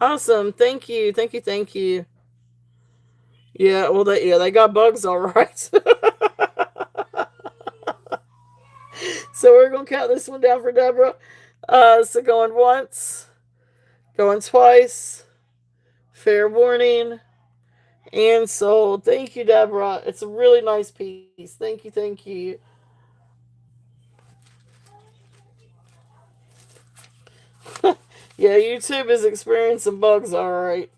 Speaker 1: Awesome. Thank you. Thank you. Thank you. Yeah, well they got bugs all right. So we're gonna count this one down for Deborah. So going once, going twice, fair warning, and sold. Thank you, Deborah. It's a really nice piece. Thank you, thank you. Yeah, YouTube is experiencing bugs, all right.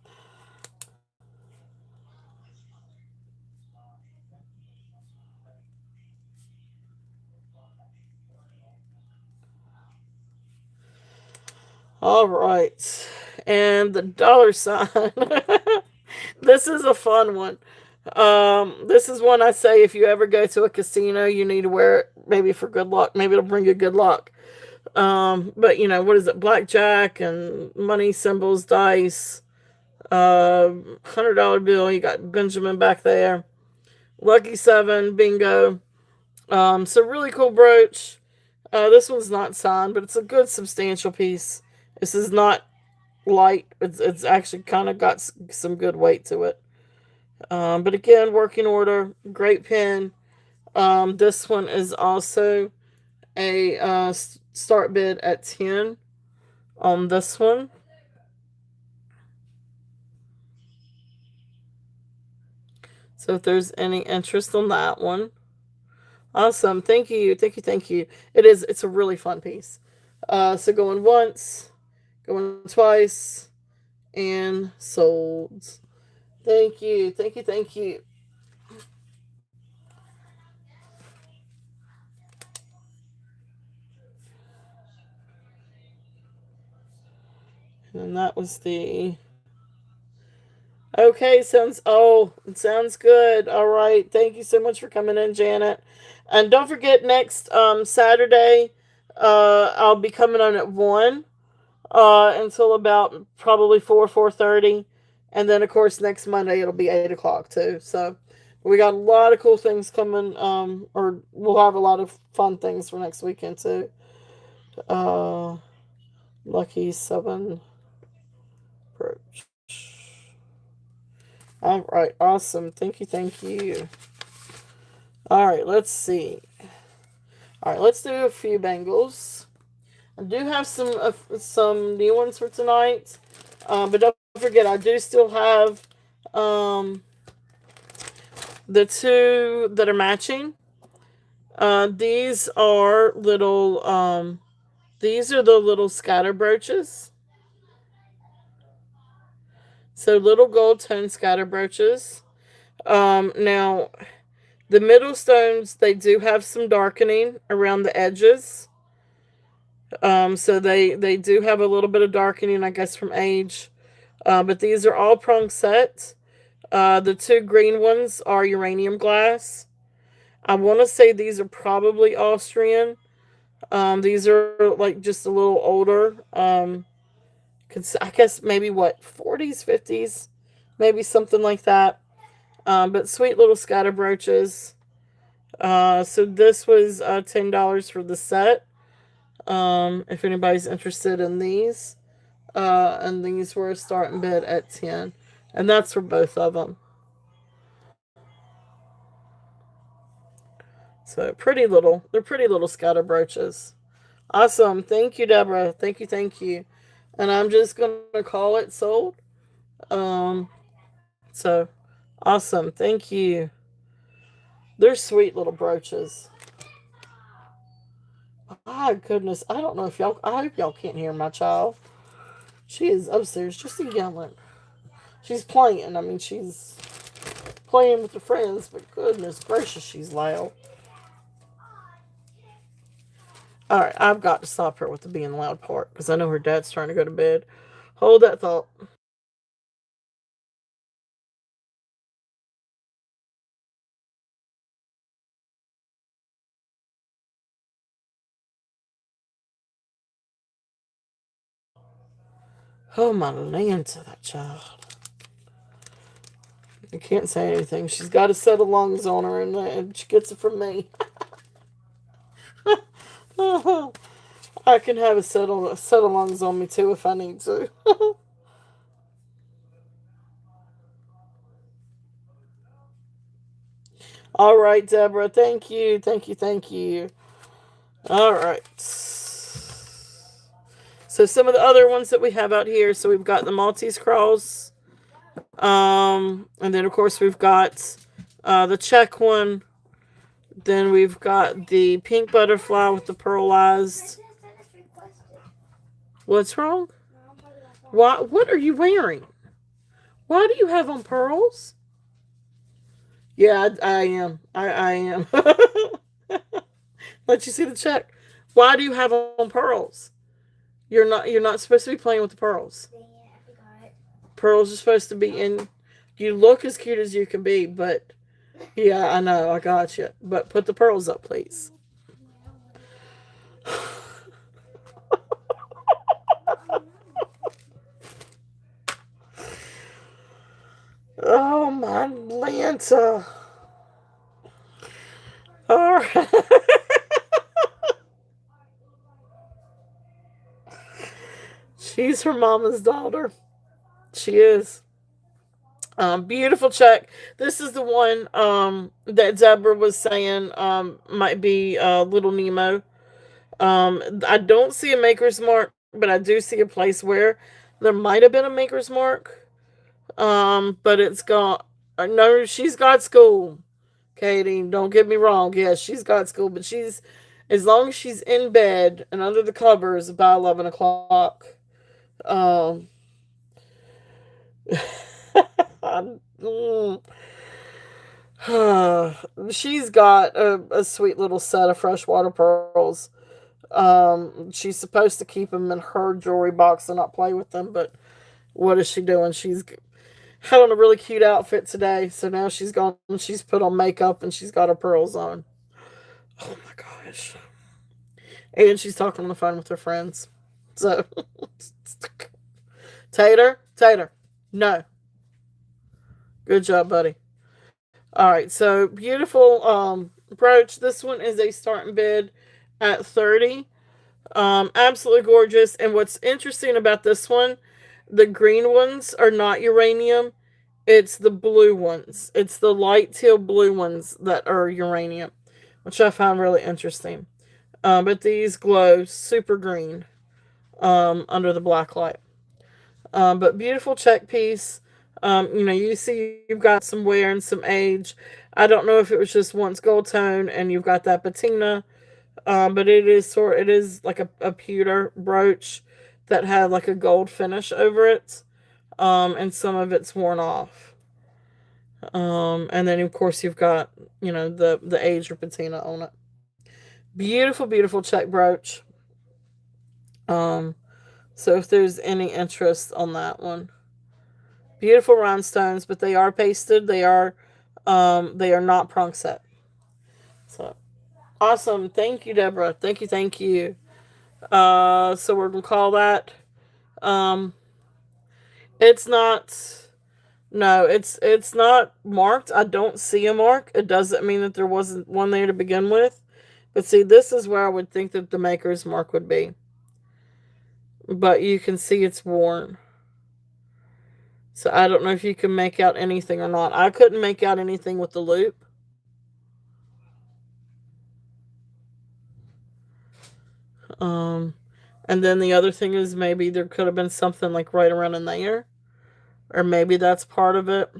Speaker 1: All right. And the dollar sign. This is a fun one. This is one I say if you ever go to a casino, you need to wear it maybe for good luck. Maybe it'll bring you good luck. But you know, what is it? Blackjack and money symbols, dice, $100 bill. You got Benjamin back there. Lucky seven, bingo. So really cool brooch. This one's not signed, but it's a good substantial piece. This is not light. It's actually kind of got some good weight to it. But again, working order, great pin. This one is also a start bid at 10 on this one. So if there's any interest on that one. Awesome. Thank you. Thank you. Thank you. It's a really fun piece. So going once, going twice, and sold. Thank you. Thank you. Thank you. And that was the okay, it sounds good. All right. Thank you so much for coming in, Janet. And don't forget next Saturday, I'll be coming on at 1 until about probably 4:30. And then of course next Monday it'll be 8 o'clock too. So we got a lot of cool things coming, or we'll have a lot of fun things for next weekend too. Uh Lucky 7 approach. All right, awesome. Thank you, thank you. All right, let's see. All right, let's do a few Bengals. I do have some new ones for tonight, but don't forget I do still have um, the two that are matching. These are little. These are the little scatter brooches. So little gold tone scatter brooches. Now the middle stones, they do have some darkening around the edges. So they do have a little bit of darkening, I guess, from age. But these are all prong sets. The two green ones are uranium glass. I want to say these are probably Austrian. These are like just a little older. I guess maybe what 40s, 50s, maybe something like that. But sweet little scatter brooches. So this was $10 for the set. If anybody's interested in these, and these were a starting bid at 10, and that's for both of them. So they're pretty little scatter brooches. Awesome. Thank you, Deborah. Thank you, thank you. And I'm just gonna call it sold. Um, so awesome. Thank you. They're sweet little brooches. My goodness, I don't know if y'all. I hope y'all can't hear my child. She is upstairs just yelling. She's playing. I mean, she's playing with her friends, but goodness gracious, she's loud. All right, I've got to stop her with the being loud part because I know her dad's trying to go to bed. Hold that thought. Oh my land to that child. I can't say anything. She's got a set of lungs on her, and she gets it from me. I can have a set of lungs on me too if I need to. All right, Deborah. Thank you. Thank you. Thank you. All right. So some of the other ones that we have out here. So we've got the Maltese cross. And then of course we've got the Czech one. Then we've got the pink butterfly with the pearlized. What's wrong? What are you wearing? Why do you have on pearls? Yeah, I am. I am. Let you see the check. Why do you have on pearls? You're not supposed to be playing with the pearls. Pearls are supposed to be in. You look as cute as you can be, but yeah, I know, I got you. But put the pearls up, please. Oh my Lanta. All right. She's her mama's daughter. She is. Beautiful check. This is the one that Deborah was saying might be Little Nemo. I don't see a maker's mark, but I do see a place where there might have been a maker's mark. But it's got No, she's got school. Katie, don't get me wrong. Yes, she's got school, but she's, as long as she's in bed and under the covers by 11 o'clock, um, she's got a sweet little set of freshwater pearls. She's supposed to keep them in her jewelry box and not play with them, but what is she doing? She's had on a really cute outfit today, so now she's gone and she's put on makeup and she's got her pearls on. Oh my gosh. And she's talking on the phone with her friends. So, Tater, no. Good job, buddy. All right, so beautiful brooch. This one is a starting bid at 30. Absolutely gorgeous. And what's interesting about this one, the green ones are not uranium. It's the blue ones. It's the light teal blue ones that are uranium, which I found really interesting. But these glow super green under the black light. But beautiful check piece. You see you've got some wear and some age. I don't know if it was just once gold tone and you've got that patina, but it is like a pewter brooch that had like a gold finish over it, and some of it's worn off. And then of course you've got the age or patina on it. Beautiful, beautiful check brooch. So if there's any interest on that one. Beautiful rhinestones, but they are pasted. They are not prong set. So awesome. Thank you, Deborah. Thank you, thank you. So we're gonna call that. Um, it's not. No, it's not marked. I don't see a mark. It doesn't mean that there wasn't one there to begin with. But see, this is where I would think that the maker's mark would be. But you can see it's worn. So I don't know if you can make out anything or not. I couldn't make out anything with the loop. And then the other thing is maybe there could have been something like right around in there. Or maybe that's part of it.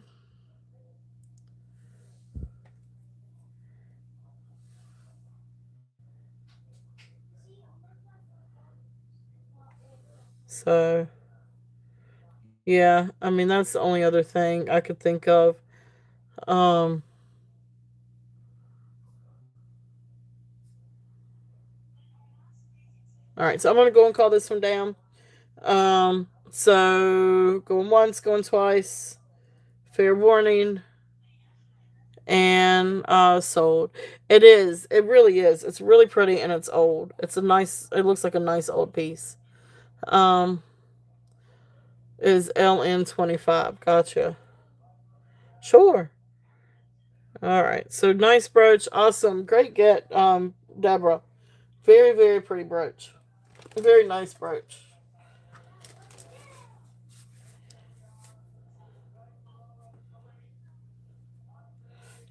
Speaker 1: So, yeah, I mean, that's the only other thing I could think of. Um, all right, so I'm going to go and call this one down. So going once, going twice. Fair warning. And sold. It is. It really is. It's really pretty and it's old. It looks like a nice old piece. Um, is LN25. Gotcha. Sure. All right. So nice brooch. Awesome. Great get, Deborah. Very, very pretty brooch. Very nice brooch.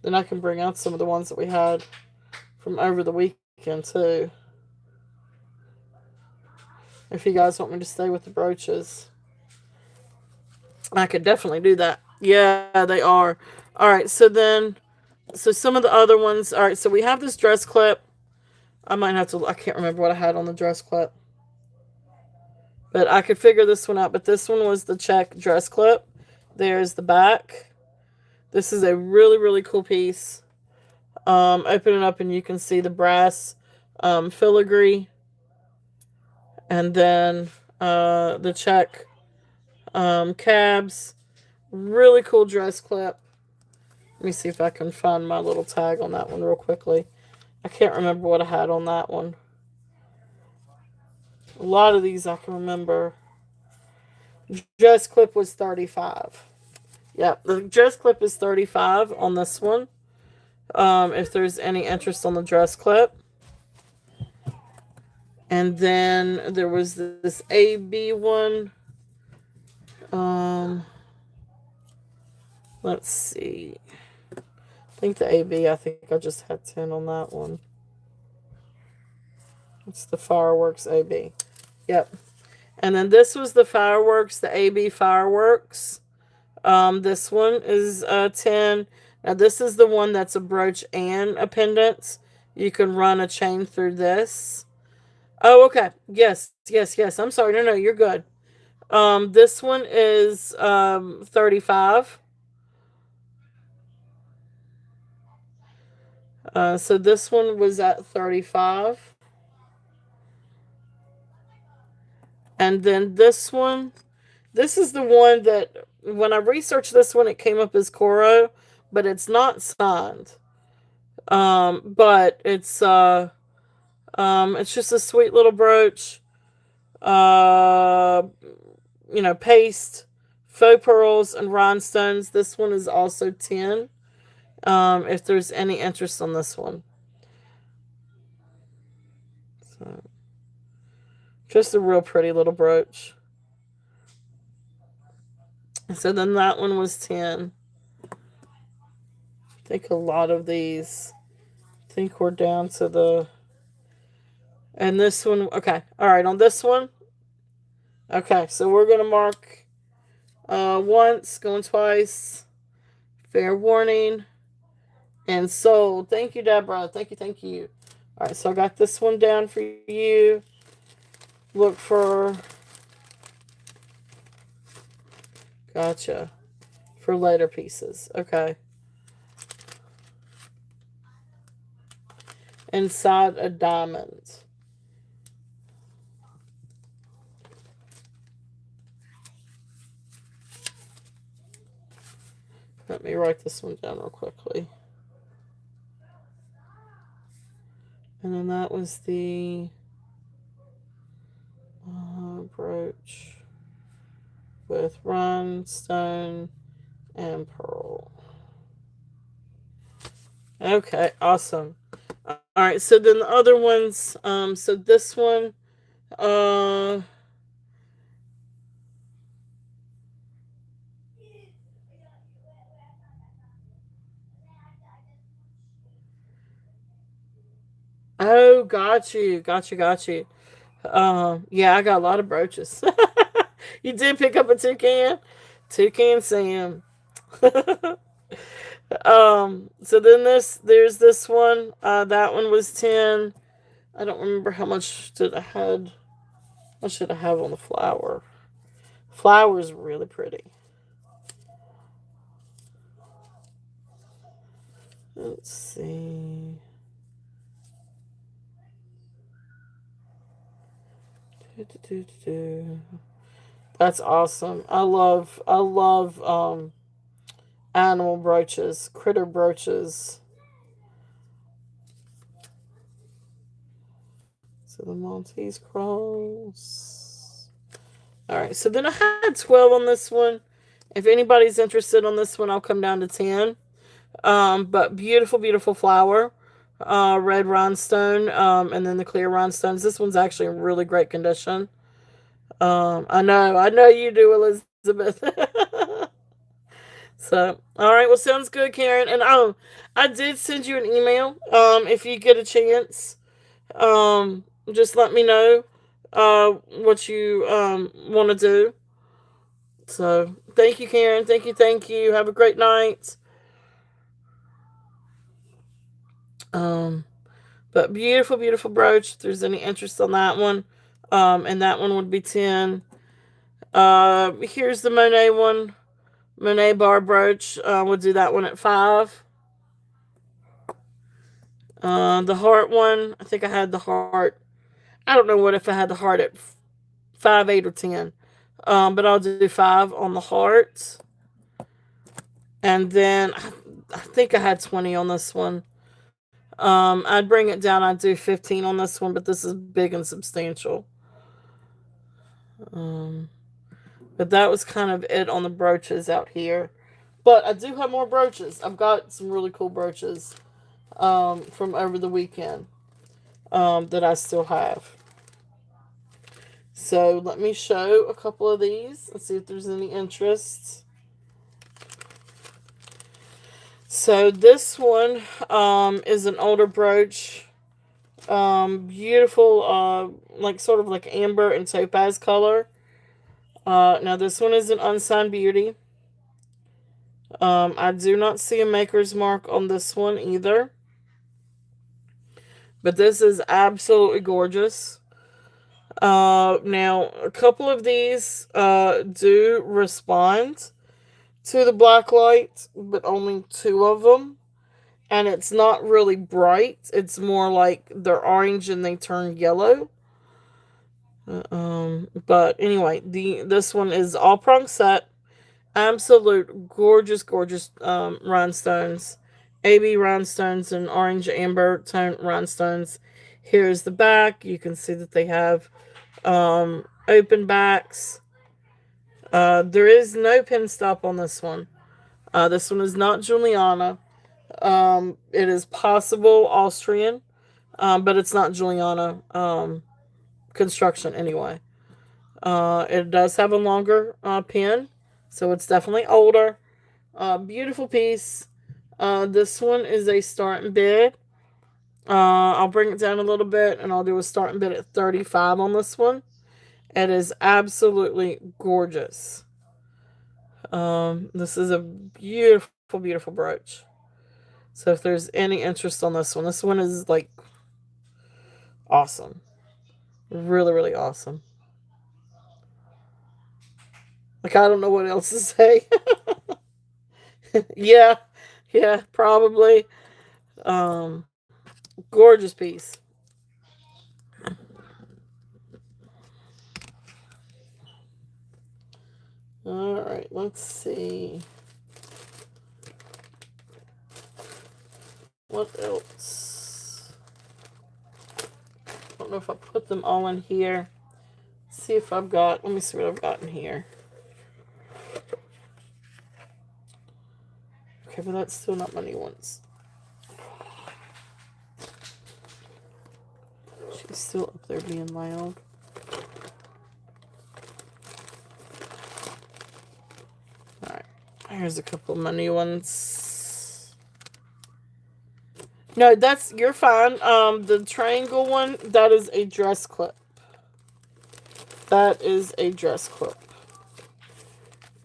Speaker 1: Then I can bring out some of the ones that we had from over the weekend too. If you guys want me to stay with the brooches, I could definitely do that. Yeah, they are. All right, so some of the other ones. All right, so we have this dress clip. I can't remember what I had on the dress clip. But I could figure this one out. But this one was the check dress clip. There's the back. This is a really, really cool piece. Open it up and you can see the brass filigree. And then the check cabs. Really cool dress clip. Let me see if I can find my little tag on that one real quickly. I can't remember what I had on that one. A lot of these I can remember. Dress clip was 35. Yep, the dress clip is 35 on this one. If there's any interest on the dress clip. And then there was this AB one. Let's see. I think the AB, I think I just had 10 on that one. It's the Fireworks AB. Yep. And then this was the Fireworks, the AB Fireworks. This one is 10. Now this is the one that's a brooch and a pendant. You can run a chain through this. Oh, okay. Yes, yes, yes. I'm sorry. No, no, you're good. This one is 35. So this one was at 35. And then this is the one that when I researched this one, it came up as Coro, but it's not signed. But it's just a sweet little brooch. Uh, paste, faux pearls, and rhinestones. This one is also 10. If there's any interest on this one. So, just a real pretty little brooch. So then that one was 10. I think a lot of these, I think we're down to the, and this one, okay. All right, on this one, okay, so we're going to mark once, going twice, fair warning, and sold. Thank you, Deborah. Thank you, thank you. All right, so I got this one down for you. Look for, gotcha, for later pieces. Okay. Inside a diamond. Let me write this one down real quickly. And then that was the brooch with rhinestone and pearl. Okay, awesome. All right, so then the other ones, so this one, uh, oh, got you. Yeah, I got a lot of brooches. You did pick up a toucan Sam. So then there's this one. That one was 10. I don't remember how much did I had. What should I have on the flower? Flower's really pretty. Let's see. That's awesome. I love animal brooches, critter brooches. So the Maltese cross. All right, so then I had 12 on this one. If anybody's interested on this one, I'll come down to 10. But beautiful, beautiful flower. Red rhinestone, and then the clear rhinestones. This one's actually in really great condition. I know you do, Elizabeth. So, all right, well, sounds good, Karen. And I did send you an email. If you get a chance, just let me know what you want to do. So, thank you, Karen. Thank you, thank you. Have a great night. Um, but beautiful, beautiful brooch. If there's any interest on that one, and that one would be 10. Here's the Monet one. Monet bar brooch. We'll do that one at 5. The heart one, I think I had the heart. I don't know what if I had the heart at 5, 8, or 10. But I'll do 5 on the heart. And then I think I had 20 on this one. I'd bring it down. I'd do 15 on this one, but this is big and substantial. But that was kind of it on the brooches out here. But I do have more brooches. I've got some really cool brooches from over the weekend that I still have. So let me show a couple of these and see if there's any interest. So this one is an older brooch. Beautiful, like sort of like amber and topaz color. Now this one is an unsigned beauty. I do not see a maker's mark on this one either. But this is absolutely gorgeous. Now, a couple of these do respond to the black light, but only two of them. And it's not really bright. It's more like they're orange and they turn yellow. But anyway, this one is all prong set. Absolute gorgeous, gorgeous rhinestones. AB rhinestones and orange amber tone rhinestones. Here's the back. You can see that they have open backs. There is no pin stop on this one. This one is not Juliana. It is possible Austrian, but it's not Juliana construction anyway. It does have a longer pin, so it's definitely older. Beautiful piece. This one is a starting bid. I'll bring it down a little bit and I'll do a starting bid at 35 on this one. It is absolutely gorgeous. This is a beautiful, beautiful brooch. So if there's any interest on this one is like awesome. Really, really awesome. Like, I don't know what else to say. Yeah, probably. Um, Gorgeous piece. All right, let's see. What else? I don't know if I put them all in here. Let's see if I've got, let me see what I've got in here. Okay, but that's still not my new ones. She's still up there being loud. Alright, here's a couple of my new ones. No, you're fine. The triangle one, that is a dress clip. That is a dress clip.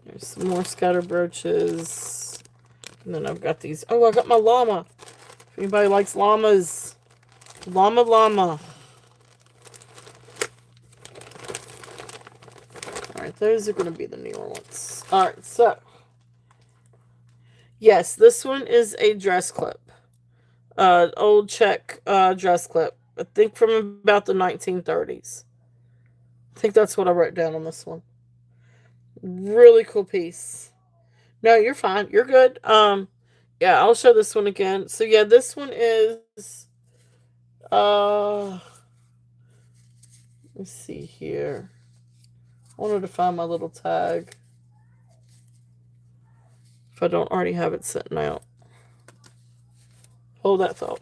Speaker 1: There's some more scatter brooches. And then I've got these. Oh, I got my llama. If anybody likes llamas. Llama. Alright, those are going to be the newer ones. Alright, so. Yes, this one is a dress clip. Old Czech dress clip. I think from about the 1930s. I think that's what I wrote down on this one. Really cool piece. No, you're fine. You're good. Yeah, I'll show this one again. So yeah, this one is let's see here. I wanted to find my little tag. If I don't already have it sitting out. Hold that thought.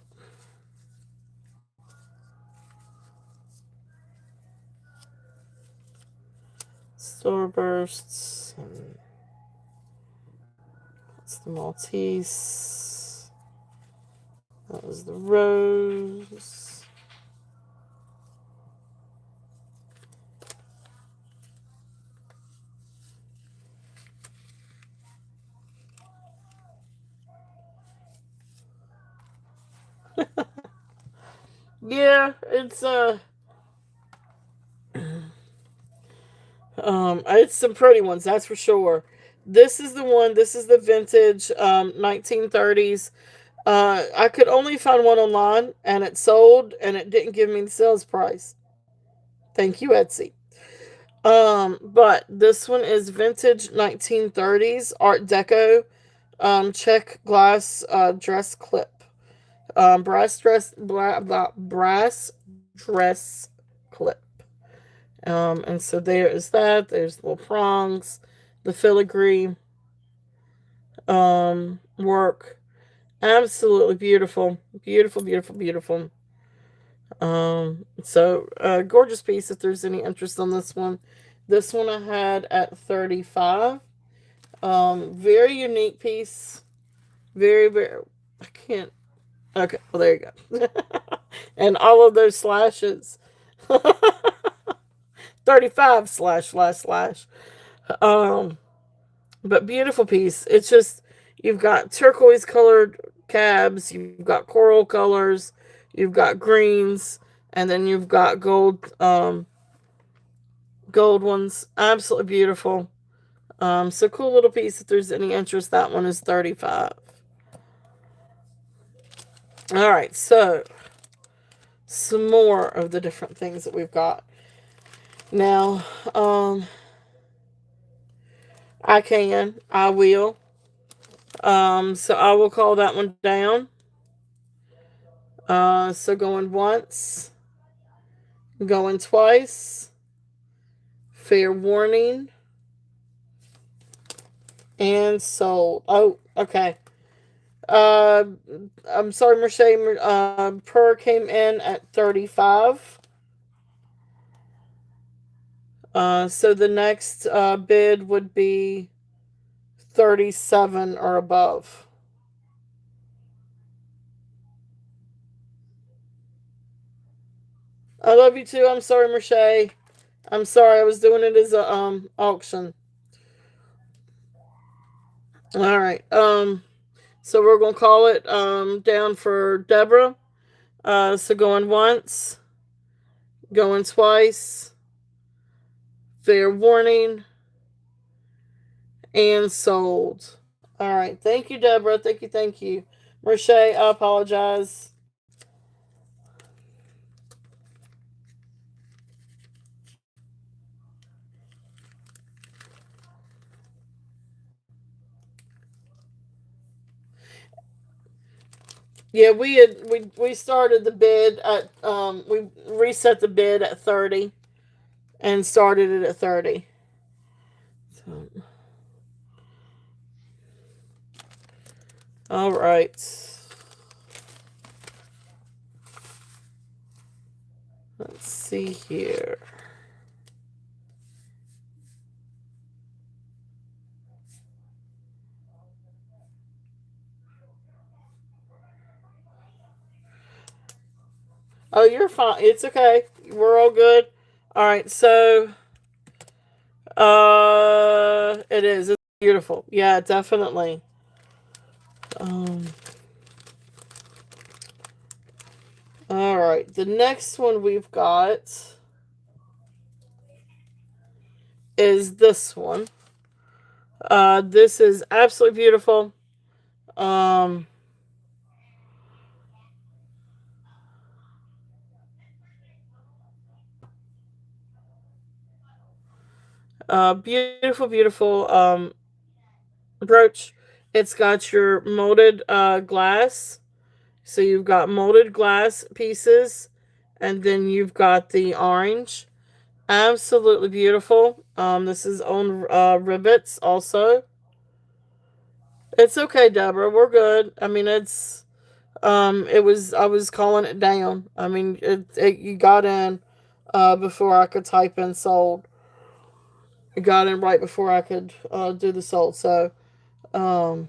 Speaker 1: Starbursts. That's the Maltese. That was the Rose. Yeah, it's it's some pretty ones, that's for sure. This is the one, this is the vintage 1930s. I could only find one online and it sold and it didn't give me the sales price. Thank you, Etsy. But this one is vintage 1930s Art Deco Czech glass dress clip. Brass dress clip. And so there is that. There's the little prongs, the filigree work. Absolutely beautiful. Beautiful, beautiful, beautiful. So gorgeous piece if there's any interest on this one. This one I had at 35. Very unique piece. Very, very, I can't. Okay, well, there you go. And all of those slashes. 35 ///. But beautiful piece. It's just, You've got turquoise colored cabs, you've got coral colors, you've got greens, and then you've got gold ones. Absolutely beautiful. So cool little piece. If there's any interest, that one is $35. All right, so some more of the different things that we've got. Now, I will. So I will call that one down. So going once, going twice, fair warning, and sold. Oh, okay. I'm sorry, Merche. Per came in at 35. So the next bid would be 37 or above. I love you too. I'm sorry, Merche. I'm sorry. I was doing it as a auction. All right. So we're gonna call it down for Deborah. So going once, going twice, fair warning, and sold. All right. Thank you, Deborah. Thank you. Thank you. Merche, I apologize. Yeah, we started the bid at we reset the bid at 30 and started it at 30. So, all right. Let's see here. Oh, you're fine. It's okay. We're all good. All right. So, it is. It's beautiful. Yeah, definitely. Um, all right. The next one we've got is this one. This is absolutely beautiful. Um, beautiful, beautiful brooch. It's got your molded glass. So you've got molded glass pieces, and then you've got the orange. Absolutely beautiful. This is on rivets also. It's okay, Deborah. We're good. I mean, it was, I was calling it down. I mean, you got in before I could type in sold. It got in right before I could do the sold. So, um,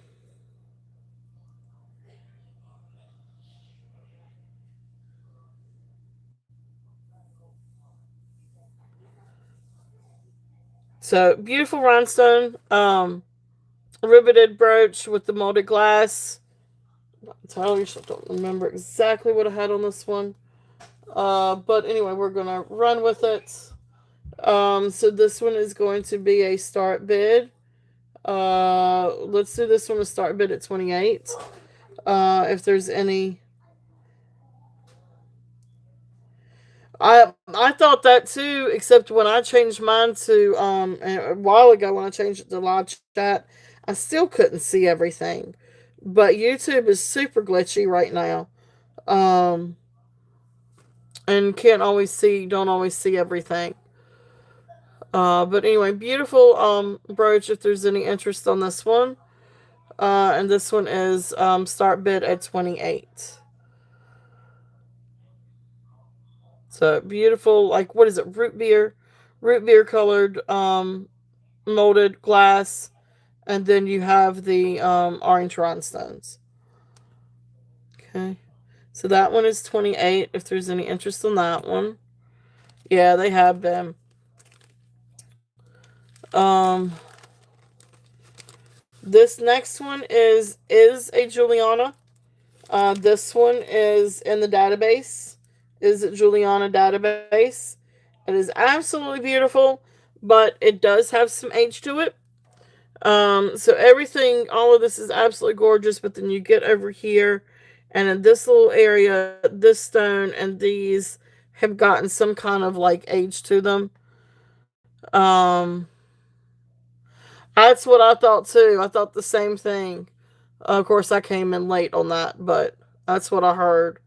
Speaker 1: so beautiful rhinestone, riveted brooch with the molded glass. Entirely sure, I don't remember exactly what I had on this one. But anyway, we're gonna run with it. So this one is going to be a start bid. Let's do this one a start bid at 28. If there's any, I thought that too. Except when I changed mine to a while ago when I changed it to live chat, I still couldn't see everything. But YouTube is super glitchy right now. Um, and don't always see everything. But anyway, beautiful brooch if there's any interest on this one. And this one is start bid at 28. So beautiful, like what is it? Root beer colored molded glass, and then you have the orange rhinestones. Okay. So that one is 28 if there's any interest in that one. Yeah, they have been. Um This next one is a Juliana. This one is in the database. Is it Juliana database? It is absolutely beautiful, but it does have some age to it. So everything, all of this is absolutely gorgeous, but then you get over here, and in this little area, this stone and these have gotten some kind of like age to them. Um, that's what I thought too. I thought the same thing. Of course, I came in late on that, but that's what I heard.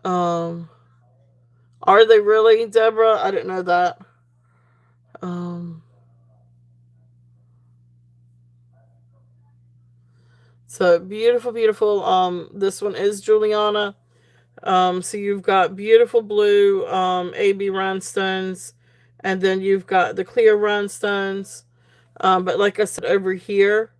Speaker 1: Um, are they really, Deborah? I didn't know that. Um, so beautiful, beautiful. This one is Juliana. So you've got beautiful blue AB rhinestones, and then you've got the clear rhinestones. But like I said over here,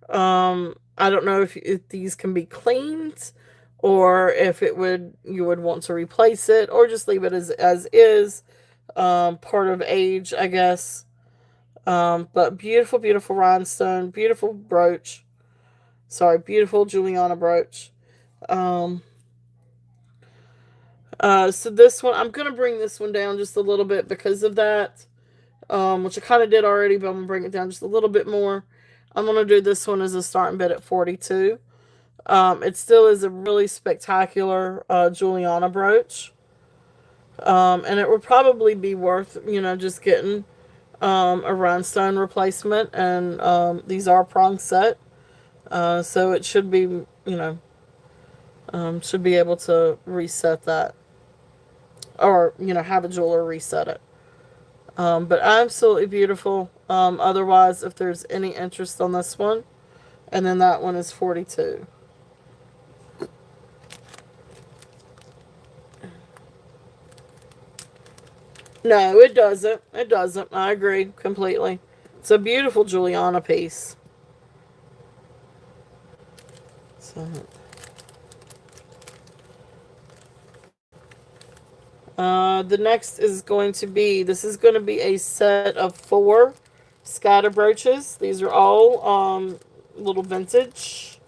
Speaker 1: I don't know if these can be cleaned, or if it would you would want to replace it, or just leave it as is. Part of age, I guess. But beautiful, beautiful rhinestone, beautiful brooch. Sorry, beautiful Juliana brooch. Um, so this one, I'm gonna bring this one down just a little bit because of that, which I kind of did already, but I'm gonna bring it down just a little bit more. I'm gonna do this one as a starting bid at 42. It still is a really spectacular Juliana brooch, and it would probably be worth just getting a rhinestone replacement, and these are prong set, so it should be should be able to reset that, or have a jeweler reset it. But absolutely beautiful. Otherwise, if there's any interest on this one, and then that one is 42. No, it doesn't. It doesn't. I agree completely. It's a beautiful Juliana piece. So, the next is going to be, this is going to be a set of 4 scatter brooches. These are all little vintage.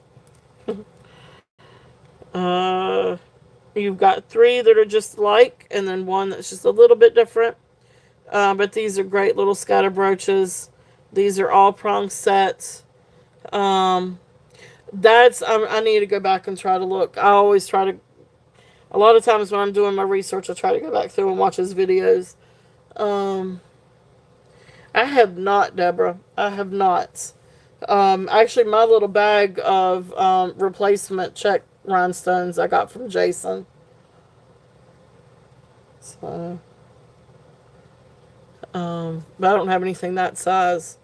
Speaker 1: uh, you've got 3 that are just like, and then 1 that's just a little bit different. But these are great little scatter brooches. These are all prong sets. Um, I need to go back and try to look. I always try to. A lot of times when I'm doing my research, I try to go back through and watch his videos. Um, I have not, Deborah. I have not. Actually, my little bag of replacement check rhinestones I got from Jason. So, but I don't have anything that size.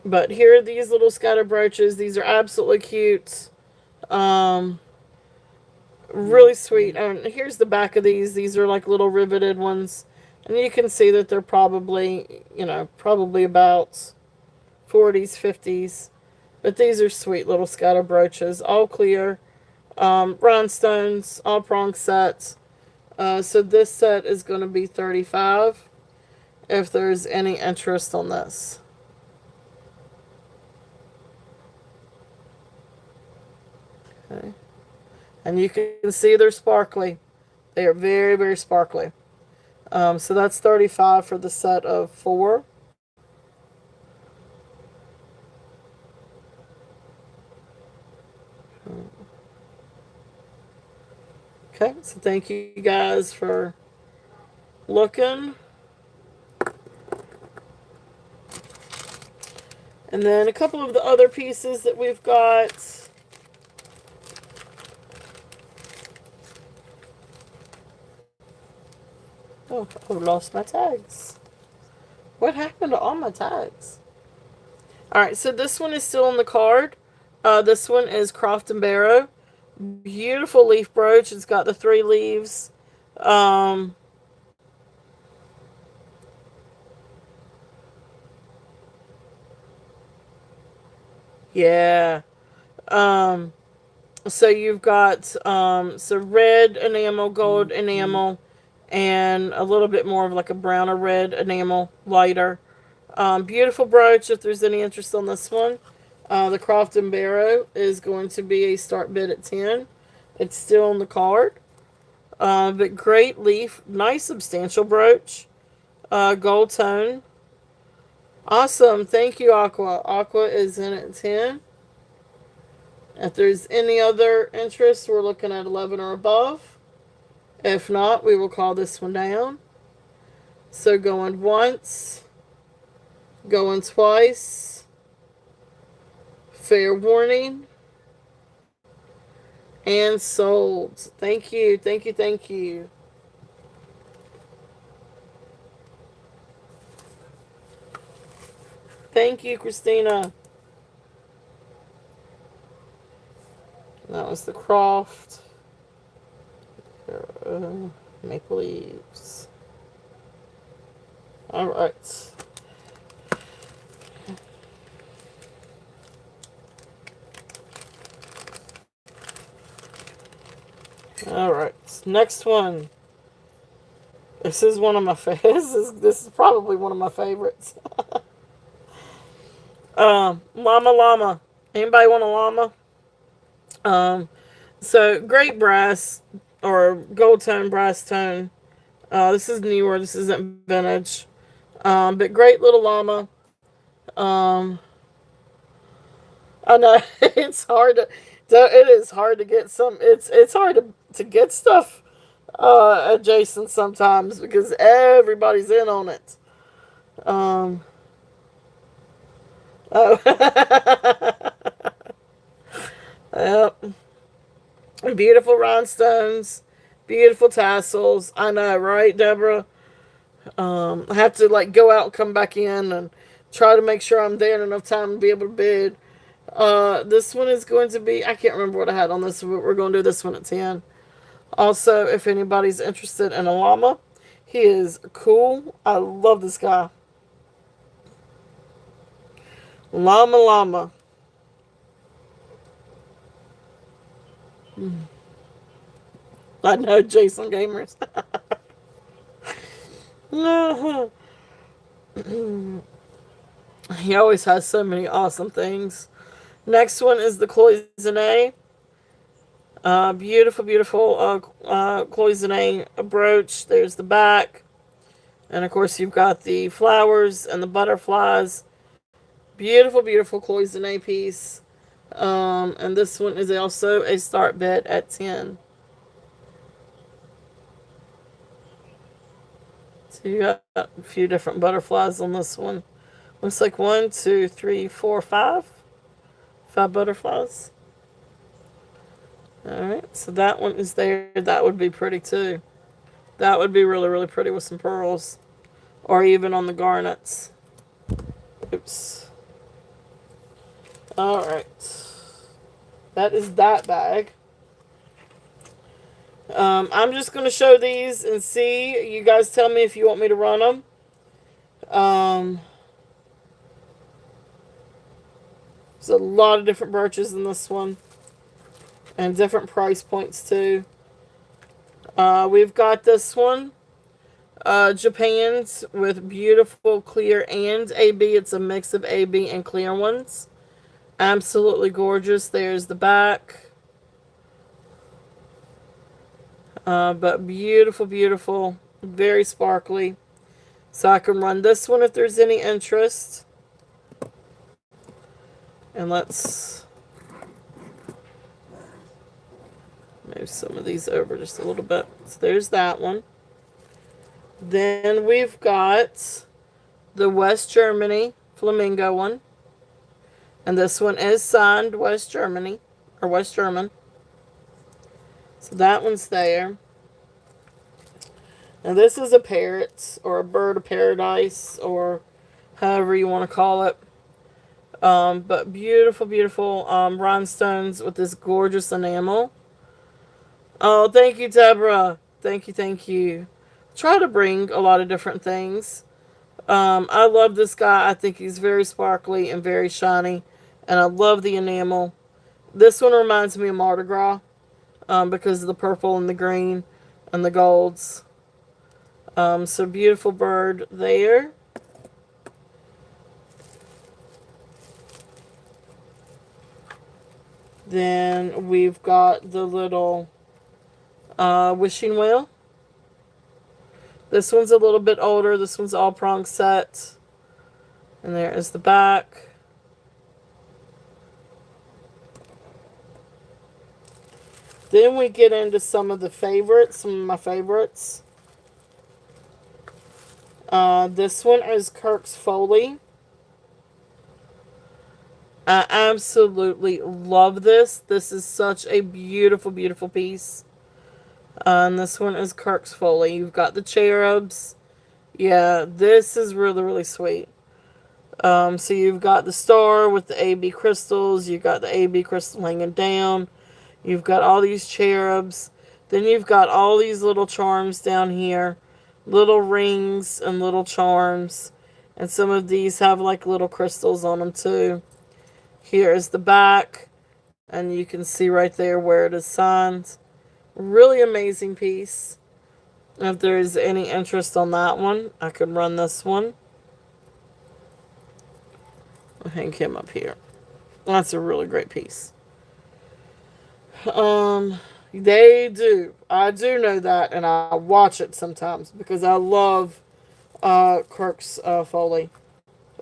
Speaker 1: But here are these little scatter brooches. These are absolutely cute. Um, really sweet. And here's the back of these. These are like little riveted ones. And you can see that they're probably, probably about 40s, 50s. But these are sweet little scatter brooches. All clear. Rhinestones. All prong sets. So this set is going to be 35 if there's any interest on this. Okay. And you can see they're sparkly. They are very, very sparkly. So that's 35 for the set of 4. Okay, so thank you guys for looking. And then a couple of the other pieces that we've got. Oh, I lost my tags. What happened to all my tags? Alright, so this one is still on the card. This one is Croft and Barrow. Beautiful leaf brooch. It's got the 3 leaves. Um, yeah. Um, so you've got red enamel, gold enamel, and a little bit more of like a browner red enamel, lighter. Beautiful brooch if there's any interest on this one. The Crofton Barrow is going to be a start bid at 10. It's still on the card. But great leaf, nice substantial brooch. Gold tone. Awesome. Thank you, Aqua. Aqua is in at 10. If there's any other interest, we're looking at 11 or above. If not, we will call this one down. So going once, going twice. Fair warning. And sold. Thank you, thank you, thank you. Thank you, Christina. That was the Croft. Maple Leaves. All right. All right. Next one. This is one of my favorites. This is probably one of my favorites. Llama Llama. Anybody want a llama? So great brass or gold tone, brass tone. This is newer. This isn't vintage. But great little llama. I know it's hard to. It is hard to get some. It's hard to get stuff adjacent sometimes because everybody's in on it. Oh. Yep. Beautiful rhinestones, beautiful tassels. I know, right, Deborah? I have to like go out and come back in and try to make sure I'm there in enough time to be able to bid. This one is going to be, I can't remember what I had on this, but we're going to do this one at 10. Also, if anybody's interested in a llama, he is cool. I love this guy. Llama Llama. I know, Jason Gamers. He always has so many awesome things. Next one is the cloisonne. Beautiful, beautiful cloisonne brooch. There's the back. And of course, you've got the flowers and the butterflies. Beautiful, beautiful cloisonne piece. And this one is also a start bid at 10. So you got a few different butterflies on this one. Looks like 1, 2, 3, 4, 5. 5 butterflies. Alright, so that one is there. That would be pretty too. That would be really, really pretty with some pearls. Or even on the garnets. Oops. Alright. That is that bag. I'm just going to show these and see. You guys tell me if you want me to run them. There's a lot of different brooches in this one. And different price points too. We've got this one. Japan's with beautiful clear and AB. It's a mix of AB and clear ones. Absolutely gorgeous. There's the back. But beautiful, beautiful. Very sparkly. So I can run this one if there's any interest. And let's move some of these over just a little bit. So there's that one. Then we've got the West Germany Flamingo one. And this one is signed West Germany, or West German. So that one's there. And this is a parrot, or a bird of paradise, or however you want to call it. But beautiful, beautiful rhinestones with this gorgeous enamel. Oh, thank you, Deborah. Thank you, thank you. Try to bring a lot of different things. I love this guy. I think he's very sparkly and very shiny. And I love the enamel. This one reminds me of Mardi Gras because of the purple and the green and the golds. So beautiful bird there. Then we've got the little wishing well. This one's a little bit older. This one's all prong set. And there is the back. Then we get into some of the favorites, some of my favorites. This one is Kirk's Foley. I absolutely love this. This is such a beautiful, beautiful piece. And this one is Kirk's Foley. You've got the cherubs. Yeah, this is really, really sweet. So you've got the star with the AB crystals. You've got the AB crystal hanging down. You've got all these cherubs. Then you've got all these little charms down here. Little rings and little charms. And some of these have like little crystals on them too. Here is the back. And you can see right there where it is signed. Really amazing piece. If there is any interest on that one, I could run this one. I'll hang him up here. That's a really great piece. They do. I do know that, and I watch it sometimes because I love Kirk's Foley.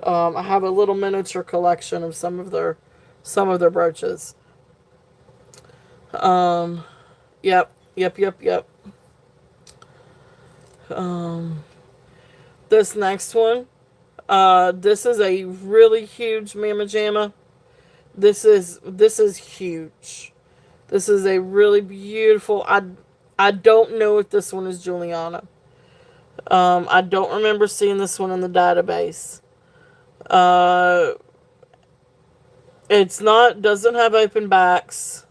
Speaker 1: I have a little miniature collection of some of their brooches. Yep. This next one, this is a really huge Mamma Jamma. This is huge. This is a really beautiful. I don't know if this one is Juliana. I don't remember seeing this one in the database. It's not, doesn't have open backs.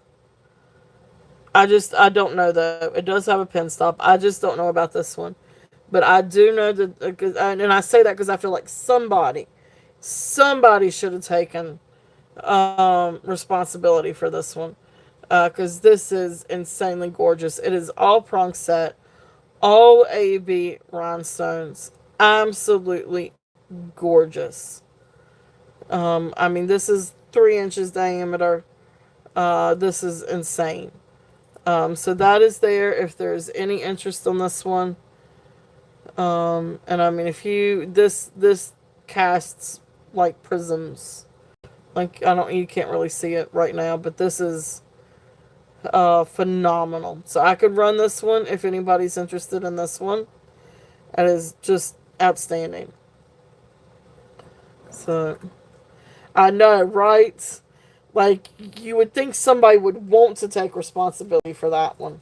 Speaker 1: I don't know though. It does have a pin stop. I just don't know about this one. But I do know that, and I say that because I feel like somebody should have taken responsibility for this one. Because this is insanely gorgeous. It is all prong set, all AB rhinestones. Absolutely gorgeous. I mean, this is 3 inches diameter. This is insane. So that is there if there's any interest on this one. And I mean, if you, this casts like prisms. Like, you can't really see it right now, but this is phenomenal. So I could run this one if anybody's interested in this one. It is just outstanding. So, I know, right? Like, you would think somebody would want to take responsibility for that one.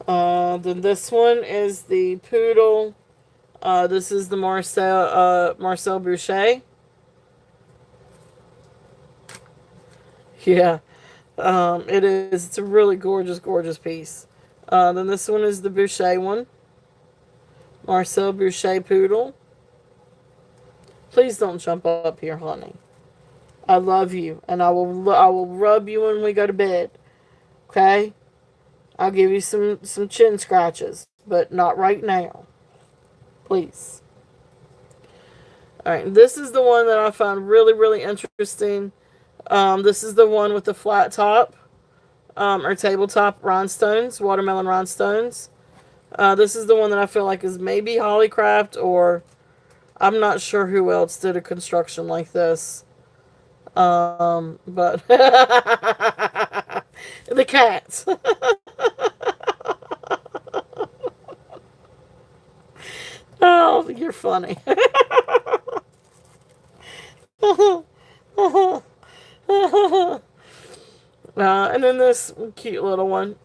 Speaker 1: Then this one is the Poodle. This is the Marcel Boucher. Yeah. It is. It's a really gorgeous, gorgeous piece. Then this one is the Boucher one. Marcel Boucher Poodle. Please don't jump up here, honey. I love you, and I will rub you when we go to bed. Okay? I'll give you some chin scratches, but not right now. Please. Alright, this is the one that I found really, really interesting. This is the one with the flat top, or tabletop rhinestones, watermelon rhinestones. This is the one that I feel like is maybe Hollycraft, or I'm not sure who else did a construction like this. But the cats. Oh, you're funny. And then this cute little one.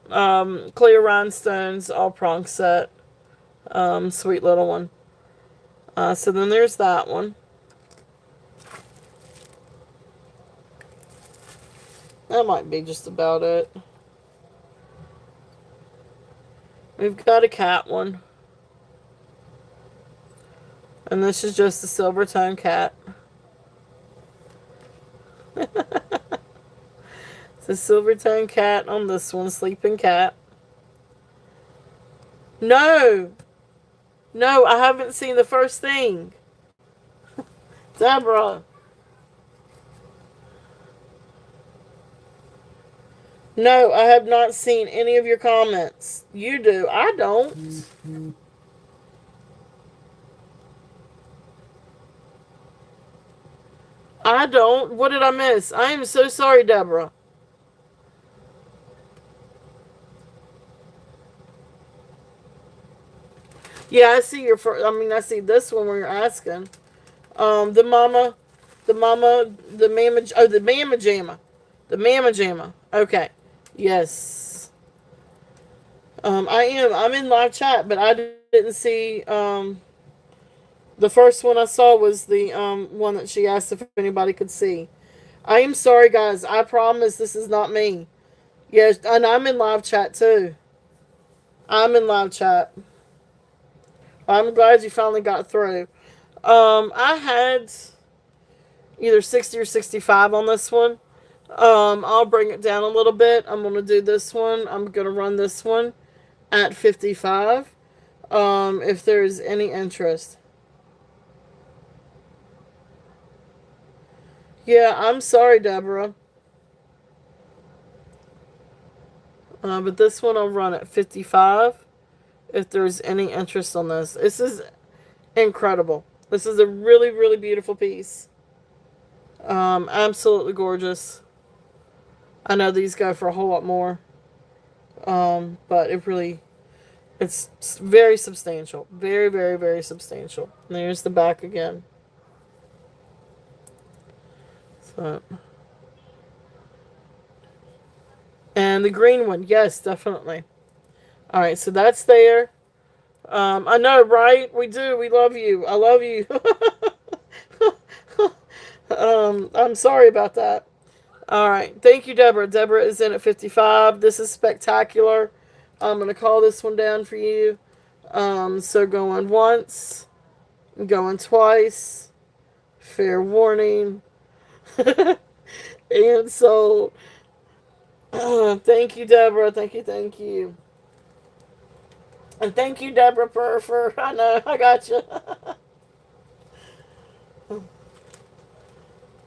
Speaker 1: Clear rhinestones, all prong set. Sweet little one. So then there's that one. That might be just about it. We've got a cat one. And this is just a silver tone cat. It's a silver tone cat on this one, sleeping cat. No! No, I haven't seen the first thing. Deborah. No, I have not seen any of your comments. You do. I don't. I don't. What did I miss? I am so sorry, Deborah. Yeah, I see your first. I mean, I see this one where you're asking. The mama, the mama. Oh, the mama jamma, the mama jamma. Okay, yes. I am. I'm in live chat, but I didn't see. The first one I saw was the one that she asked if anybody could see. I am sorry, guys. I promise this is not me. Yes, and I'm in live chat too. I'm in live chat. I'm glad you finally got through. I had either 60 or 65 on this one. I'll bring it down a little bit. I'm going to do this one. I'm going to run this one at 55. If there's any interest. Yeah, I'm sorry, Deborah. But this one I'll run at 55 if there's any interest on this. This is incredible. This is a really, really beautiful piece. Absolutely gorgeous. I know these go for a whole lot more. But it's very substantial. Very, very, very substantial. And there's the back again. So, and the green one, yes, definitely. All right, so that's there. I know, right? We do. We love you. I love you. I'm sorry about that. All right. Thank you, Deborah. Deborah is in at 55. This is spectacular. I'm going to call this one down for you. So going once, going twice, fair warning. And so, thank you, Deborah. Thank you, thank you. And thank you, Deborah, for I know, I got you.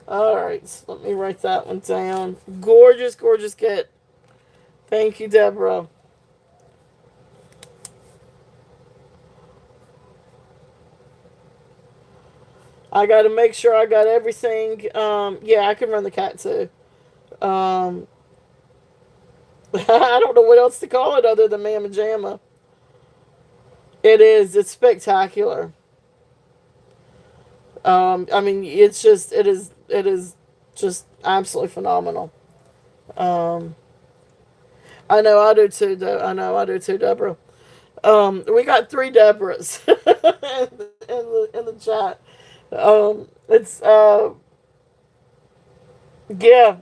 Speaker 1: All right, so let me write that one down. Gorgeous, gorgeous kit. Thank you, Deborah. I got to make sure I got everything. Yeah, I can run the cat too. Um, I don't know what else to call it other than Mamma Jamma. It is. It's spectacular. I mean, it's just. It is. It is just absolutely phenomenal. Um, I know I do too. I know I do too, Deborah. We got three Deborahs in the chat. It's yeah.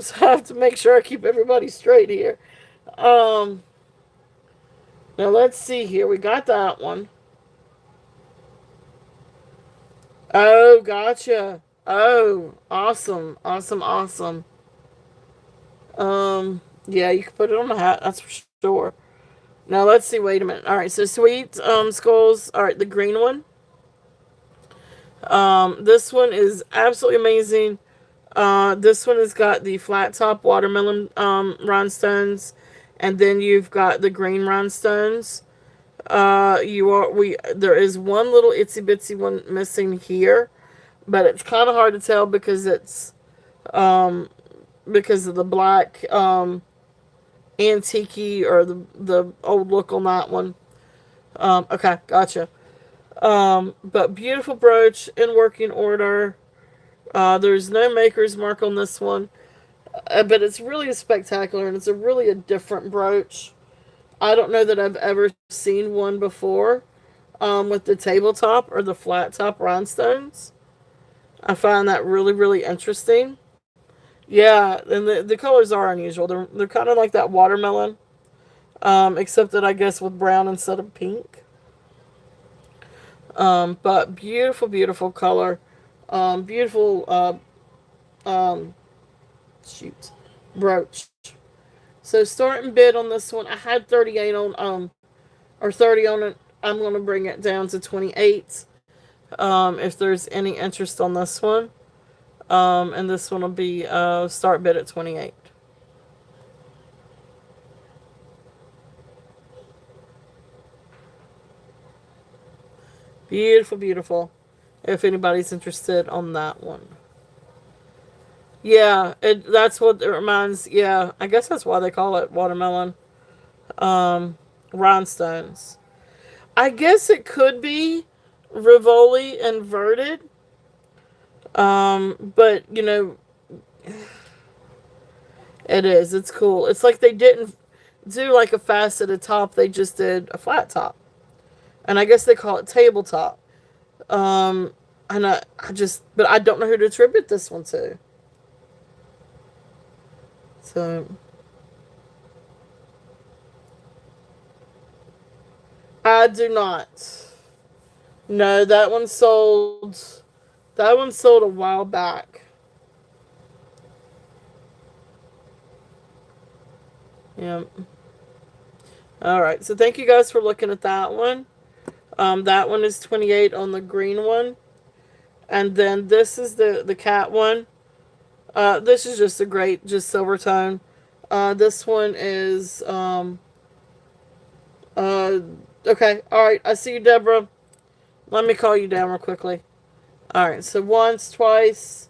Speaker 1: So I have to make sure I keep everybody straight here. Um, Now let's see here. We got that one. Oh, gotcha. Oh, awesome, awesome, awesome. Yeah, you can put it on the hat. That's for sure. Now let's see. Wait a minute. All right, so sweet skulls. All right, the green one. This one is absolutely amazing. This one has got the flat top watermelon rhinestones, and then you've got the green rhinestones. There is one little itsy bitsy one missing here, but it's kind of hard to tell um because of the black antique or the old look on that one. Okay, gotcha. But beautiful brooch in working order. There's no maker's mark on this one, but it's really spectacular and it's a really a different brooch. I don't know that I've ever seen one before with the tabletop or the flat top rhinestones. I find that really, really interesting. Yeah, and the colors are unusual. They're kind of like that watermelon, except that I guess with brown instead of pink. But beautiful, beautiful color. Beautiful, um, shoot, brooch. So starting bid on this one, I had 38 on, or 30 on it. I'm going to bring it down to 28. If there's any interest on this one. And this one will be start bid at 28. Beautiful, beautiful. If anybody's interested on that one. Yeah, that's what it reminds. Yeah, I guess that's why they call it watermelon. Um, Rhinestones. I guess it could be Rivoli inverted. But it is. It's cool. It's like they didn't do like a faceted top. They just did a flat top, and I guess they call it tabletop. Um, and but I don't know who to attribute this one to. So I do not. No, that one sold. That one sold a while back. Yeah. All right. So thank you guys for looking at that one. That one is 28 on the green one, and then this is the cat one. This is just a great, just silver tone. This one is uh, okay. All right. I see you, Deborah. Let me call you down real quickly. All right. So once, twice,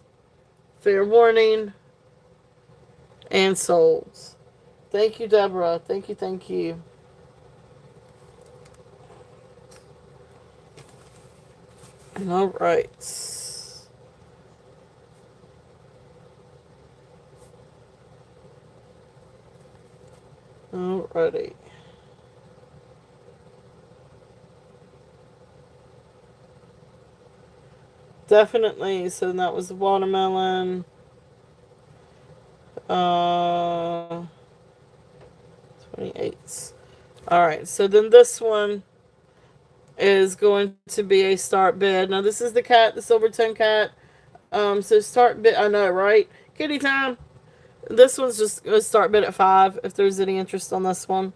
Speaker 1: fair warning, and sold. Thank you, Deborah. Thank you. Thank you. All right. Alrighty. Definitely. So that was the watermelon. Uh, 28. Alright, so then this one is going to be a start bid. Now this is the cat, the Silvertone cat. So start bid, I know, right? Kitty time. This one's just going to start bid at 5 if there's any interest on this one.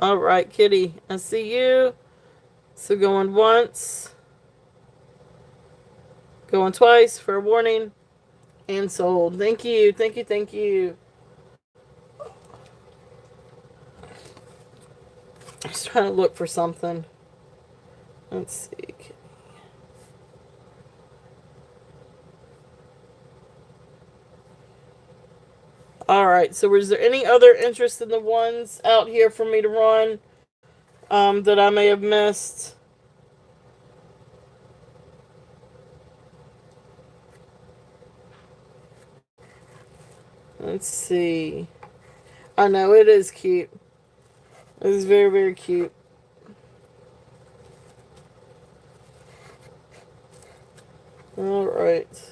Speaker 1: Alright, Kitty, I see you. So going once, going twice for a warning, and sold. Thank you, thank you, thank you. I was trying to look for something. Let's see. Alright, so was there any other interest in the ones out here for me to run that I may have missed? Let's see. I know it is cute. It is very, very cute. Alright.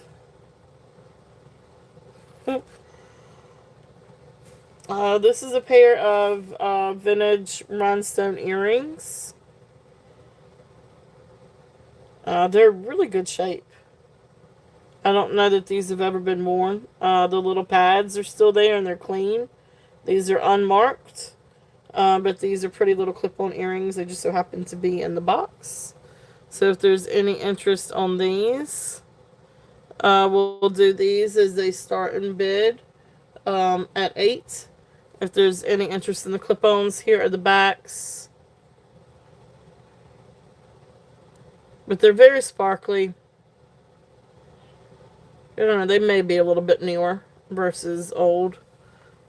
Speaker 1: This is a pair of vintage rhinestone earrings. They're really good shape. I don't know that these have ever been worn. The little pads are still there and they're clean. These are unmarked. But these are pretty little clip-on earrings. They just so happen to be in the box. So if there's any interest on these, we'll do these as they start in bid at 8. If there's any interest in the clip-ons, here are the backs. But they're very sparkly. I don't know, they may be a little bit newer versus old.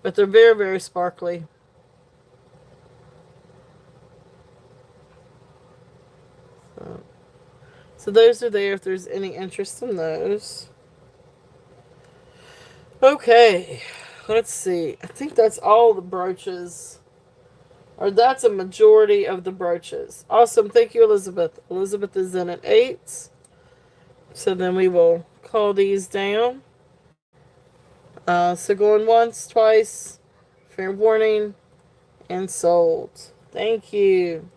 Speaker 1: But they're very, very sparkly. So those are there if there's any interest in those. Okay, let's see. I think that's all the brooches. Or that's a majority of the brooches. Awesome. Thank you, Elizabeth. Elizabeth is in at 8. So then we will call these down. So going once, twice, fair warning, and sold. Thank you.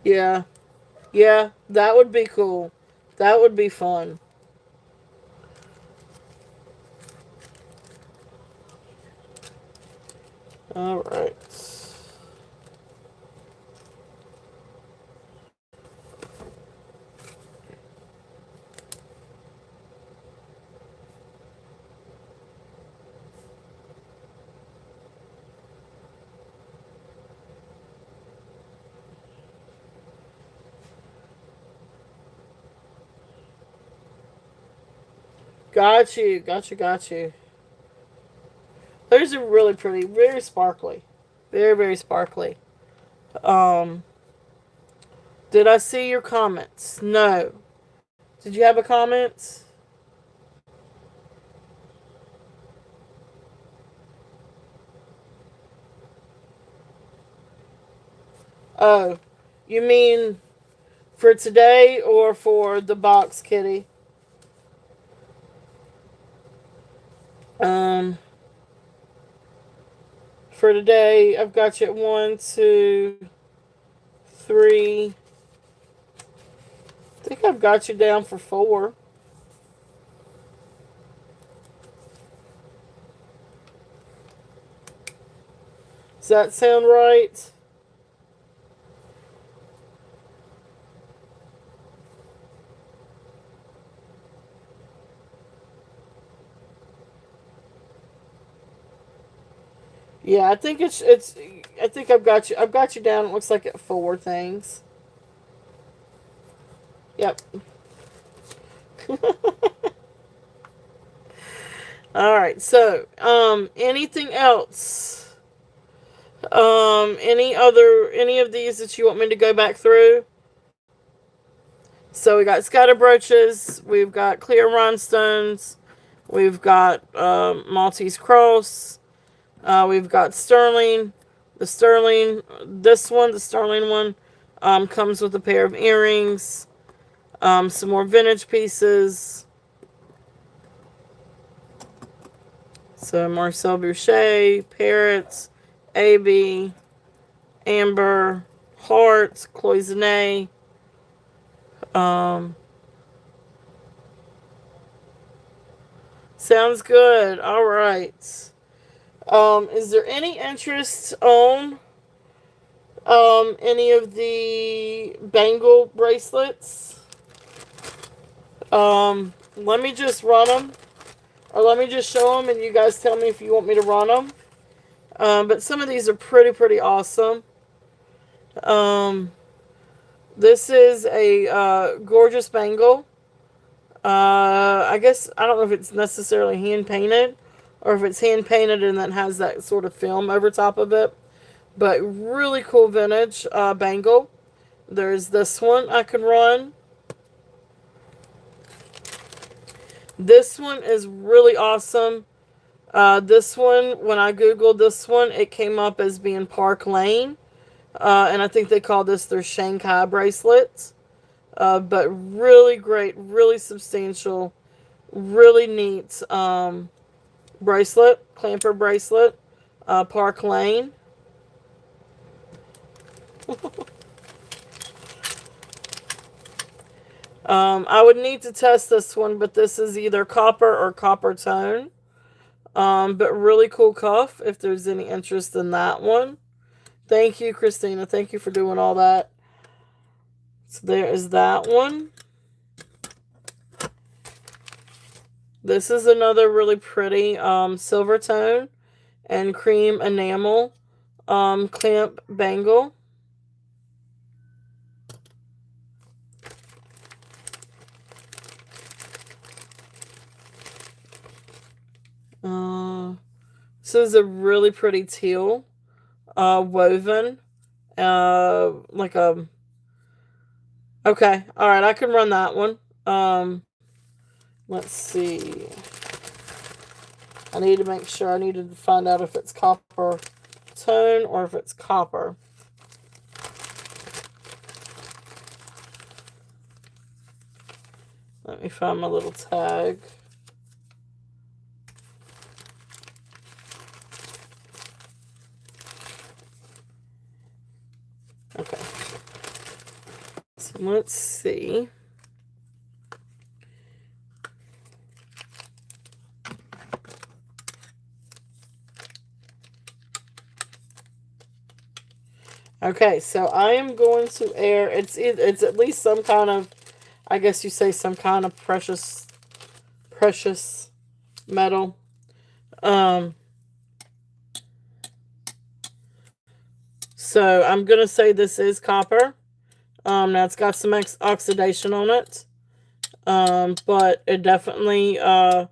Speaker 1: Yeah. Yeah, that would be cool. That would be fun. All right. Got you. Got you. Got you. Those are really pretty. Very sparkly. Very, very sparkly. Um, did I see your comments? No. Did you have a comment? Oh, you mean for today or for the box, Kitty? Um, for today, I've got you at 1, 2, 3. I think I've got you down for 4. Does that sound right? Yeah, I think it's. I think I've got you. I've got you down. It looks like at 4 things. Yep. All right. So, anything else? Any of these that you want me to go back through? So we got scatter brooches. We've got clear rhinestones. We've got Maltese cross. We've got sterling. The sterling, the sterling one, comes with a pair of earrings. Some more vintage pieces. So Marcel Boucher, parrots, AB, amber, hearts, cloisonne. Um, sounds good. All right. Is there any interest on any of the bangle bracelets? Let me just run them, or let me just show them, and you guys tell me if you want me to run them. But some of these are pretty awesome. Um, this is a gorgeous bangle. I guess I don't know if it's necessarily hand painted, or if it's hand painted and then has that sort of film over top of it. But really cool vintage bangle. There's this one I can run. This one is really awesome. This one, when I googled this one, it came up as being Park Lane. And I think they call this their Shanghai bracelets. But really great, really substantial, really neat bracelet, clamper bracelet, Park Lane. I would need to test this one, but this is either copper or copper tone. But really cool cuff if there's any interest in that one. Thank you, Christina. Thank you for doing all that. So there is that one. This is another really pretty silver tone and cream enamel clamp bangle. This is a really pretty teal woven like a okay, all right, I can run that one. Let's see. I need to make sure. I needed to find out if it's copper tone or if it's copper. Let me find my little tag. Okay. Let's see. Okay, so I am going to air. It's at least some kind of, I guess you say, some kind of precious metal. So I'm gonna say this is copper. Now it's got some oxidation on it. But it definitely, yeah.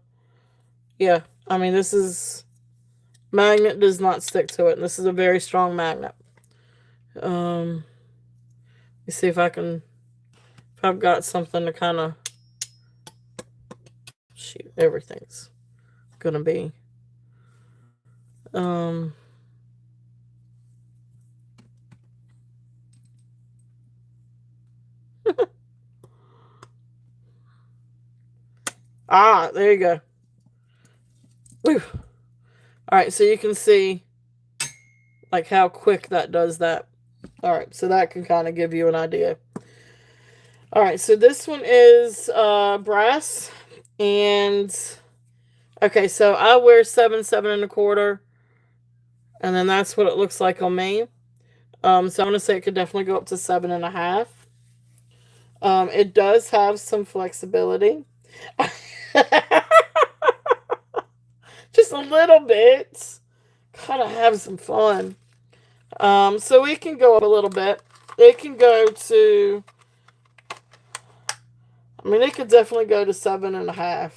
Speaker 1: I mean, this is magnet does not stick to it, and this is a very strong magnet. Let me see if I've got something to kind of shoot. Everything's gonna be. Ah, there you go. Whew. All right, so you can see like how quick that does that. All right, so that can kind of give you an idea. All right, so this one is brass, and okay, so I wear 7.25, and then that's what it looks like on me. So I'm gonna say it could definitely go up to 7.5. It does have some flexibility, just a little bit. Gotta have some fun. So we can go up a little bit. It can go to, I mean, it could definitely go to 7.5.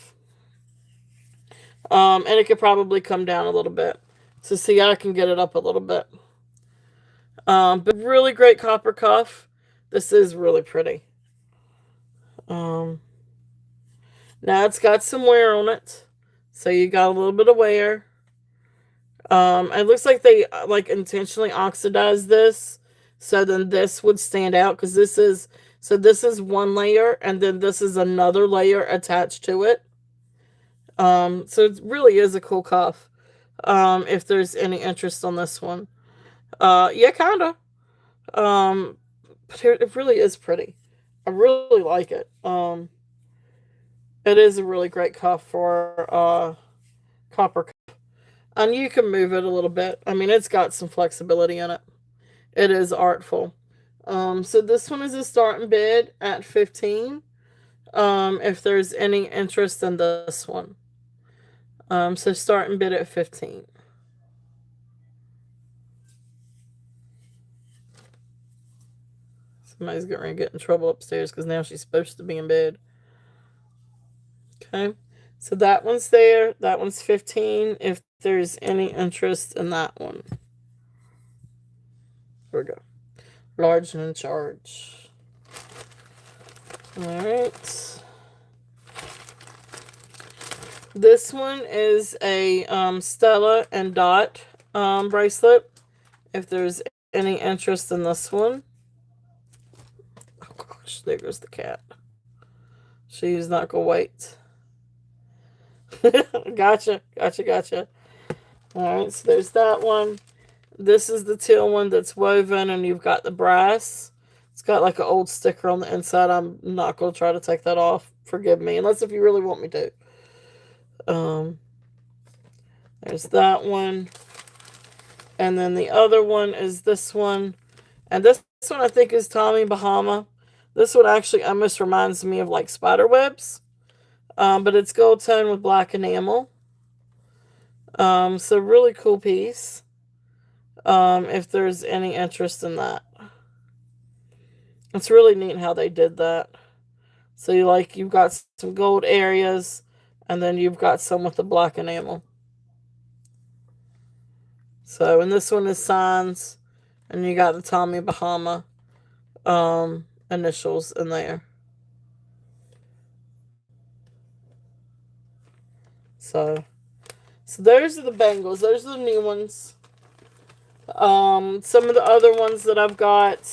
Speaker 1: And it could probably come down a little bit. So see, I can get it up a little bit. But really great copper cuff. This is really pretty. Now it's got some wear on it. So you got a little bit of wear. It looks like they like intentionally oxidized this, so then this would stand out, because this is one layer, and then this is another layer attached to it. So it really is a cool cuff. If there's any interest on this one, yeah, kinda. But it really is pretty. I really like it. It is a really great cuff for copper cuff. And you can move it a little bit. I mean, it's got some flexibility in it. It is artful. So this one is a starting bid at 15. If there's any interest in this one. So starting bid at 15. Somebody's getting ready to get in trouble upstairs because now she's supposed to be in bed. Okay. So that one's there. That one's 15. If there's any interest in that one. Here we go. Large and in charge. Alright. This one is a Stella and Dot bracelet. If there's any interest in this one. Oh gosh, there goes the cat. She's not gonna wait. Gotcha. Alright, so there's that one. This is the teal one that's woven, and you've got the brass. It's got like an old sticker on the inside. I'm not going to try to take that off. Forgive me, unless if you really want me to. There's that one. And then the other one is this one. And this one I think is Tommy Bahama. This one actually almost reminds me of like spider webs. But it's gold tone with black enamel. So really cool piece. If there's any interest in that. It's really neat how they did that. So you've got some gold areas, and then you've got some with the black enamel. So, and this one is signs, and you got the Tommy Bahama initials in there. So those are the bangles. Those are the new ones. Some of the other ones that I've got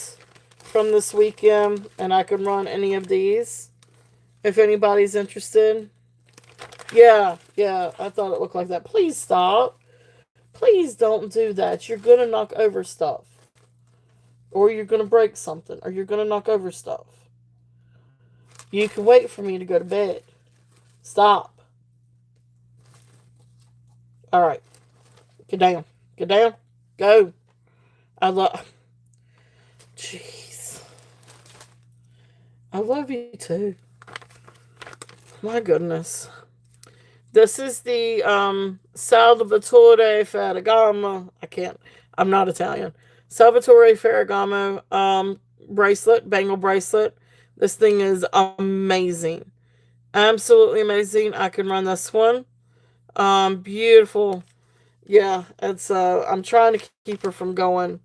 Speaker 1: from this weekend, and I can run any of these if anybody's interested. Yeah, I thought it looked like that. Please stop. Please don't do that. You're going to knock over stuff. Or you're going to break something. Or you're going to knock over stuff. You can wait for me to go to bed. Stop. All right. Get down. Get down. Go. I love... Jeez. I love you too. My goodness. This is the Salvatore Ferragamo. I'm not Italian. Salvatore Ferragamo bracelet, bangle bracelet. This thing is amazing. Absolutely amazing. I can run this one. Beautiful. Yeah, it's I'm trying to keep her from going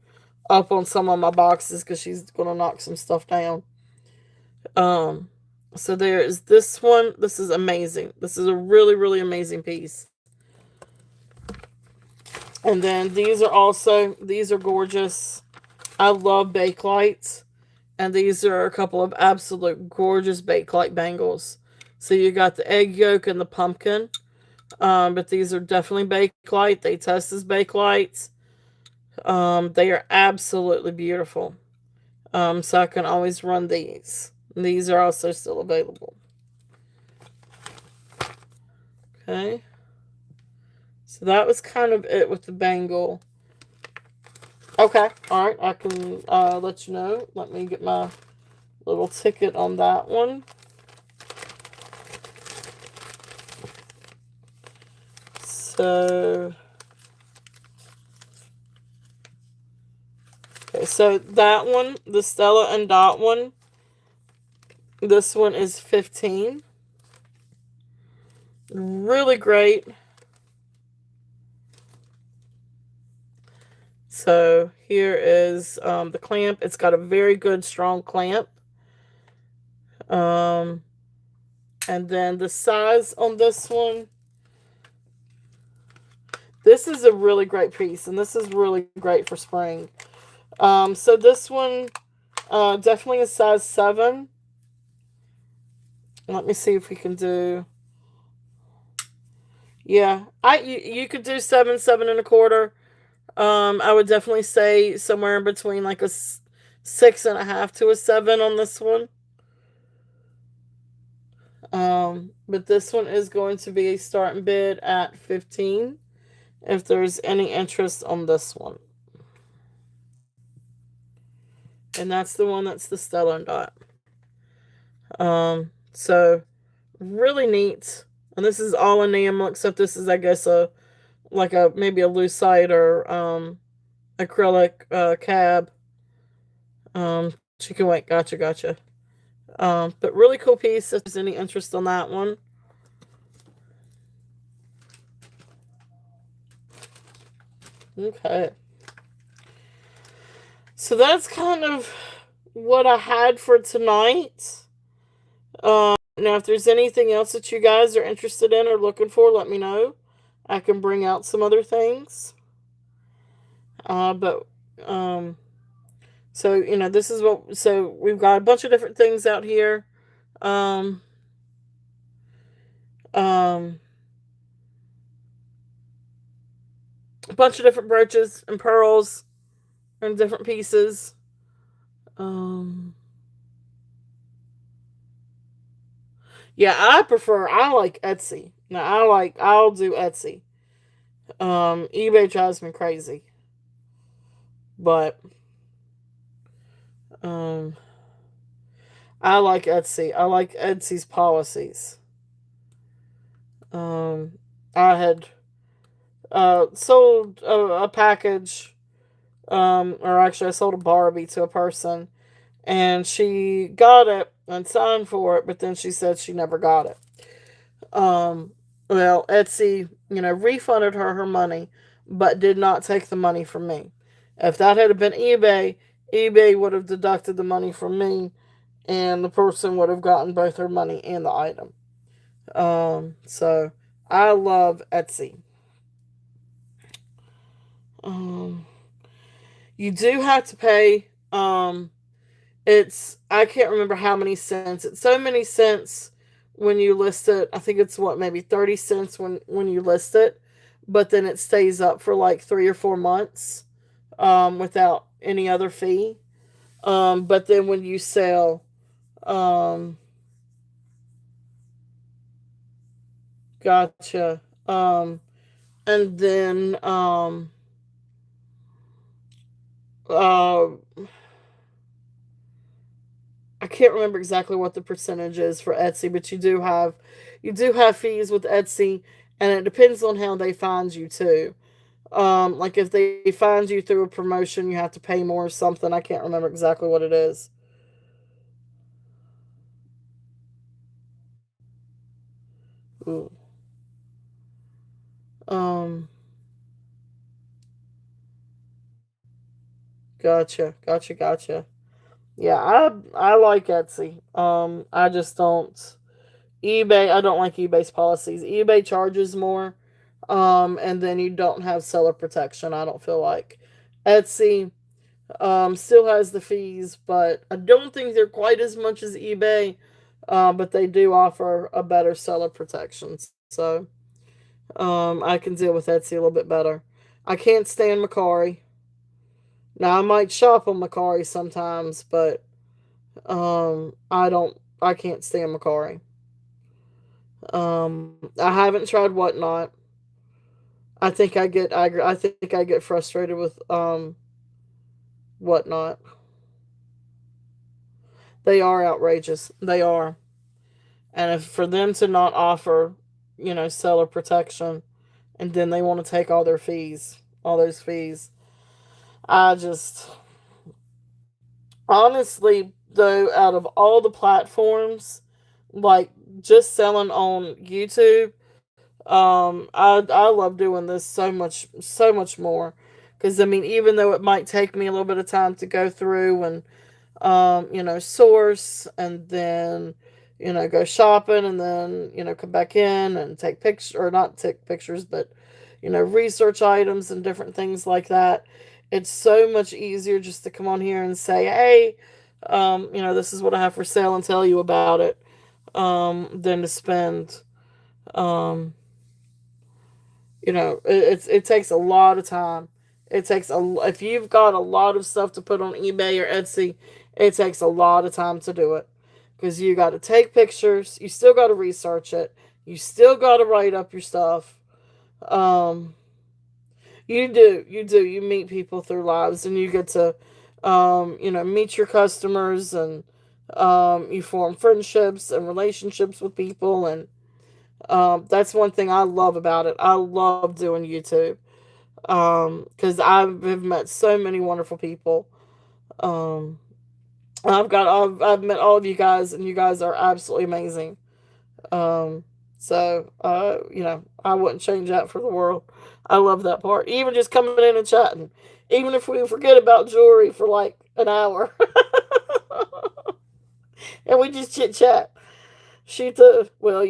Speaker 1: up on some of my boxes because she's gonna knock some stuff down. So there is this one. This is amazing. This is a really, really amazing piece. And then these are gorgeous. I love Bakelite. And these are a couple of absolute gorgeous Bakelite bangles. So you got the egg yolk and the pumpkin. But these are definitely Bakelite. They test as Bakelites. They are absolutely beautiful. So I can always run these. These are also still available. Okay. So that was kind of it with the bangle. Okay. All right. I can let you know. Let me get my little ticket on that one. So... Okay, so that one, the Stella and Dot one, this one is 15. Really great. So here is the clamp. It's got a very good, strong clamp. And then the size on this one. This is a really great piece, and this is really great for spring. So this one definitely a size 7. Let me see if we can do... Yeah, you could do 7, 7.25. I would definitely say somewhere in between like a 6.5 to a 7 on this one. But this one is going to be a starting bid at 15. If there's any interest on this one. And that's the one that's the Stella and Dot. So really neat. And this is all enamel, except this is, I guess, maybe a lucite or acrylic cab. Chicken white, gotcha. But really cool piece. If there's any interest on that one. Okay. So that's kind of what I had for tonight. Now, if there's anything else that you guys are interested in or looking for, let me know. I can bring out some other things. So, this is so we've got a bunch of different things out here. A bunch of different brooches and pearls and different pieces. Yeah, I like Etsy. Now I'll do Etsy. eBay drives me crazy. But I like Etsy. I like Etsy's policies. I had sold a package, or actually I sold a Barbie to a person, and she got it and signed for it, but then she said she never got it. Well, Etsy, refunded her money, but did not take the money from me. If that had been eBay, eBay would have deducted the money from me, and the person would have gotten both her money and the item. So I love Etsy. You do have to pay. I can't remember how many cents. It's so many cents when you list it. I think it's maybe 30 cents when you list it, but then it stays up for like 3 or 4 months, without any other fee. But then when you sell, Gotcha. And then uh I can't remember exactly what the percentage is for Etsy, but you do have fees with Etsy, and it depends on how they find you too. Like if they find you through a promotion, you have to pay more or something. I can't remember exactly what it is. Ooh. Um, gotcha. Yeah, I like Etsy. I just don't eBay. I don't like eBay's policies. eBay charges more, and then you don't have seller protection. I don't feel like Etsy still has the fees, but I don't think they're quite as much as eBay. But they do offer a better seller protection, so I can deal with Etsy a little bit better. I can't stand Macari. Now I might shop on Macari sometimes, but I don't. I can't stand Macari. I haven't tried Whatnot. I think I get frustrated with Whatnot. They are outrageous. They are. And if for them to not offer, seller protection, and then they want to take all their fees, all those fees, I just honestly, though, out of all the platforms, like just selling on YouTube, I love doing this so much more. Because I mean, even though it might take me a little bit of time to go through and source, and then, go shopping, and then, come back in and take pictures, or not take pictures, but, research items and different things like that. It's so much easier just to come on here and say, hey, this is what I have for sale, and tell you about it, than to spend, um, it takes a lot of time. If you've got a lot of stuff to put on eBay or Etsy, it takes a lot of time to do it, because you got to take pictures, you still got to research it, you still got to write up your stuff. Um, you meet people through lives, and you get to, meet your customers, and you form friendships and relationships with people, and that's one thing I love about it. I love doing YouTube, because I've met so many wonderful people. Um, I've met all of you guys, and you guys are absolutely amazing. Um, so I wouldn't change that for the world. I love that part. Even just coming in and chatting, even if we forget about jewelry for like an hour, and we just chit chat, shoot the well,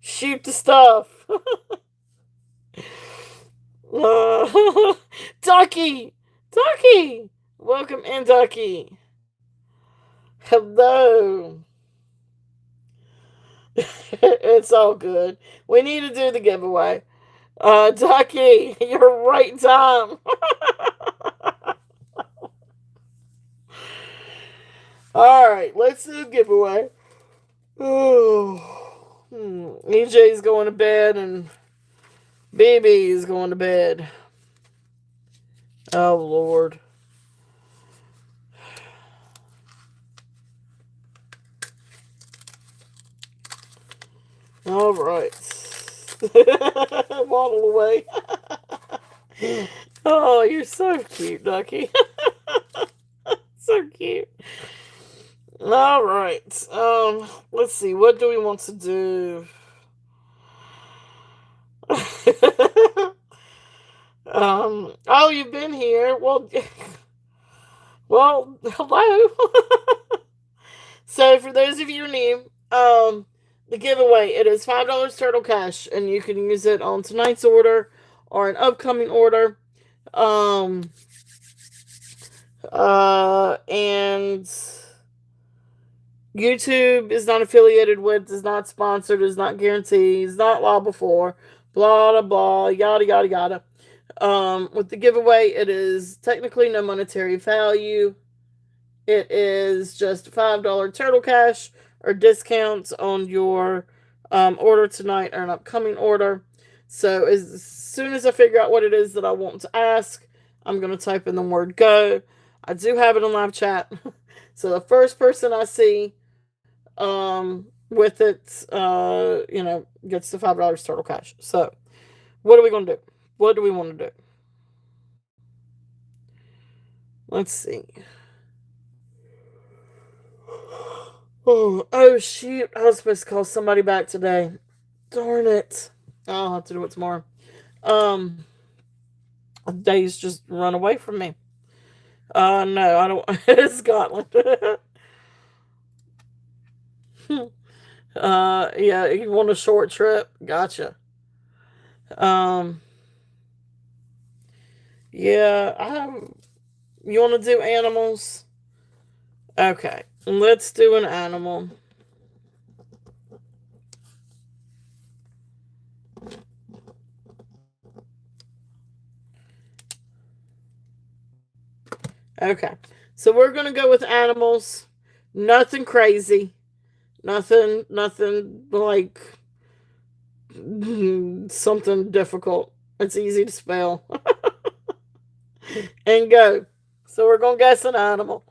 Speaker 1: shoot the stuff. Ducky, Ducky, welcome in, Ducky. Hello. It's all good. We need to do the giveaway. Ducky, you're right in time. All right, let's do the giveaway. Oh, EJ's going to bed, and BB's going to bed. Oh, Lord. All right. Waddle away. Oh, you're so cute, Ducky. So cute. All right. Let's see. What do we want to do? Oh, you've been here. Well, hello. So, for those of you new, the giveaway, it is $5 Turtle Cash, and you can use it on tonight's order or an upcoming order. Um, and YouTube is not affiliated with, is not sponsored, is not guaranteed, is not law before, blah, blah, blah, yada, yada, yada. With the giveaway, it is technically no monetary value. It is just $5 Turtle Cash or discounts on your order tonight or an upcoming order. So as soon as I figure out what it is that I want to ask, I'm going to type in the word go. I do have it in live chat. So the first person I see with it, gets the $5 total cash. So what are we going to do? What do we want to do? Let's see. Oh shoot. I was supposed to call somebody back today. Darn it. I'll have to do it tomorrow. Days just run away from me. No, I don't. It's Scotland. Yeah, you want a short trip? Gotcha. Um, yeah, you want to do animals? Okay, let's do an animal. Okay, so we're gonna go with animals. Nothing crazy. Nothing like something difficult. It's easy to spell. And go. So we're gonna guess an animal.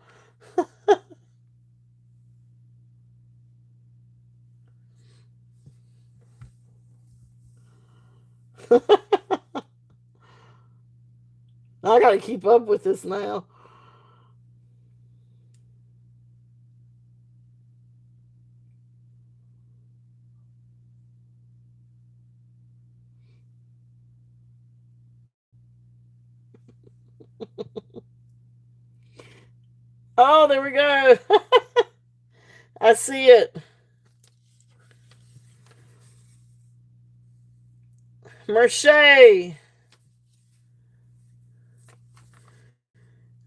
Speaker 1: I gotta keep up with this now. Oh, there we go. I see it. Merche.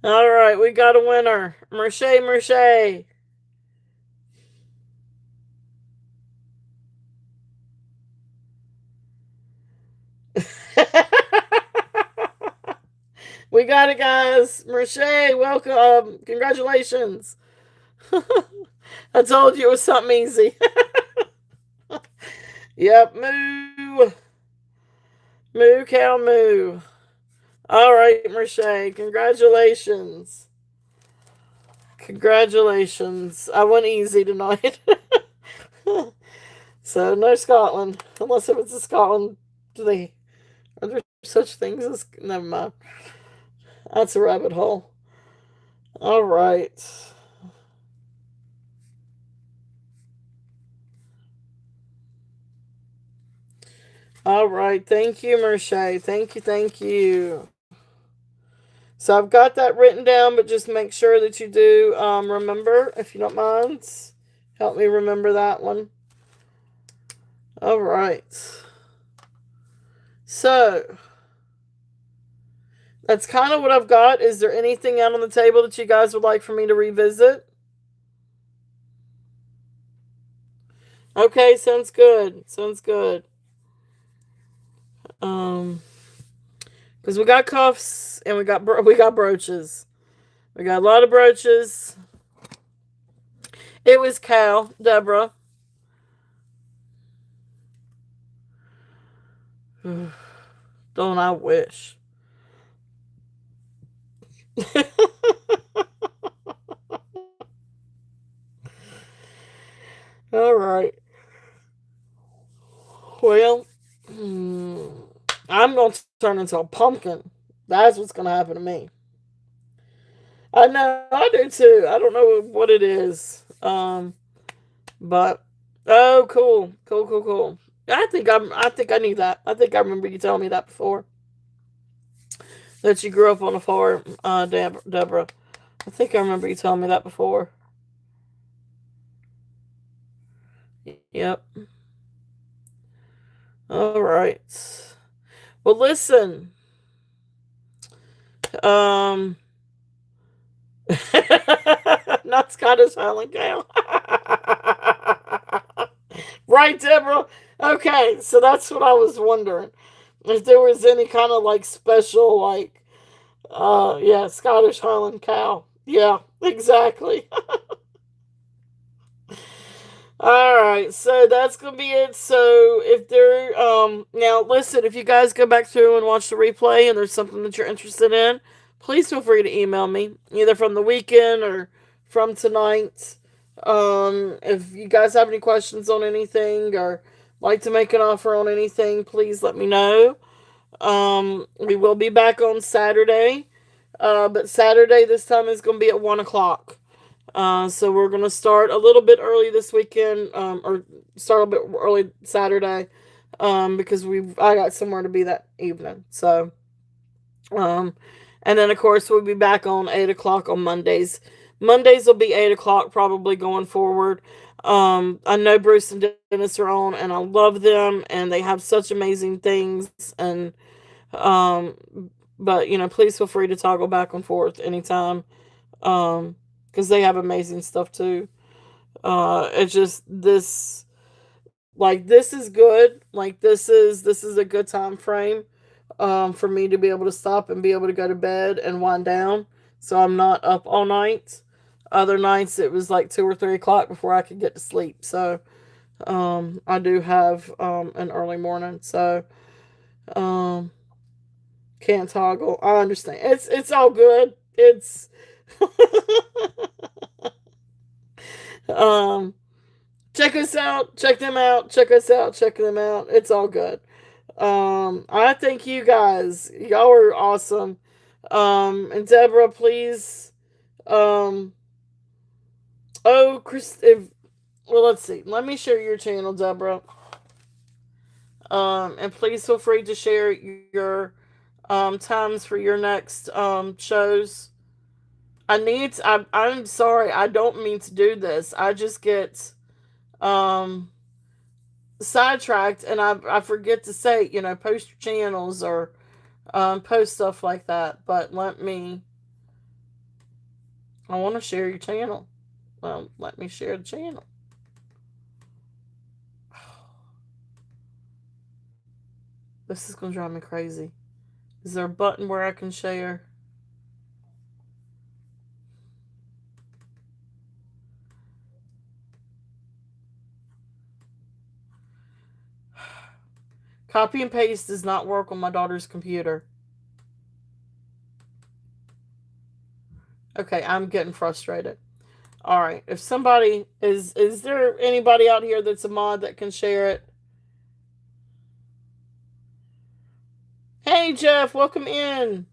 Speaker 1: All right, we got a winner. Merche. We got it, guys. Merche, welcome. Congratulations. I told you it was something easy. Yep, moo. Moo, cow, moo. All right, Merche, congratulations. Congratulations. I went easy tonight. So, no Scotland. Unless if it's a Scotland, are there such things as. Never mind. That's a rabbit hole. All right. All right. Thank you, Merche. Thank you. So I've got that written down, but just make sure that you do remember, if you don't mind. Help me remember that one. All right. So that's kind of what I've got. Is there anything out on the table that you guys would like for me to revisit? Okay, sounds good. Sounds good. Because we got cuffs and we got brooches. We got a lot of brooches. It was Cal, Deborah. Don't I wish? All right. Well, I'm going to turn into a pumpkin. That's what's going to happen to me. I know, I do too. I don't know what it is. But oh, cool. I think I knew that. I think I remember you telling me that before. That you grew up on a farm, Deborah. I think I remember you telling me that before. Yep. All right. Well, listen. Um, not Scottish Highland Cow. Right, Deborah? Okay, so that's what I was wondering. If there was any kind of like special, like, yeah, Scottish Highland Cow. Yeah, exactly. All right, so that's gonna be it. So if there, now listen, if you guys go back through and watch the replay, and there's something that you're interested in, please feel free to email me, either from the weekend or from tonight. If you guys have any questions on anything or like to make an offer on anything, please let me know. We will be back on Saturday, but Saturday this time is gonna be at 1 o'clock. So we're gonna start a little bit early this weekend, or start a bit early Saturday, because I got somewhere to be that evening. So, um, and then of course we'll be back on 8 o'clock on Mondays. Mondays will be 8 o'clock probably going forward. I know Bruce and Dennis are on, and I love them, and they have such amazing things. And um, but please feel free to toggle back and forth anytime. Because they have amazing stuff too. It's just this, like, this is good. Like, this is a good time frame, for me to be able to stop and be able to go to bed and wind down, so I'm not up all night. Other nights it was like 2 or 3 o'clock before I could get to sleep. So I do have an early morning, so um, can't toggle. I understand. It's all good. It's um check us out, check them out, check us out, check them out. It's all good. I thank you guys. Y'all are awesome. And Deborah, please. Um, oh, Chris. Well, let's see. Let me share your channel, Deborah. And please feel free to share your times for your next shows. I'm sorry. I don't mean to do this. I just get um sidetracked, and I forget to say, post your channels or post stuff like that. But I want to share your channel. Well, let me share the channel. This is going to drive me crazy. Is there a button where I can share? Copy and paste does not work on my daughter's computer. Okay, I'm getting frustrated. All right, if somebody is there anybody out here that's a mod that can share it? Hey Jeff, welcome in.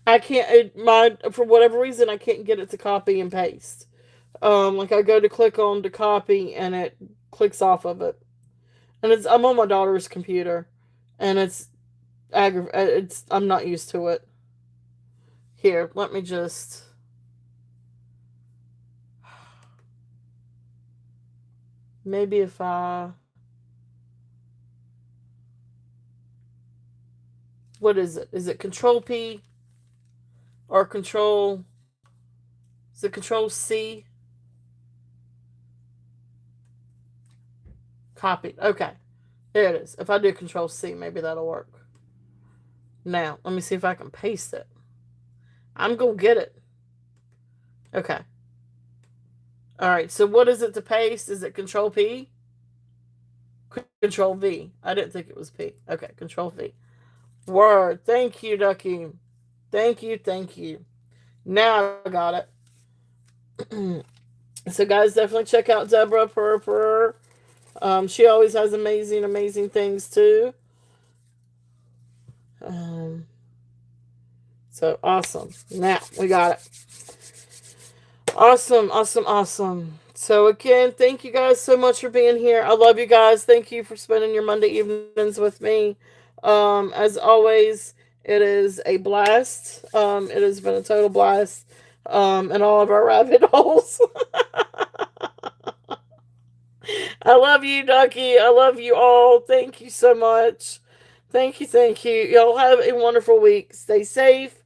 Speaker 1: I can't for whatever reason I can't get it to copy and paste. Like I go to click on to copy and it clicks off of it. And I'm on my daughter's computer, and I'm not used to it. Here, let me just. Maybe if I. What is it? Is it Control P or Control? Is it Control C? Copy. Okay, there it is. If I do Control C, maybe that'll work. Now, let me see if I can paste it. I'm gonna get it. Okay. All right. So what is it to paste? Is it Control P? Control V. I didn't think it was P. Okay, Control V. Word. Thank you, Ducky. Thank you, thank you. Now I got it. So guys, definitely check out Deborah Purr. She always has amazing things too. So awesome. Now we got it. Awesome. So again, thank you guys so much for being here. I love you guys. Thank you for spending your Monday evenings with me. As always, it is a blast. It has been a total blast. In all of our rabbit holes. I love you, Ducky. I love you all. Thank you so much. Thank you. Y'all have a wonderful week. Stay safe.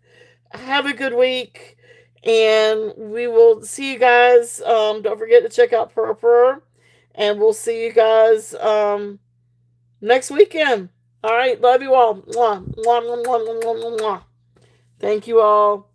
Speaker 1: Have a good week. And we will see you guys. Don't forget to check out Purr. And we'll see you guys next weekend. All right. Love you all. Mwah. Mwah, mwah, mwah, mwah, mwah, mwah. Thank you all.